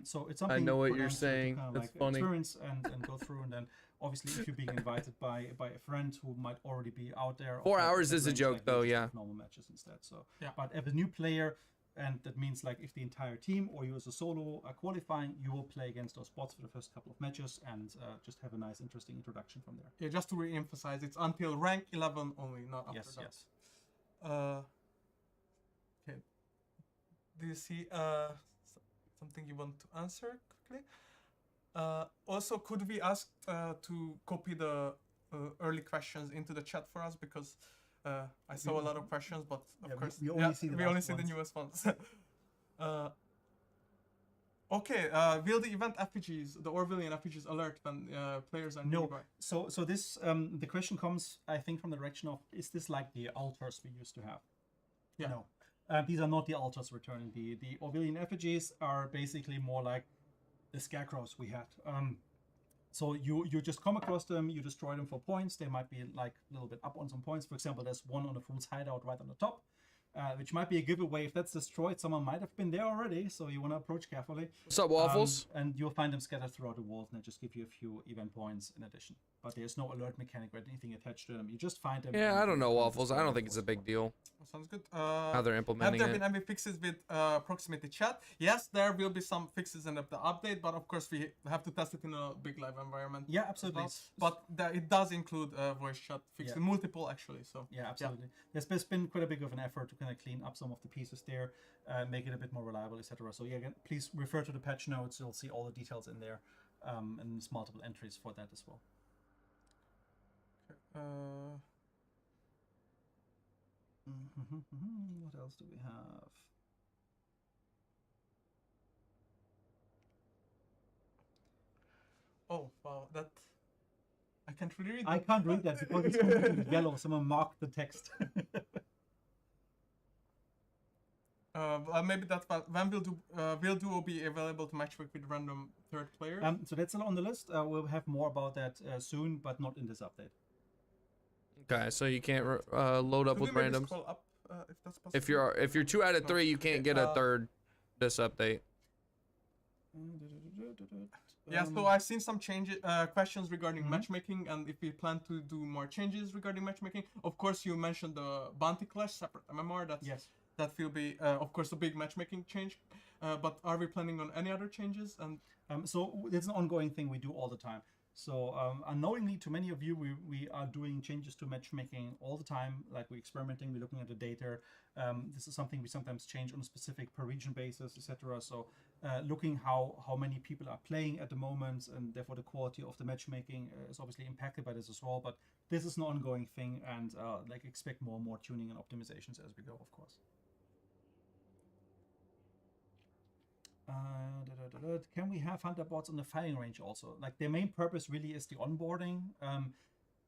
Speaker 5: So it's something
Speaker 1: know what
Speaker 5: for
Speaker 1: you're
Speaker 5: them to
Speaker 1: saying.
Speaker 5: kind of
Speaker 1: That's
Speaker 5: like
Speaker 1: funny.
Speaker 5: experience and go through, and then obviously if you're being invited by a friend who might already be out there.
Speaker 1: 4
Speaker 5: of
Speaker 1: hours
Speaker 5: that
Speaker 1: is a
Speaker 5: range,
Speaker 1: joke,
Speaker 5: like, you
Speaker 1: though,
Speaker 5: just
Speaker 1: yeah.
Speaker 5: have normal matches instead. So
Speaker 4: Yeah.
Speaker 5: but as a new player, and that means like if the entire team or you as a solo are qualifying, you will play against those bots for the first couple of matches and just have a nice, interesting introduction from there.
Speaker 4: Yeah, just to re-emphasize, it's until rank 11 only, not after
Speaker 5: Yes,
Speaker 4: that.
Speaker 5: yes.
Speaker 4: Okay. Do you see something you want to answer quickly? Also, could we ask to copy the early questions into the chat for us because I saw a lot of questions, but of
Speaker 5: Yeah,
Speaker 4: course
Speaker 5: we only see the
Speaker 4: we only
Speaker 5: last
Speaker 4: see the
Speaker 5: ones.
Speaker 4: newest ones. Okay, will the event effigies, the Orwellian effigies, alert when players are
Speaker 5: No,
Speaker 4: nearby?
Speaker 5: so this the question comes, I think, from the direction of, is this like the altars we used to have?
Speaker 4: Yeah.
Speaker 5: No, these are not the altars returning. The Orwellian effigies are basically more like the scarecrows we had. So you just come across them, you destroy them for points. They might be like a little bit up on some points. For example, there's one on the Fool's Hideout right on the top, which might be a giveaway. If that's destroyed, someone might have been there already, so you want to approach carefully.
Speaker 1: What's up, Waffles?
Speaker 5: And you'll find them scattered throughout the walls, and they just give you a few event points in addition. But there's no alert mechanic or anything attached to them. You just find them.
Speaker 1: Yeah,
Speaker 5: and
Speaker 1: I don't know,
Speaker 5: and
Speaker 1: Waffles. I
Speaker 5: destroy
Speaker 1: don't
Speaker 5: them
Speaker 1: think it's a
Speaker 5: for
Speaker 1: big deal
Speaker 4: Sounds good.
Speaker 1: how they're
Speaker 4: Have
Speaker 1: implementing
Speaker 4: there
Speaker 1: it.
Speaker 4: been any fixes with proximity chat? Yes, there will be some fixes in the update, but of course we have to test it in a big live environment.
Speaker 5: Yeah,
Speaker 4: as
Speaker 5: absolutely.
Speaker 4: well. But it does include voice chat fixes,
Speaker 5: Yeah.
Speaker 4: multiple actually. So
Speaker 5: Yeah, absolutely. There's been quite a big of an effort to kind of clean up some of the pieces there, make it a bit more reliable, etc. So yeah, again, please refer to the patch notes. You'll see all the details in there, and there's multiple entries for that as well. What else do we have?
Speaker 4: Oh wow, that I can't really read.
Speaker 5: I
Speaker 4: that.
Speaker 5: can't read that because it's completely yellow. Someone marked the text.
Speaker 4: Maybe that's when will Duo be available to matchmake with random third players?
Speaker 5: So that's still on the list. We'll have more about that soon, but not in this update.
Speaker 1: Okay, so you can't load up
Speaker 4: Could
Speaker 1: with
Speaker 4: we maybe
Speaker 1: randoms.
Speaker 4: scroll up if that's possible?
Speaker 1: If you're 2 out of 3, you can't get a
Speaker 4: Uh,
Speaker 1: third this update.
Speaker 4: Yeah, so I've seen some changes, questions regarding matchmaking, and if we plan to do more changes regarding matchmaking. Of course, you mentioned the Bounty Clash separate MMR. That's
Speaker 5: Yes.
Speaker 4: that will be, of course, a big matchmaking change. But are we planning on any other changes? And
Speaker 5: So it's an ongoing thing we do all the time. So unknowingly to many of you, we are doing changes to matchmaking all the time. Like we're experimenting, we're looking at the data. This is something we sometimes change on a specific per region basis, etc. So looking how many people are playing at the moment, and therefore the quality of the matchmaking is obviously impacted by this as well. But this is an ongoing thing, and like expect more and more tuning and optimizations as we go, of course. Can we have hunter bots on the firing range also? Like their main purpose really is the onboarding.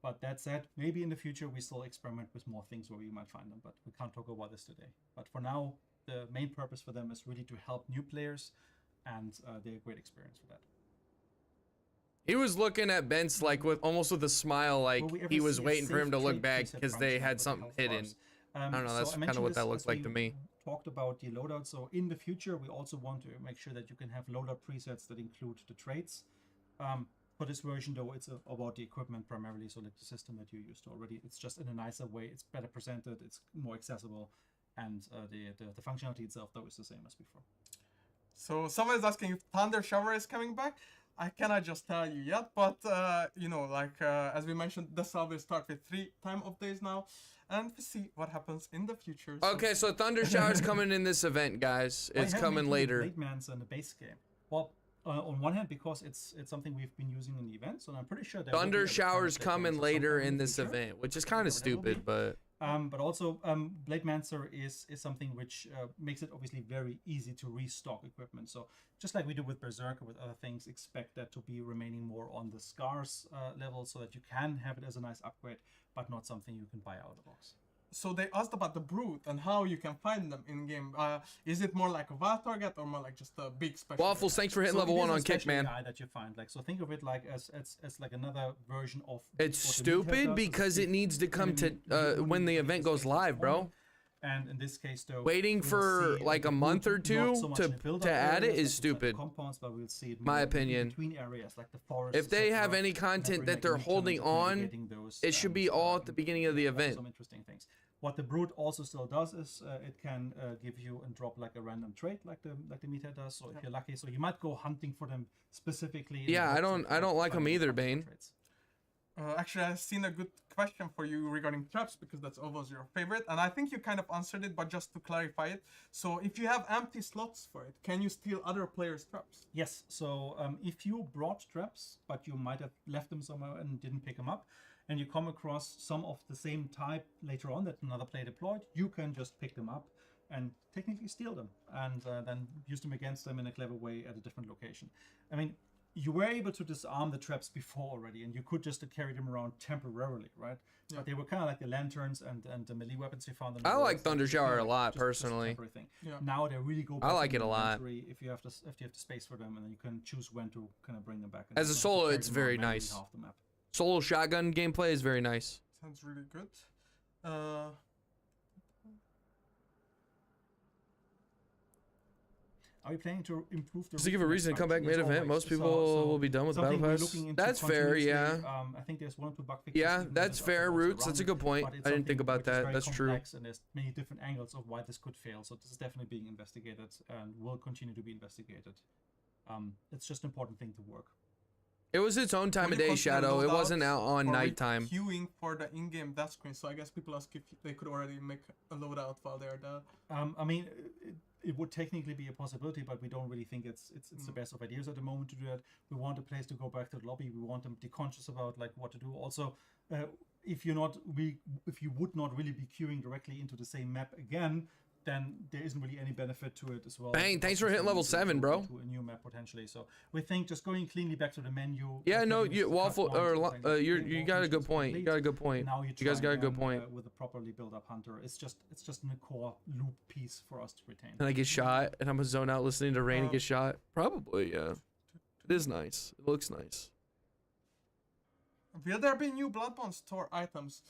Speaker 5: But that said, maybe in the future we still experiment with more things where we might find them, but we can't talk about this today. But for now, the main purpose for them is really to help new players, and they're a great experience for that.
Speaker 1: He was looking at Bence like with almost with a smile, like he was waiting for him to look back because they had something hidden. I don't know, that's kind of what that looked like to me.
Speaker 5: Talked about the loadout. So in the future, we also want to make sure that you can have loadout presets that include the traits. For this version, though, it's about the equipment primarily, so like the system that you used already. It's just in a nicer way. It's better presented. It's more accessible, and the functionality itself, though, is the same as before.
Speaker 4: So someone is asking if Thunder Shower is coming back. I cannot just tell you yet, but you know, like as we mentioned, the sub will start with 3 time of days now, and we see what happens in the future.
Speaker 1: Okay, so Thunder Shower's coming in this event, guys. It's coming later.
Speaker 5: Blade-Man's in the base game. Well, on one hand, because it's something we've been using in the event, so I'm pretty sure that
Speaker 1: Thunder Shower's coming later in this event, which is kind of stupid, but
Speaker 5: also Blade-Mancer is something which makes it obviously very easy to restock equipment. So just like we do with Berserker, with other things, expect that to be remaining more on the scars level, so that you can have it as a nice upgrade, but not something you can buy out of the box.
Speaker 4: So they asked about the Brute and how you can find them in game. Is it more like a wild target or more like just a big special?
Speaker 1: Waffles, thanks for hitting level 1 on Kick, man.
Speaker 5: That you find, like, so think of it like as like another version of.
Speaker 1: It's stupid because it needs to come to when the event goes live, bro.
Speaker 5: And in this case, though,
Speaker 1: waiting for like a month or two to add it is stupid.
Speaker 5: Compounds, but we'll see it
Speaker 1: my opinion.
Speaker 5: Between areas like the forest.
Speaker 1: If they have any content that they're holding on, it should be all at the beginning of the event.
Speaker 5: Some interesting things. What the Brute also still does is it can give you and drop like a random trait, like the meathead does. So if you're lucky, so you might go hunting for them specifically.
Speaker 1: Yeah, I don't like them either, Bane.
Speaker 4: Actually, I've seen a good question for you regarding traps, because that's always your favorite, and I think you kind of answered it, but just to clarify it. So if you have empty slots for it, can you steal other players' traps?
Speaker 5: Yes. So if you brought traps, but you might have left them somewhere and didn't pick them up, and you come across some of the same type later on that another player deployed, you can just pick them up and technically steal them, and then use them against them in a clever way at a different location. I mean, you were able to disarm the traps before already, and you could just carry them around temporarily, right? Yeah. But they were kind of like the lanterns and the melee weapons you found.
Speaker 1: I like Thunder Shower a lot, personally.
Speaker 5: Yeah. Now they really go back.
Speaker 1: I like it a lot.
Speaker 5: If you have the space for them, and then you can choose when to kind of bring them back.
Speaker 1: As a solo, it's very nice. Solo shotgun gameplay is very nice.
Speaker 4: Sounds really good.
Speaker 5: Are we planning to improve the?
Speaker 1: Just to give a reason to come back mid-event, most people will be done with Battle Pass. That's fair, yeah.
Speaker 5: I think there's 1 or 2 bug fixes.
Speaker 1: Yeah, that's fair, Roots. That's a good point. I didn't think about that. That's true.
Speaker 5: And there's many different angles of why this could fail. So this is definitely being investigated and will continue to be investigated. It's just an important thing to work.
Speaker 1: It was its own time of day, Shadow. It wasn't out on nighttime.
Speaker 4: Queuing for the in-game death screen, so I guess people ask if they could already make a loadout while they're dead.
Speaker 5: I mean, it would technically be a possibility, but we don't really think it's the best of ideas at the moment to do that. We want a place to go back to the lobby. We want them to be conscious about like what to do. Also, if you would not really be queuing directly into the same map again, then there isn't really any benefit to it as well.
Speaker 1: Bang, thanks for hitting level 7, bro.
Speaker 5: To a new map potentially. So we think just going cleanly back to the menu.
Speaker 1: Yeah, no, you Waffle or you got a good point. You got a good point.
Speaker 5: Now
Speaker 1: you guys got a good point.
Speaker 5: With a properly built up hunter, it's just in a core loop piece for us to retain.
Speaker 1: And I get shot, and I'm gonna zone out listening to Rain and get shot. Probably, yeah. It is nice. It looks nice.
Speaker 4: Will there be new Bloodborne store items?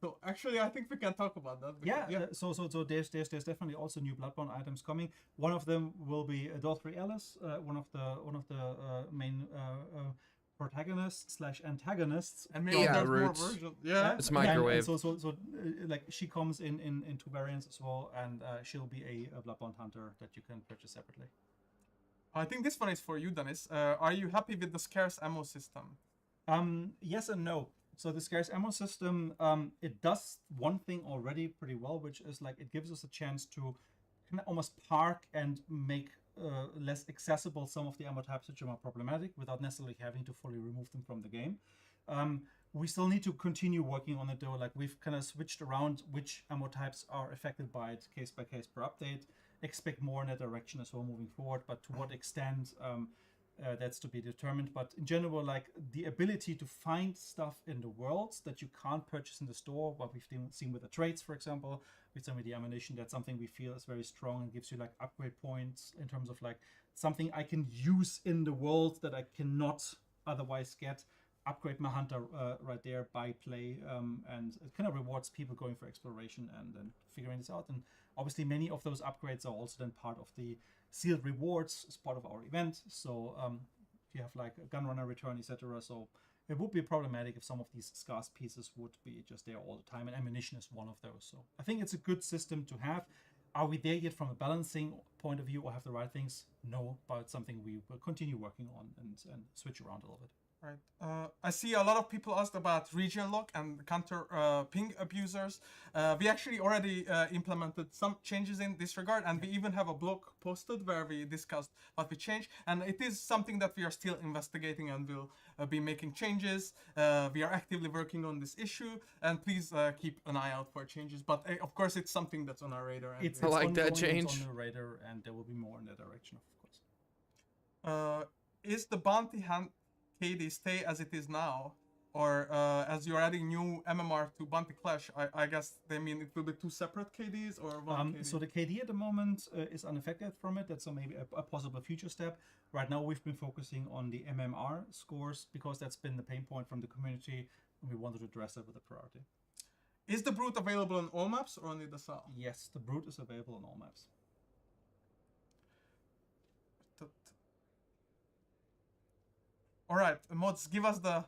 Speaker 4: So actually, I think we can talk about that.
Speaker 5: Yeah. So there's definitely also new Bloodborne items coming. One of them will be Dorthree Ellis, one of the main protagonists / antagonists.
Speaker 4: And maybe there's more versions. Yeah.
Speaker 1: It's microwave.
Speaker 5: And so like she comes in 2 variants as well, and she'll be a Bloodborne hunter that you can purchase separately.
Speaker 4: I think this one is for you, Dennis. Are you happy with the scarce ammo system?
Speaker 5: Yes and no. So the scarce ammo system, it does one thing already pretty well, which is like it gives us a chance to kind of almost park and make less accessible some of the ammo types which are more problematic without necessarily having to fully remove them from the game. We still need to continue working on it though. Like we've kind of switched around which ammo types are affected by it case by case per update. Expect more in that direction as well moving forward, but to what extent, that's to be determined. But in general, like the ability to find stuff in the world that you can't purchase in the store, what we've seen with the trades, for example, with some of the ammunition, that's something we feel is very strong and gives you like upgrade points in terms of like something I can use in the world that I cannot otherwise get. Upgrade my hunter right there by play, and it kind of rewards people going for exploration and then figuring this out. And obviously many of those upgrades are also then part of the sealed rewards as part of our event. So if you have like a gun runner return, etc. So it would be problematic if some of these scarce pieces would be just there all the time, and ammunition is one of those. So I think it's a good system to have. Are we there yet from a balancing point of view or have the right things? No, but it's something we will continue working on and switch around a little bit.
Speaker 4: Right. I see a lot of people asked about region lock and counter ping abusers. We actually already implemented some changes in this regard, and we even have a blog posted where we discussed what we changed. And it is something that we are still investigating and will be making changes. We are actively working on this issue, and please keep an eye out for changes. But of course, it's something that's on our radar. And
Speaker 5: It's
Speaker 1: I like that
Speaker 5: ongoing,
Speaker 1: change.
Speaker 5: It's on the radar, and there will be more in that direction, of course.
Speaker 4: Is the bounty hunt KD stay as it is now, or as you're adding new MMR to Bounty Clash? I guess they mean it will be two separate KDs or one KD?
Speaker 5: So the KD at the moment is unaffected from it. That's maybe a possible future step. Right now we've been focusing on the MMR scores because that's been the pain point from the community, and we wanted to address that with a priority.
Speaker 4: Is the Brute available on all maps or only the South?
Speaker 5: Yes, the Brute is available on all maps.
Speaker 4: All right, mods, give us the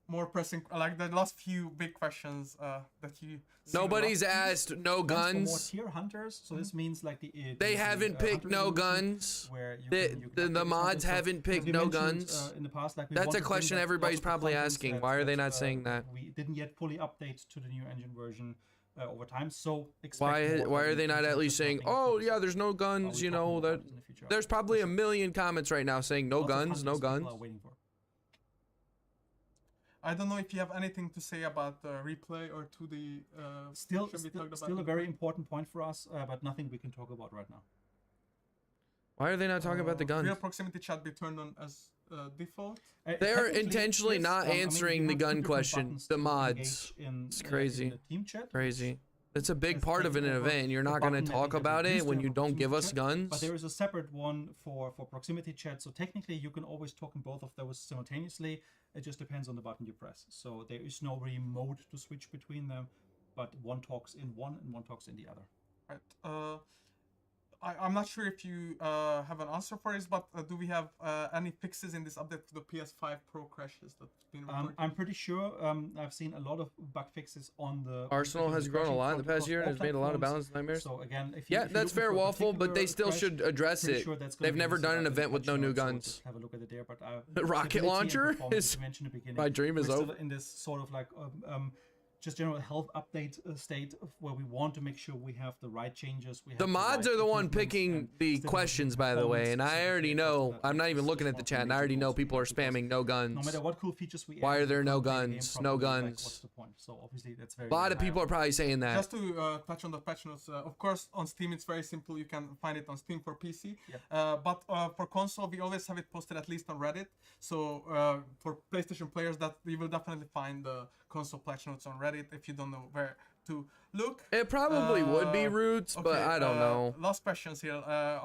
Speaker 4: more pressing, like the last few big questions that you.
Speaker 1: Nobody's asked no
Speaker 5: For more
Speaker 1: guns.
Speaker 5: tier hunters, so this means like
Speaker 1: They haven't picked no guns.
Speaker 5: Where you
Speaker 1: The-
Speaker 5: can, you
Speaker 1: the
Speaker 5: can upgrade
Speaker 1: mods
Speaker 5: hunters. So,
Speaker 1: haven't
Speaker 5: as
Speaker 1: picked
Speaker 5: we
Speaker 1: no
Speaker 5: mentioned,
Speaker 1: guns.
Speaker 5: in the past, like we
Speaker 1: That's a
Speaker 5: want to bring
Speaker 1: question
Speaker 5: back
Speaker 1: everybody's
Speaker 5: lots of
Speaker 1: probably
Speaker 5: contents
Speaker 1: asking.
Speaker 5: that-
Speaker 1: Why are they
Speaker 5: that,
Speaker 1: not saying that?
Speaker 5: We didn't yet fully update to the new engine version over time, so expect
Speaker 1: Why
Speaker 5: more,
Speaker 1: why
Speaker 5: but
Speaker 1: are
Speaker 5: in
Speaker 1: they not
Speaker 5: future
Speaker 1: at least
Speaker 5: there's
Speaker 1: saying,
Speaker 5: nothing
Speaker 1: oh
Speaker 5: fixed.
Speaker 1: yeah, there's no guns,
Speaker 5: We'll
Speaker 1: you
Speaker 5: talk
Speaker 1: know,
Speaker 5: more
Speaker 1: that
Speaker 5: about it in the future
Speaker 1: there's
Speaker 5: updates.
Speaker 1: probably
Speaker 5: For
Speaker 1: a
Speaker 5: sure.
Speaker 1: million comments right now saying no
Speaker 5: Lots of
Speaker 1: guns, no
Speaker 5: hunters people
Speaker 1: guns.
Speaker 5: are waiting for.
Speaker 4: I don't know if you have anything to say about the replay or to the.
Speaker 5: Still
Speaker 4: should we talk about
Speaker 5: a
Speaker 4: the-
Speaker 5: very important point for us, but nothing we can talk about right now.
Speaker 1: Why are they not talking about the
Speaker 4: Real
Speaker 1: guns?
Speaker 4: proximity chat be turned on as default.
Speaker 1: They're
Speaker 5: Technically,
Speaker 1: intentionally
Speaker 5: yes,
Speaker 1: not
Speaker 5: I mean,
Speaker 1: answering
Speaker 5: you
Speaker 1: the
Speaker 5: have two
Speaker 1: gun
Speaker 5: different
Speaker 1: question.
Speaker 5: buttons
Speaker 1: The
Speaker 5: to
Speaker 1: mods.
Speaker 5: engage in,
Speaker 1: It's
Speaker 5: in
Speaker 1: crazy.
Speaker 5: the team chat.
Speaker 1: Crazy. It's a big
Speaker 5: It's
Speaker 1: part of an
Speaker 5: taking over
Speaker 1: event. You're
Speaker 5: the
Speaker 1: not going to
Speaker 5: button that
Speaker 1: talk
Speaker 5: we have
Speaker 1: about it
Speaker 5: used
Speaker 1: when
Speaker 5: to
Speaker 1: you
Speaker 5: have
Speaker 1: don't
Speaker 5: proximity
Speaker 1: give us
Speaker 5: chat,
Speaker 1: guns.
Speaker 5: But there is a separate one for proximity chat. So technically, you can always talk in both of those simultaneously. It just depends on the button you press. So there is no really mode to switch between them, but one talks in one and one talks in the other.
Speaker 4: Right. I'm not sure if you have an answer for this, but do we have any fixes in this update to the PS5 Pro crashes that's been reported?
Speaker 5: I'm pretty sure I've seen a lot of bug fixes on the
Speaker 1: Arsenal has grown a lot in the past year and has made a lot of
Speaker 5: balance.
Speaker 1: balance nightmares.
Speaker 5: So again, if
Speaker 1: Yeah,
Speaker 5: if you're
Speaker 1: that's
Speaker 5: looking
Speaker 1: fair,
Speaker 5: for a
Speaker 1: Waffle, but they
Speaker 5: particular
Speaker 1: still
Speaker 5: crash,
Speaker 1: should address
Speaker 5: pretty
Speaker 1: it.
Speaker 5: sure that's gonna
Speaker 1: They've
Speaker 5: be
Speaker 1: never
Speaker 5: listed
Speaker 1: done an
Speaker 5: up in the
Speaker 1: event with no
Speaker 5: patch
Speaker 1: new
Speaker 5: notes, so
Speaker 1: guns.
Speaker 5: just have a look at it there. But
Speaker 1: The rocket
Speaker 5: stability and
Speaker 1: launcher
Speaker 5: performance,
Speaker 1: is-
Speaker 5: you mentioned at the beginning,
Speaker 1: my dream is
Speaker 5: we're still
Speaker 1: over.
Speaker 5: in this sort of like just general health update state of where we want to make sure we have the right changes. We have
Speaker 1: The mods
Speaker 5: right
Speaker 1: are the one
Speaker 5: improvements
Speaker 1: picking
Speaker 5: and
Speaker 1: the
Speaker 5: still
Speaker 1: questions,
Speaker 5: have
Speaker 1: by the way, and
Speaker 5: performance
Speaker 1: I already
Speaker 5: specific
Speaker 1: know.
Speaker 5: aspects of
Speaker 1: I'm not
Speaker 5: that.
Speaker 1: even
Speaker 5: It's
Speaker 1: looking
Speaker 5: just
Speaker 1: at the
Speaker 5: one
Speaker 1: chat,
Speaker 5: of
Speaker 1: and
Speaker 5: the
Speaker 1: I already
Speaker 5: major
Speaker 1: know
Speaker 5: goals
Speaker 1: people are
Speaker 5: we have,
Speaker 1: spamming no
Speaker 5: because
Speaker 1: guns.
Speaker 5: no matter what cool features we
Speaker 1: Why
Speaker 5: add,
Speaker 1: are there
Speaker 5: if
Speaker 1: no
Speaker 5: you can't play the game
Speaker 1: guns? No
Speaker 5: properly, like,
Speaker 1: guns.
Speaker 5: what's the point? So obviously that's very
Speaker 1: A lot of
Speaker 5: high
Speaker 1: people
Speaker 5: up.
Speaker 1: are probably saying that.
Speaker 4: Just to touch on the patch notes, of course, on Steam it's very simple. You can find it on Steam for PC.
Speaker 5: Yeah.
Speaker 4: But for console, we always have it posted at least on Reddit. So for PlayStation players, that you will definitely find the console patch notes on Reddit if you don't know where to look.
Speaker 1: It probably would be
Speaker 4: Uh,
Speaker 1: Roots, but
Speaker 4: okay,
Speaker 1: I don't know.
Speaker 4: Last questions here.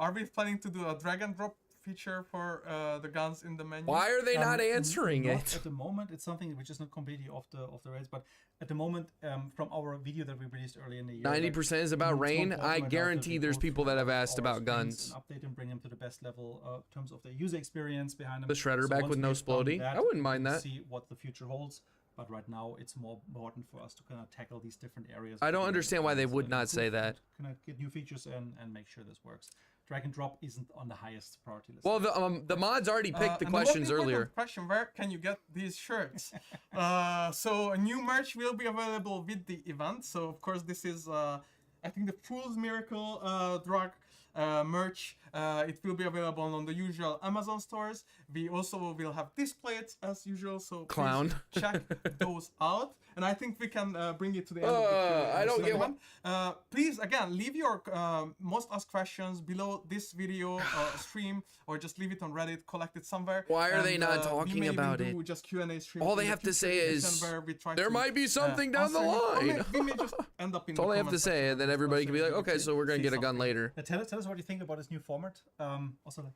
Speaker 4: Are we planning to do a drag and drop feature for the guns in the menu?
Speaker 1: Why are they not answering
Speaker 5: Not
Speaker 1: it?
Speaker 5: at the moment. It's something which is not completely off the rails, but at the moment, from our video that we released early in the year,
Speaker 1: 90% is about
Speaker 5: it's more
Speaker 1: rain.
Speaker 5: important
Speaker 1: I
Speaker 5: right now that
Speaker 1: guarantee
Speaker 5: we
Speaker 1: there's
Speaker 5: go
Speaker 1: people
Speaker 5: through
Speaker 1: that have
Speaker 5: our
Speaker 1: asked about
Speaker 5: screens
Speaker 1: guns.
Speaker 5: and update and bring them to the best level in terms of the user experience behind them.
Speaker 1: The shredder
Speaker 5: So
Speaker 1: back
Speaker 5: once
Speaker 1: with no
Speaker 5: we've done
Speaker 1: splody.
Speaker 5: that,
Speaker 1: I wouldn't mind
Speaker 5: we'll
Speaker 1: that.
Speaker 5: See what the future holds. But right now, it's more important for us to kind of tackle these different areas.
Speaker 1: I don't
Speaker 5: and-
Speaker 1: understand why they
Speaker 5: and,
Speaker 1: would not say
Speaker 5: improve
Speaker 1: that.
Speaker 5: and Kind of get new features and make sure this works. drag and drop isn't on the highest priority list.
Speaker 1: Well, the mods already picked the
Speaker 4: and
Speaker 1: questions
Speaker 4: the most important
Speaker 1: earlier.
Speaker 4: question: where can you get these shirts? So a new merch will be available with the event. So of course this is I think the Fool's Miracle drag merch. It will be available on the usual Amazon stores. We also will have displays as usual. So
Speaker 1: Clown.
Speaker 4: please check those out. And I think we can bring it to the end of the
Speaker 1: I don't get
Speaker 4: segment. Please, again, leave your most asked questions below this video stream, or just leave it on Reddit, collect it somewhere.
Speaker 1: Why are they
Speaker 4: and,
Speaker 1: not
Speaker 4: we
Speaker 1: talking
Speaker 4: may
Speaker 1: about
Speaker 4: even
Speaker 1: it?
Speaker 4: do just Q&A streams
Speaker 1: All
Speaker 4: in
Speaker 1: they
Speaker 4: the
Speaker 1: have to
Speaker 4: future
Speaker 1: say
Speaker 4: edition
Speaker 1: is,
Speaker 4: where we try
Speaker 1: there
Speaker 4: to,
Speaker 1: might be something down the
Speaker 4: answer you. Or
Speaker 1: line.
Speaker 4: we may just end up in
Speaker 1: That's all
Speaker 4: the
Speaker 1: they have to
Speaker 4: comment
Speaker 1: say,
Speaker 4: section
Speaker 1: and then
Speaker 4: of
Speaker 1: everybody can be like,
Speaker 4: discussion.
Speaker 1: okay, so we're gonna
Speaker 4: Say
Speaker 1: get a gun
Speaker 4: something.
Speaker 1: later.
Speaker 5: Tell us what you think about this new format. Also, like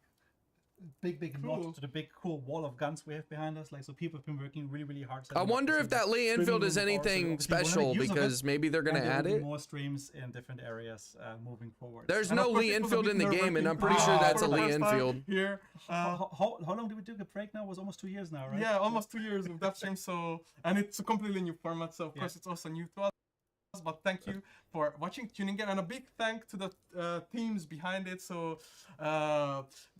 Speaker 5: big
Speaker 4: Cool.
Speaker 5: nod to the big cool wall of guns we have behind us. Like, so people have been working really hard.
Speaker 1: I wonder if that Lee Infield is anything special, because maybe they're gonna add it.
Speaker 5: More streams in different areas moving forward.
Speaker 1: There's
Speaker 4: And
Speaker 1: no
Speaker 4: of course,
Speaker 1: Lee
Speaker 4: it was a
Speaker 1: Infield
Speaker 4: bit
Speaker 1: in the game, and I'm
Speaker 4: nerve-wracking.
Speaker 1: pretty sure that's
Speaker 4: For
Speaker 1: a
Speaker 4: the
Speaker 1: Lee
Speaker 4: first time
Speaker 1: Infield.
Speaker 4: Here,
Speaker 5: how long did we take a break now? It was almost 2 years now, right?
Speaker 4: yeah, almost 2 years of that stream. So, and it's a completely new format. So of course it's also new to us. But thank you for watching, tuning in, and a big thank to the teams behind it. So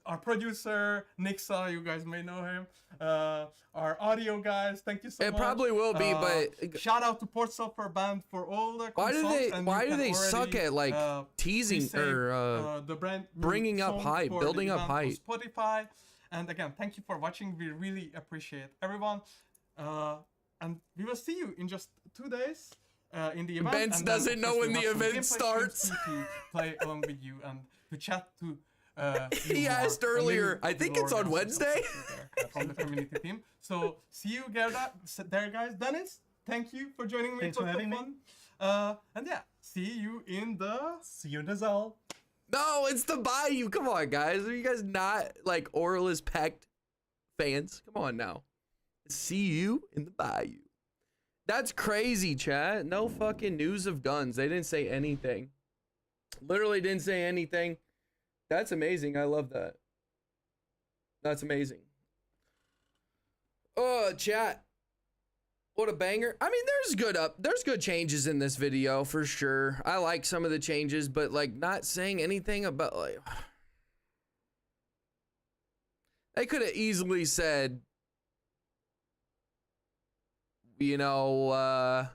Speaker 4: our producer Nixa, you guys may know him. Our audio guys, thank you so much.
Speaker 1: It probably will be, but
Speaker 4: shout out to Port Sulphur Band for all the
Speaker 1: why do
Speaker 4: songs,
Speaker 1: they
Speaker 4: and
Speaker 1: why
Speaker 4: you
Speaker 1: do
Speaker 4: can
Speaker 1: they suck
Speaker 4: already,
Speaker 1: at like teasing
Speaker 4: pre-save,
Speaker 1: or
Speaker 4: the brand new
Speaker 1: bringing up
Speaker 4: song
Speaker 1: hype,
Speaker 4: for
Speaker 1: building
Speaker 4: the
Speaker 1: up
Speaker 4: event on
Speaker 1: hype?
Speaker 4: Spotify. And again, thank you for watching. We really appreciate everyone. And we will see you in just 2 days in the event.
Speaker 1: Benz
Speaker 4: And then,
Speaker 1: doesn't
Speaker 4: of
Speaker 1: know
Speaker 4: course,
Speaker 1: when
Speaker 4: we'll
Speaker 1: the
Speaker 4: have some
Speaker 1: event
Speaker 4: gameplay
Speaker 1: starts.
Speaker 4: streams to play along with you and to chat to.
Speaker 1: He asked earlier, I think it's on Wednesday.
Speaker 4: From the community team. So see you there, guys. Dennis, thank you for joining me.
Speaker 5: Thanks
Speaker 4: It
Speaker 5: for
Speaker 4: was
Speaker 5: having me.
Speaker 4: fun. And yeah, see you in the.
Speaker 5: See you in the Zal.
Speaker 1: No, it's the Bayou. Come on, guys. Are you guys not like Orla's Pact fans? Come on now. See you in the Bayou. That's crazy, chat. No fucking news of guns. They didn't say anything. Literally didn't say anything. That's amazing. I love that. That's amazing. Oh, chat. What a banger. I mean, there's good changes in this video for sure. I like some of the changes, but like not saying anything about like they could have easily said, you know,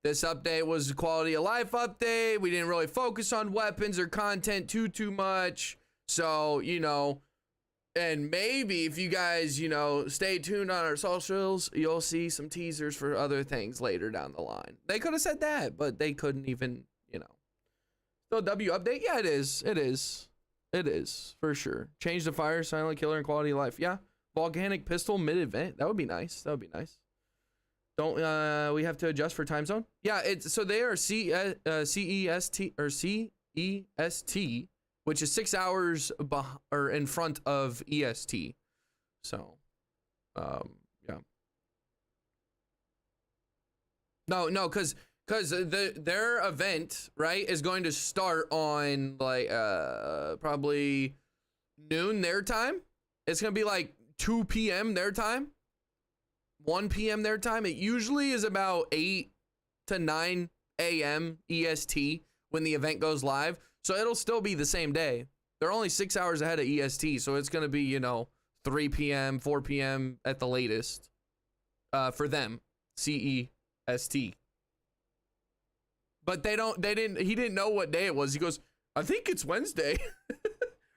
Speaker 1: this update was a quality of life update. We didn't really focus on weapons or content too much. So, you know, and maybe if you guys, you know, stay tuned on our socials, you'll see some teasers for other things later down the line. They could have said that, but they couldn't even, you know. So W update? Yeah, it is. It is. It is, for sure. Change the fire, silent killer, and quality of life. Yeah. Volcanic pistol mid-event. That would be nice. That would be nice. Don't we have to adjust for time zone? Yeah, it's so they are CEST or CEST, which is 6 hours or in front of EST. So, yeah. No, because their event, right, is going to start on like probably noon their time. It's gonna be like 2 p.m. their time. 1 p.m. their time. It usually is about 8 to 9 a.m. EST when the event goes live. So it'll still be the same day. They're only 6 hours ahead of EST. So it's going to be, you know, 3 p.m., 4 p.m. at the latest for them. CEST. But he didn't know what day it was. He goes, I think it's Wednesday.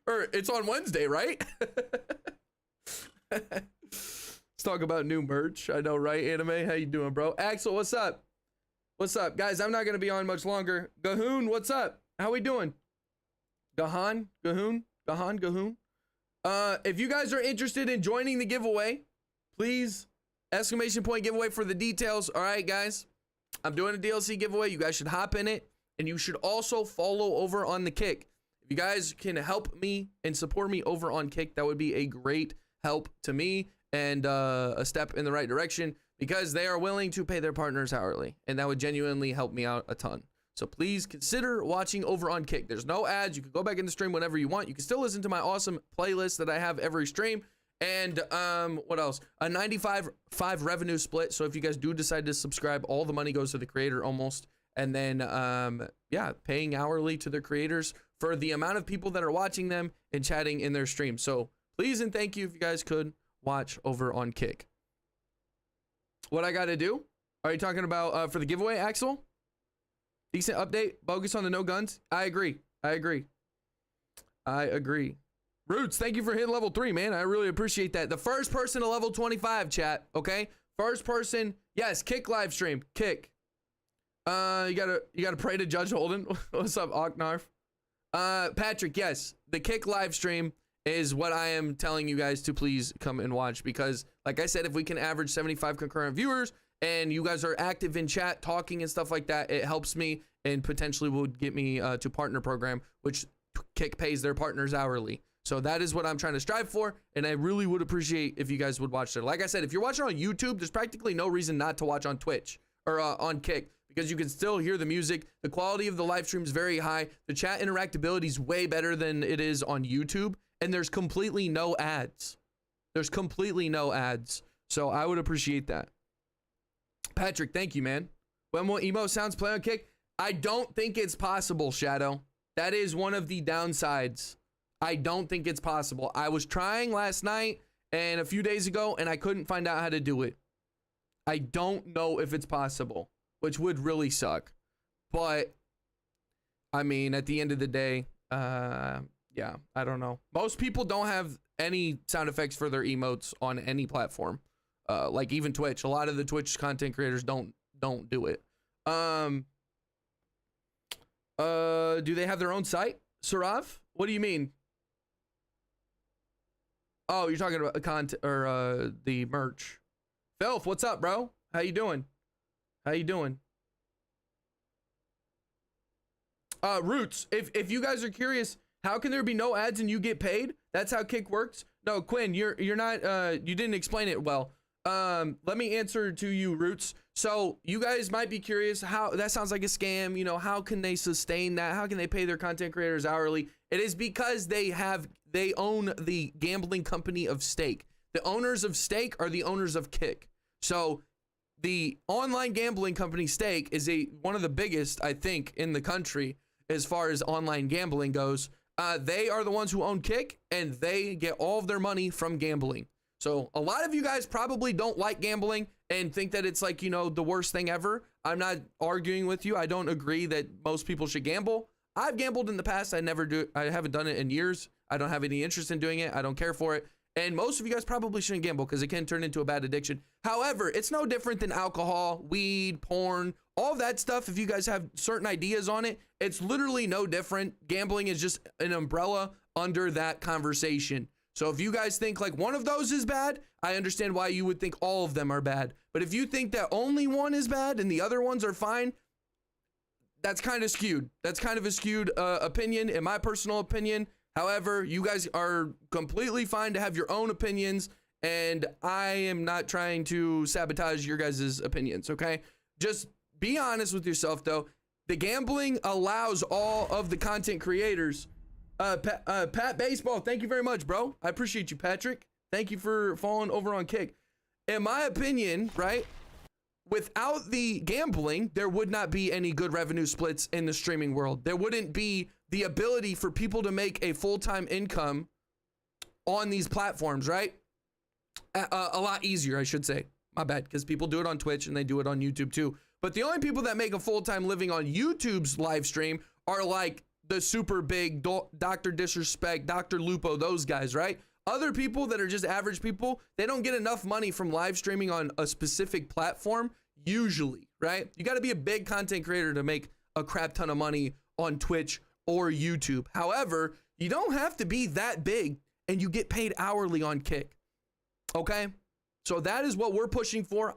Speaker 1: Or it's on Wednesday, right? Let's talk about new merch. I know, right, Anime? How you doing, bro? Axel, what's up? What's up? Guys, I'm not going to be on much longer. Gahoon, what's up? How we doing? Gahoon? If you guys are interested in joining the giveaway, please, exclamation point giveaway for the details. All right, guys? I'm doing a DLC giveaway. You guys should hop in it. And you should also follow over on the Kick. If you guys can help me and support me over on Kick, that would be a great help to me. And a step in the right direction, because they are willing to pay their partners hourly, and that would genuinely help me out a ton. So please consider watching over on Kick. There's no ads. You can go back in the stream whenever you want. You can still listen to my awesome playlist that I have every stream. And what else? A 95/5 revenue split. So if you guys do decide to subscribe, all the money goes to the creator almost, and then yeah, paying hourly to their creators for the amount of people that are watching them and chatting in their stream. So please and thank you if you guys could watch over on Kick. What I got to do? Are you talking about for the giveaway, Axel? Decent update. Bogus on the no guns. I agree. Roots, thank you for hitting level 3, man. I really appreciate that. The first person to level 25, chat. Okay, first person. Yes, Kick live stream. Kick. You gotta pray to Judge Holden. What's up, Oknarf? Patrick, yes, the Kick live stream is what I am telling you guys to please come and watch, because like I said, if we can average 75 concurrent viewers and you guys are active in chat talking and stuff like that, it helps me and potentially would get me to partner program, which Kick pays their partners hourly. So that is what I'm trying to strive for, and I really would appreciate if you guys would watch there. Like I said, if you're watching on YouTube, there's practically no reason not to watch on Twitch or on Kick, because you can still hear the music. The quality of the live stream is very high. The chat interactability is way better than it is on YouTube, and there's completely no ads. So I would appreciate that. Patrick, thank you, man. When will emo sounds play on Kick? I don't think it's possible, Shadow. That is one of the downsides. I don't think it's possible. I was trying last night and a few days ago, and I couldn't find out how to do it. I don't know if it's possible, which would really suck. But, I mean, at the end of the day, yeah, I don't know. Most people don't have any sound effects for their emotes on any platform. Like even Twitch. A lot of the Twitch content creators don't do it. Do they have their own site? Sarav? What do you mean? Oh, you're talking about the content or the merch. Filth, what's up, bro? How you doing? Roots, if you guys are curious, how can there be no ads and you get paid? That's how Kick works. No, Quinn, you're not you didn't explain it well. Let me answer to you, Roots. So you guys might be curious, how that sounds like a scam. You know, how can they sustain that? How can they pay their content creators hourly? It is because they own the gambling company of Stake. The owners of Stake are the owners of Kick. So the online gambling company Stake is one of the biggest, I think, in the country as far as online gambling goes. They are the ones who own Kick, and they get all of their money from gambling. So a lot of you guys probably don't like gambling and think that it's like, you know, the worst thing ever. I'm not arguing with you. I don't agree that most people should gamble. I've gambled in the past. I haven't done it in years. I don't have any interest in doing it. I don't care for it. And most of you guys probably shouldn't gamble because it can turn into a bad addiction. However, it's no different than alcohol, weed, porn, all that stuff. If you guys have certain ideas on it, it's literally no different. Gambling is just an umbrella under that conversation. So if you guys think like one of those is bad, I understand why you would think all of them are bad. But if you think that only one is bad and the other ones are fine, that's kind of skewed. That's kind of a skewed opinion, in my personal opinion. However, you guys are completely fine to have your own opinions, and I am not trying to sabotage your guys' opinions, okay? Just be honest with yourself, though. The gambling allows all of the content creators. Pat Baseball, thank you very much, bro. I appreciate you, Patrick. Thank you for following over on Kick. In my opinion, right, without the gambling, there would not be any good revenue splits in the streaming world. There wouldn't be the ability for people to make a full-time income on these platforms, right? A lot easier, I should say. My bad, because people do it on Twitch and they do it on YouTube too. But the only people that make a full-time living on YouTube's live stream are like the super big Dr. Disrespect, Dr. Lupo, those guys, right? Other people that are just average people, they don't get enough money from live streaming on a specific platform, usually, right? You got to be a big content creator to make a crap ton of money on Twitch or YouTube. However, you don't have to be that big and you get paid hourly on Kick. Okay? So that is what we're pushing for.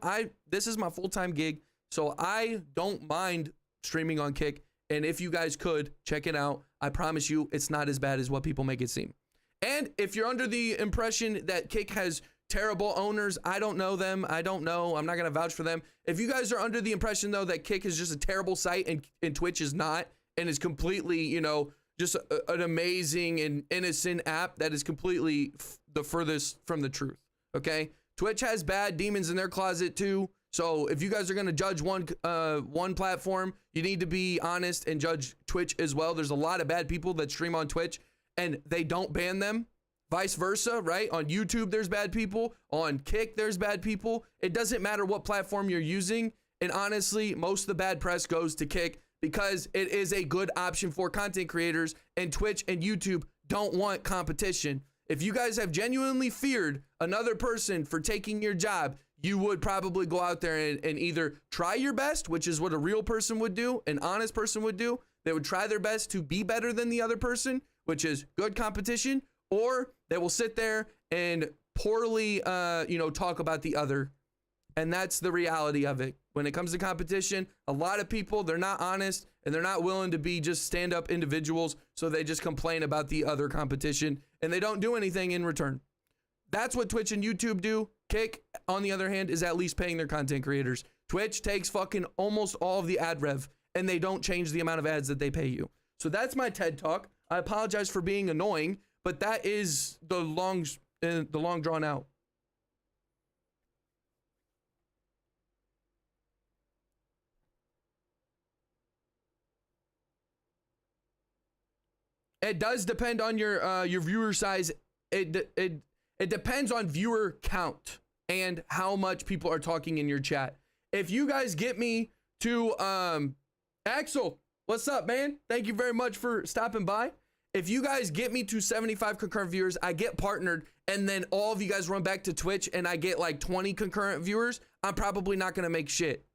Speaker 1: This is my full-time gig, so I don't mind streaming on Kick. And if you guys could, check it out. I promise you, it's not as bad as what people make it seem. And if you're under the impression that Kick has terrible owners, I don't know them. I don't know. I'm not going to vouch for them. If you guys are under the impression, though, that Kick is just a terrible site and Twitch is not, and is completely, you know, just an amazing and innocent app, that is completely the furthest from the truth, okay? Twitch has bad demons in their closet, too. So if you guys are going to judge one platform, you need to be honest and judge Twitch as well. There's a lot of bad people that stream on Twitch and they don't ban them. Vice versa, right? On YouTube, there's bad people. On Kick, there's bad people. It doesn't matter what platform you're using. And honestly, most of the bad press goes to Kick because it is a good option for content creators, and Twitch and YouTube don't want competition. If you guys have genuinely feared another person for taking your job, you would probably go out there and either try your best, which is what a real person would do, an honest person would do. They would try their best to be better than the other person, which is good competition, or they will sit there and poorly, talk about the other. And that's the reality of it. When it comes to competition, a lot of people, they're not honest and they're not willing to be just stand-up individuals. So they just complain about the other competition and they don't do anything in return. That's what Twitch and YouTube do. Kick, on the other hand, is at least paying their content creators. Twitch takes fucking almost all of the ad rev and they don't change the amount of ads that they pay you. So that's my TED Talk. I apologize for being annoying, but that is the long drawn out. It does depend on your viewer size. It depends on viewer count and how much people are talking in your chat. If you guys get me to Axel, what's up, man? Thank you very much for stopping by. If you guys get me to 75 concurrent viewers, I get partnered, and then all of you guys run back to Twitch and I get like 20 concurrent viewers, I'm probably not gonna make shit.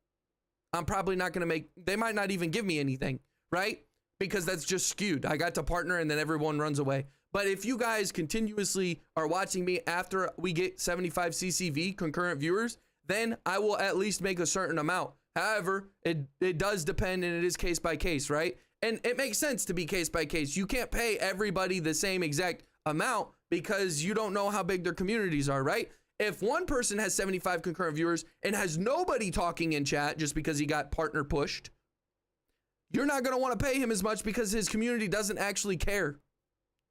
Speaker 1: I'm probably not gonna make, they might not even give me anything, right? Because that's just skewed. I got to partner and then everyone runs away. But if you guys continuously are watching me after we get 75 CCV concurrent viewers, then I will at least make a certain amount. However, it does depend and it is case by case, right? And it makes sense to be case by case. You can't pay everybody the same exact amount because you don't know how big their communities are, right? If one person has 75 concurrent viewers and has nobody talking in chat just because he got partner pushed, you're not going to want to pay him as much because his community doesn't actually care.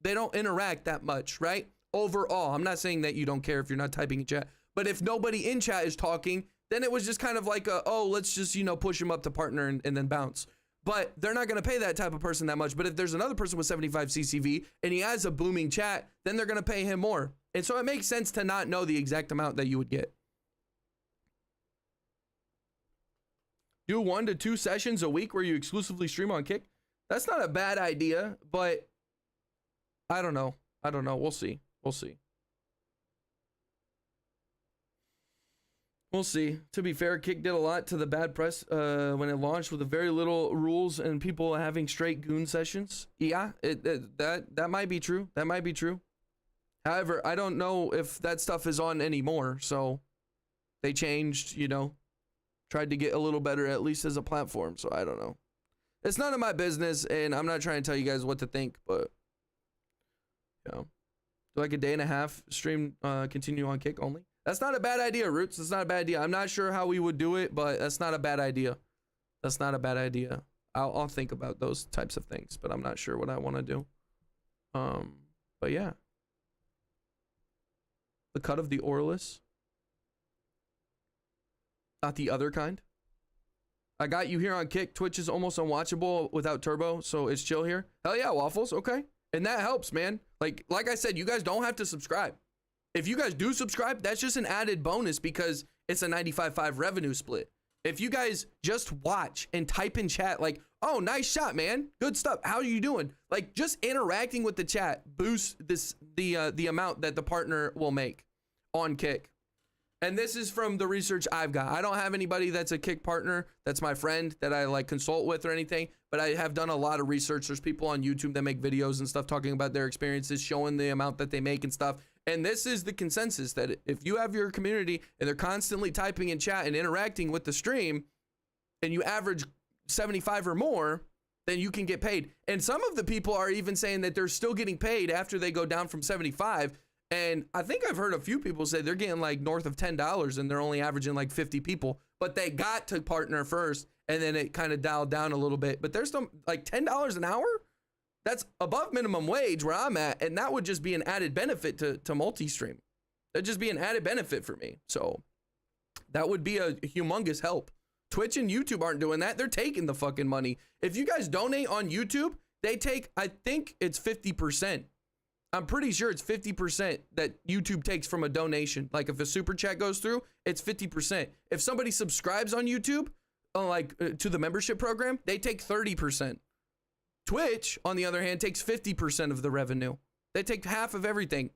Speaker 1: They don't interact that much, right? Overall, I'm not saying that you don't care if you're not typing in chat, but if nobody in chat is talking, then it was just kind of like let's just, push him up to partner and then bounce. But they're not going to pay that type of person that much. But if there's another person with 75 CCV and he has a booming chat, then they're going to pay him more. And so it makes sense to not know the exact amount that you would get. Do 1 to 2 sessions a week where you exclusively stream on Kick. That's not a bad idea, but I don't know. We'll see. We'll see. To be fair, Kick did a lot to the bad press when it launched with very little rules and people having straight goon sessions. Yeah, that might be true. That might be true. However, I don't know if that stuff is on anymore. So they changed, tried to get a little better, at least as a platform. So I don't know. It's none of my business, and I'm not trying to tell you guys what to think, but like a day and a half stream continue on Kick only. That's not a bad idea, Roots. That's not a bad idea. I'm not sure how we would do it, but that's not a bad idea. That's not a bad idea. I'll think about those types of things, but I'm not sure what I want to do. But yeah. The cut of the Orlis. Not the other kind. I got you here on Kick. Twitch is almost unwatchable without turbo, so it's chill here. Hell yeah, Waffles. Okay. And that helps, man. Like I said, you guys don't have to subscribe. If you guys do subscribe, that's just an added bonus because it's a 95.5 revenue split. If you guys just watch and type in chat like, oh, nice shot, man. Good stuff. How are you doing? Like just interacting with the chat boosts the amount that the partner will make on Kick. And this is from the research I've got. I don't have anybody that's a Kick partner that's my friend that I like consult with or anything, but I have done a lot of research. There's people on YouTube that make videos and stuff talking about their experiences, showing the amount that they make and stuff. And this is the consensus that if you have your community and they're constantly typing in chat and interacting with the stream and you average 75 or more, then you can get paid. And some of the people are even saying that they're still getting paid after they go down from 75. And I think I've heard a few people say they're getting like north of $10 and they're only averaging like 50 people, but they got to partner first and then it kind of dialed down a little bit. But there's some like $10 an hour. That's above minimum wage where I'm at. And that would just be an added benefit to multi-stream. That'd just be an added benefit for me. So That would be a humongous help. Twitch and YouTube aren't doing that. They're taking the fucking money. If you guys donate on YouTube, they take, I think it's 50%. I'm pretty sure it's 50% that YouTube takes from a donation. Like if a super chat goes through, it's 50%. If somebody subscribes on YouTube, to the membership program, they take 30%. Twitch, on the other hand, takes 50% of the revenue. They take half of everything.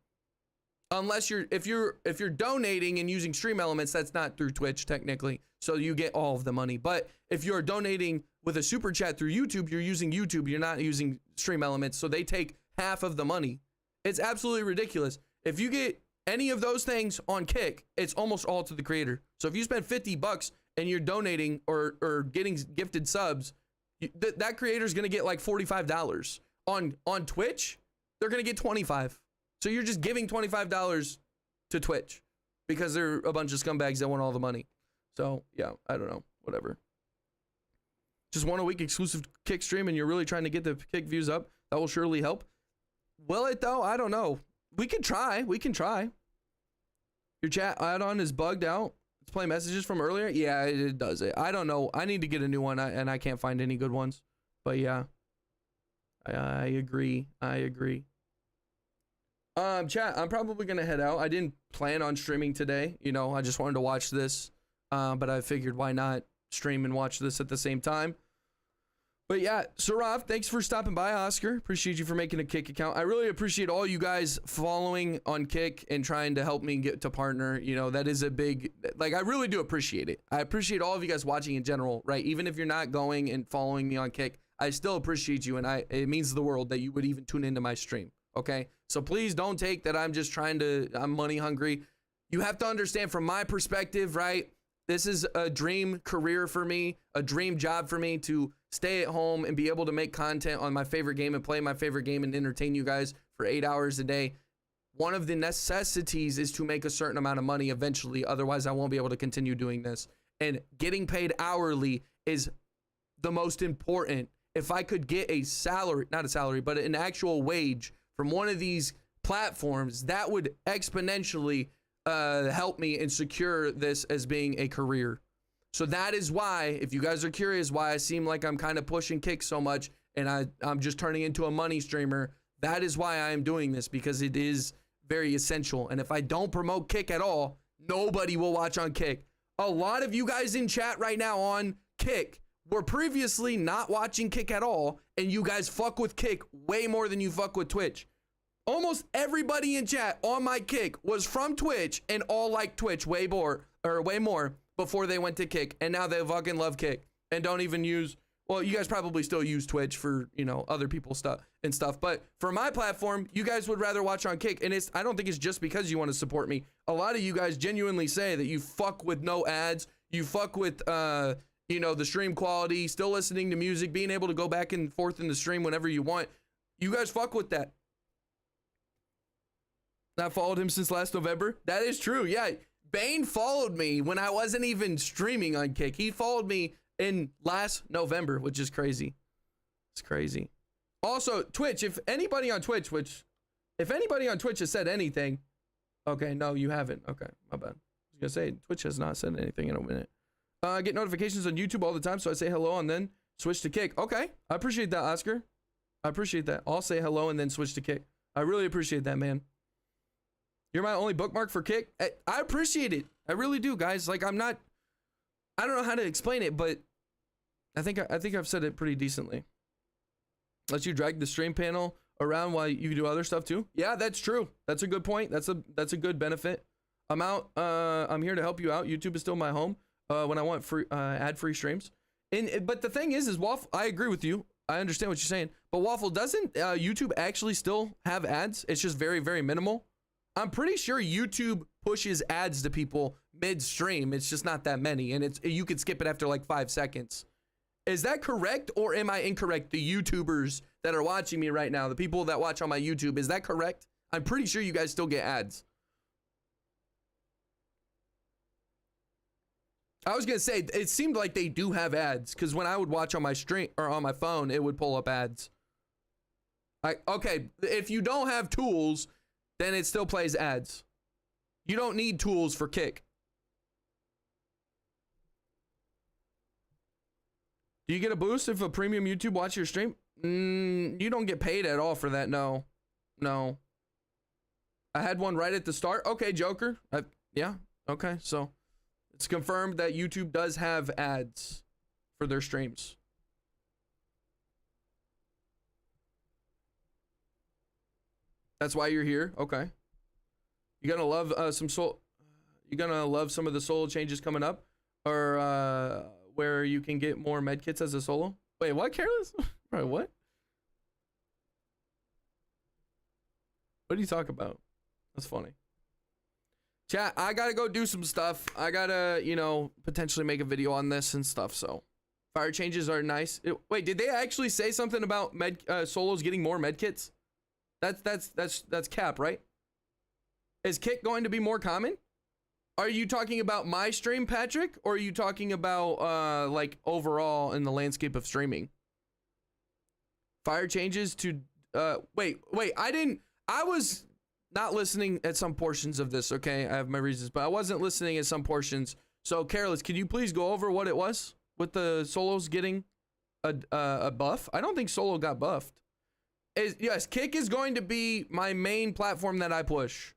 Speaker 1: Unless if you're donating and using stream elements, that's not through Twitch technically. So you get all of the money. But if you're donating with a super chat through YouTube, you're using YouTube, you're not using stream elements. So they take half of the money. It's absolutely ridiculous. If you get any of those things on Kick, it's almost all to the creator. So if you spend $50 and you're donating or getting gifted subs, that creator is going to get like $45. On Twitch, they're going to get $25. So you're just giving $25 to Twitch because they're a bunch of scumbags that want all the money. So yeah, I don't know, whatever. Just 1 a week exclusive Kick stream and you're really trying to get the Kick views up. That will surely help. Will it though? I don't know. We can try. Your chat add-on is bugged out. It's playing messages from earlier. Yeah, it does it. I don't know. I need to get a new one and I can't find any good ones. But yeah, I agree. Chat, I'm probably gonna head out. I didn't plan on streaming today. I just wanted to watch this. But I figured why not stream and watch this at the same time. But yeah, Sarav, thanks for stopping by, Oscar. Appreciate you for making a Kick account. I really appreciate all you guys following on Kick and trying to help me get to partner. That is a big, I really do appreciate it. I appreciate all of you guys watching in general, right? Even if you're not going and following me on Kick, I still appreciate you. And it means the world that you would even tune into my stream. Okay. So please don't take that I'm money hungry. You have to understand from my perspective, right? This is a dream career for me, a dream job for me to stay at home and be able to make content on my favorite game and play my favorite game and entertain you guys for 8 hours a day. One of the necessities is to make a certain amount of money eventually. Otherwise, I won't be able to continue doing this. And getting paid hourly is the most important. If I could get a salary, not a salary, but an actual wage from one of these platforms, that would exponentially help me and secure this as being a career. So that is why, if you guys are curious why I seem like I'm kind of pushing Kick so much and I'm just turning into a money streamer, that is why I am doing this, because it is very essential. And if I don't promote Kick at all, nobody will watch on Kick. A lot of you guys in chat right now on Kick were previously not watching Kick at all, and you guys fuck with Kick way more than you fuck with Twitch. Almost everybody in chat on my Kick was from Twitch and all like Twitch way more before they went to Kick, and now they fucking love Kick and don't even use, well, you guys probably still use Twitch for, other people's stuff, but for my platform, you guys would rather watch on Kick, and I don't think it's just because you want to support me. A lot of you guys genuinely say that you fuck with no ads, you fuck with the stream quality, still listening to music, being able to go back and forth in the stream whenever you want. You guys fuck with that. I followed him since last November. That is true. Yeah. Bane followed me when I wasn't even streaming on Kick. He followed me in last November, which is crazy. It's crazy. Also, Twitch, if anybody on Twitch has said anything. Okay, no, you haven't. Okay, my bad. I was going to say, Twitch has not said anything in a minute. I get notifications on YouTube all the time, so I say hello and then switch to Kick. Okay, I appreciate that, Oscar. I appreciate that. I'll say hello and then switch to Kick. I really appreciate that, man. You're my only bookmark for Kick. I appreciate it. I really do, guys. I don't know how to explain it, but I think I've said it pretty decently. Let you drag the stream panel around while you do other stuff too. Yeah, that's true. That's a good point. That's a good benefit. I'm out. I'm here to help you out. YouTube is still my home when I want free ad-free streams. But the thing is Waffle, I agree with you. I understand what you're saying. But Waffle, doesn't YouTube actually still have ads? It's just very, very minimal. I'm pretty sure YouTube pushes ads to people mid-stream. It's just not that many, and you could skip it after like 5 seconds. Is that correct, or am I incorrect? The YouTubers that are watching me right now, the people that watch on my YouTube, is that correct? I'm pretty sure you guys still get ads. I was gonna say, it seemed like they do have ads, because when I would watch on my stream or on my phone, it would pull up ads. Okay, if you don't have tools, then it still plays ads. You don't need tools for Kick. Do you get a boost if a premium YouTube watch your stream? You don't get paid at all for that. No. I had one right at the start. Okay, Joker. Yeah. Okay. So it's confirmed that YouTube does have ads for their streams. That's why you're here. Okay. You're gonna love you're gonna love some of the solo changes coming up, or where you can get more medkits as a solo. Wait, what, Careless? Right, what? What do you talk about? That's funny. Chat, I gotta go do some stuff. I gotta, potentially make a video on this and stuff. So, fire changes are nice. Wait, did they actually say something about solos getting more medkits? That's cap, right? Is kick going to be more common? Are you talking about my stream, Patrick, or are you talking about like overall in the landscape of streaming? Fire changes to wait, I was not listening at some portions of this, okay? I have my reasons, but I wasn't listening at some portions. So, Careless, could you please go over what it was with the solos getting a buff? I don't think solo got buffed. Yes, Kick is going to be my main platform that I push.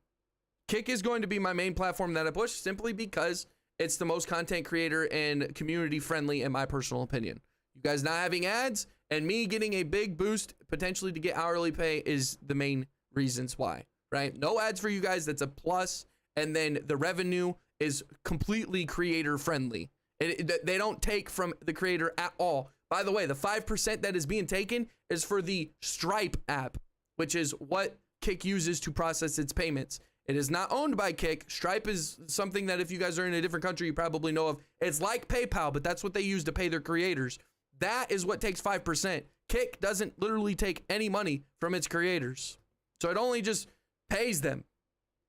Speaker 1: Kick is going to be my main platform that I push simply because it's the most content creator and community friendly in my personal opinion. You guys not having ads and me getting a big boost potentially to get hourly pay is the main reasons why, right? No ads for you guys, that's a plus. And then the revenue is completely creator friendly. They don't take from the creator at all. By the way, the 5% that is being taken is for the Stripe app, which is what Kick uses to process its payments. It is not owned by Kick. Stripe is something that if you guys are in a different country, you probably know of. It's like PayPal, but that's what they use to pay their creators. That is what takes 5%. Kick doesn't literally take any money from its creators. So it only just pays them.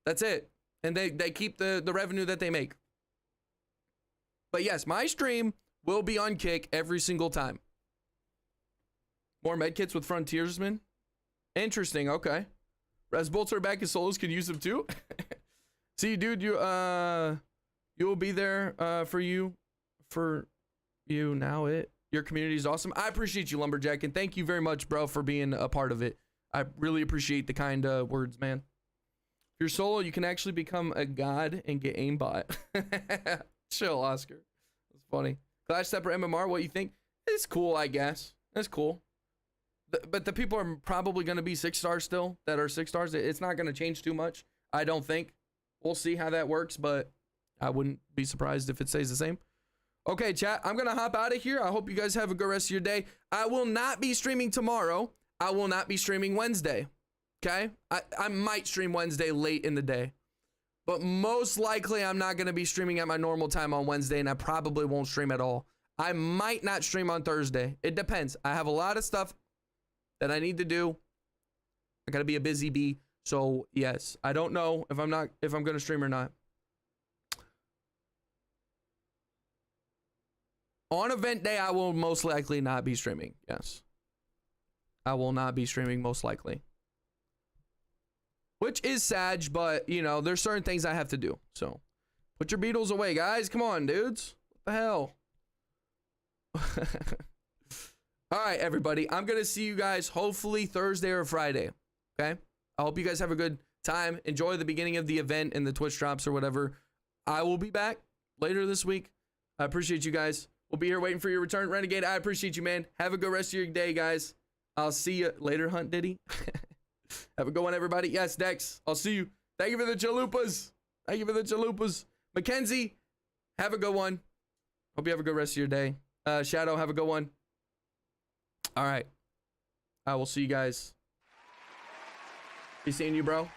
Speaker 1: That's it. And they keep the revenue that they make. But yes, my stream will be on Kick every single time. More medkits with Frontiersmen. Interesting, okay. Res bolts are back as solos, can use them too. See, dude, you will be there for you now. Your community is awesome. I appreciate you, Lumberjack, and thank you very much, bro, for being a part of it. I really appreciate the kind words, man. If you're solo, you can actually become a god and get aimbot. Chill, Oscar. That's funny. Clash separate MMR, what you think? It's cool, I guess. It's cool. But the people are probably going to be 6 stars still that are 6 stars. It's not going to change too much, I don't think. We'll see how that works, but I wouldn't be surprised if it stays the same. Okay, chat, I'm going to hop out of here. I hope you guys have a good rest of your day. I will not be streaming tomorrow. I will not be streaming Wednesday. Okay? I might stream Wednesday late in the day. But most likely, I'm not going to be streaming at my normal time on Wednesday, and I probably won't stream at all. I might not stream on Thursday. It depends. I have a lot of stuff that I need to do. I got to be a busy bee. So, yes, I don't know if I'm going to stream or not. On event day, I will most likely not be streaming. Yes. I will not be streaming most likely. Which is sad, but, there's certain things I have to do. So, put your beetles away, guys. Come on, dudes. What the hell? All right, everybody. I'm going to see you guys hopefully Thursday or Friday. Okay? I hope you guys have a good time. Enjoy the beginning of the event and the Twitch drops or whatever. I will be back later this week. I appreciate you guys. We'll be here waiting for your return. Renegade, I appreciate you, man. Have a good rest of your day, guys. I'll see you later, Hunt Diddy. Have a good one, everybody. Yes, Dex, I'll see you. Thank you for the chalupas. Thank you for the chalupas. Mackenzie, have a good one. Hope you have a good rest of your day. Shadow, have a good one. All right. I will see you guys. Be seeing you, bro.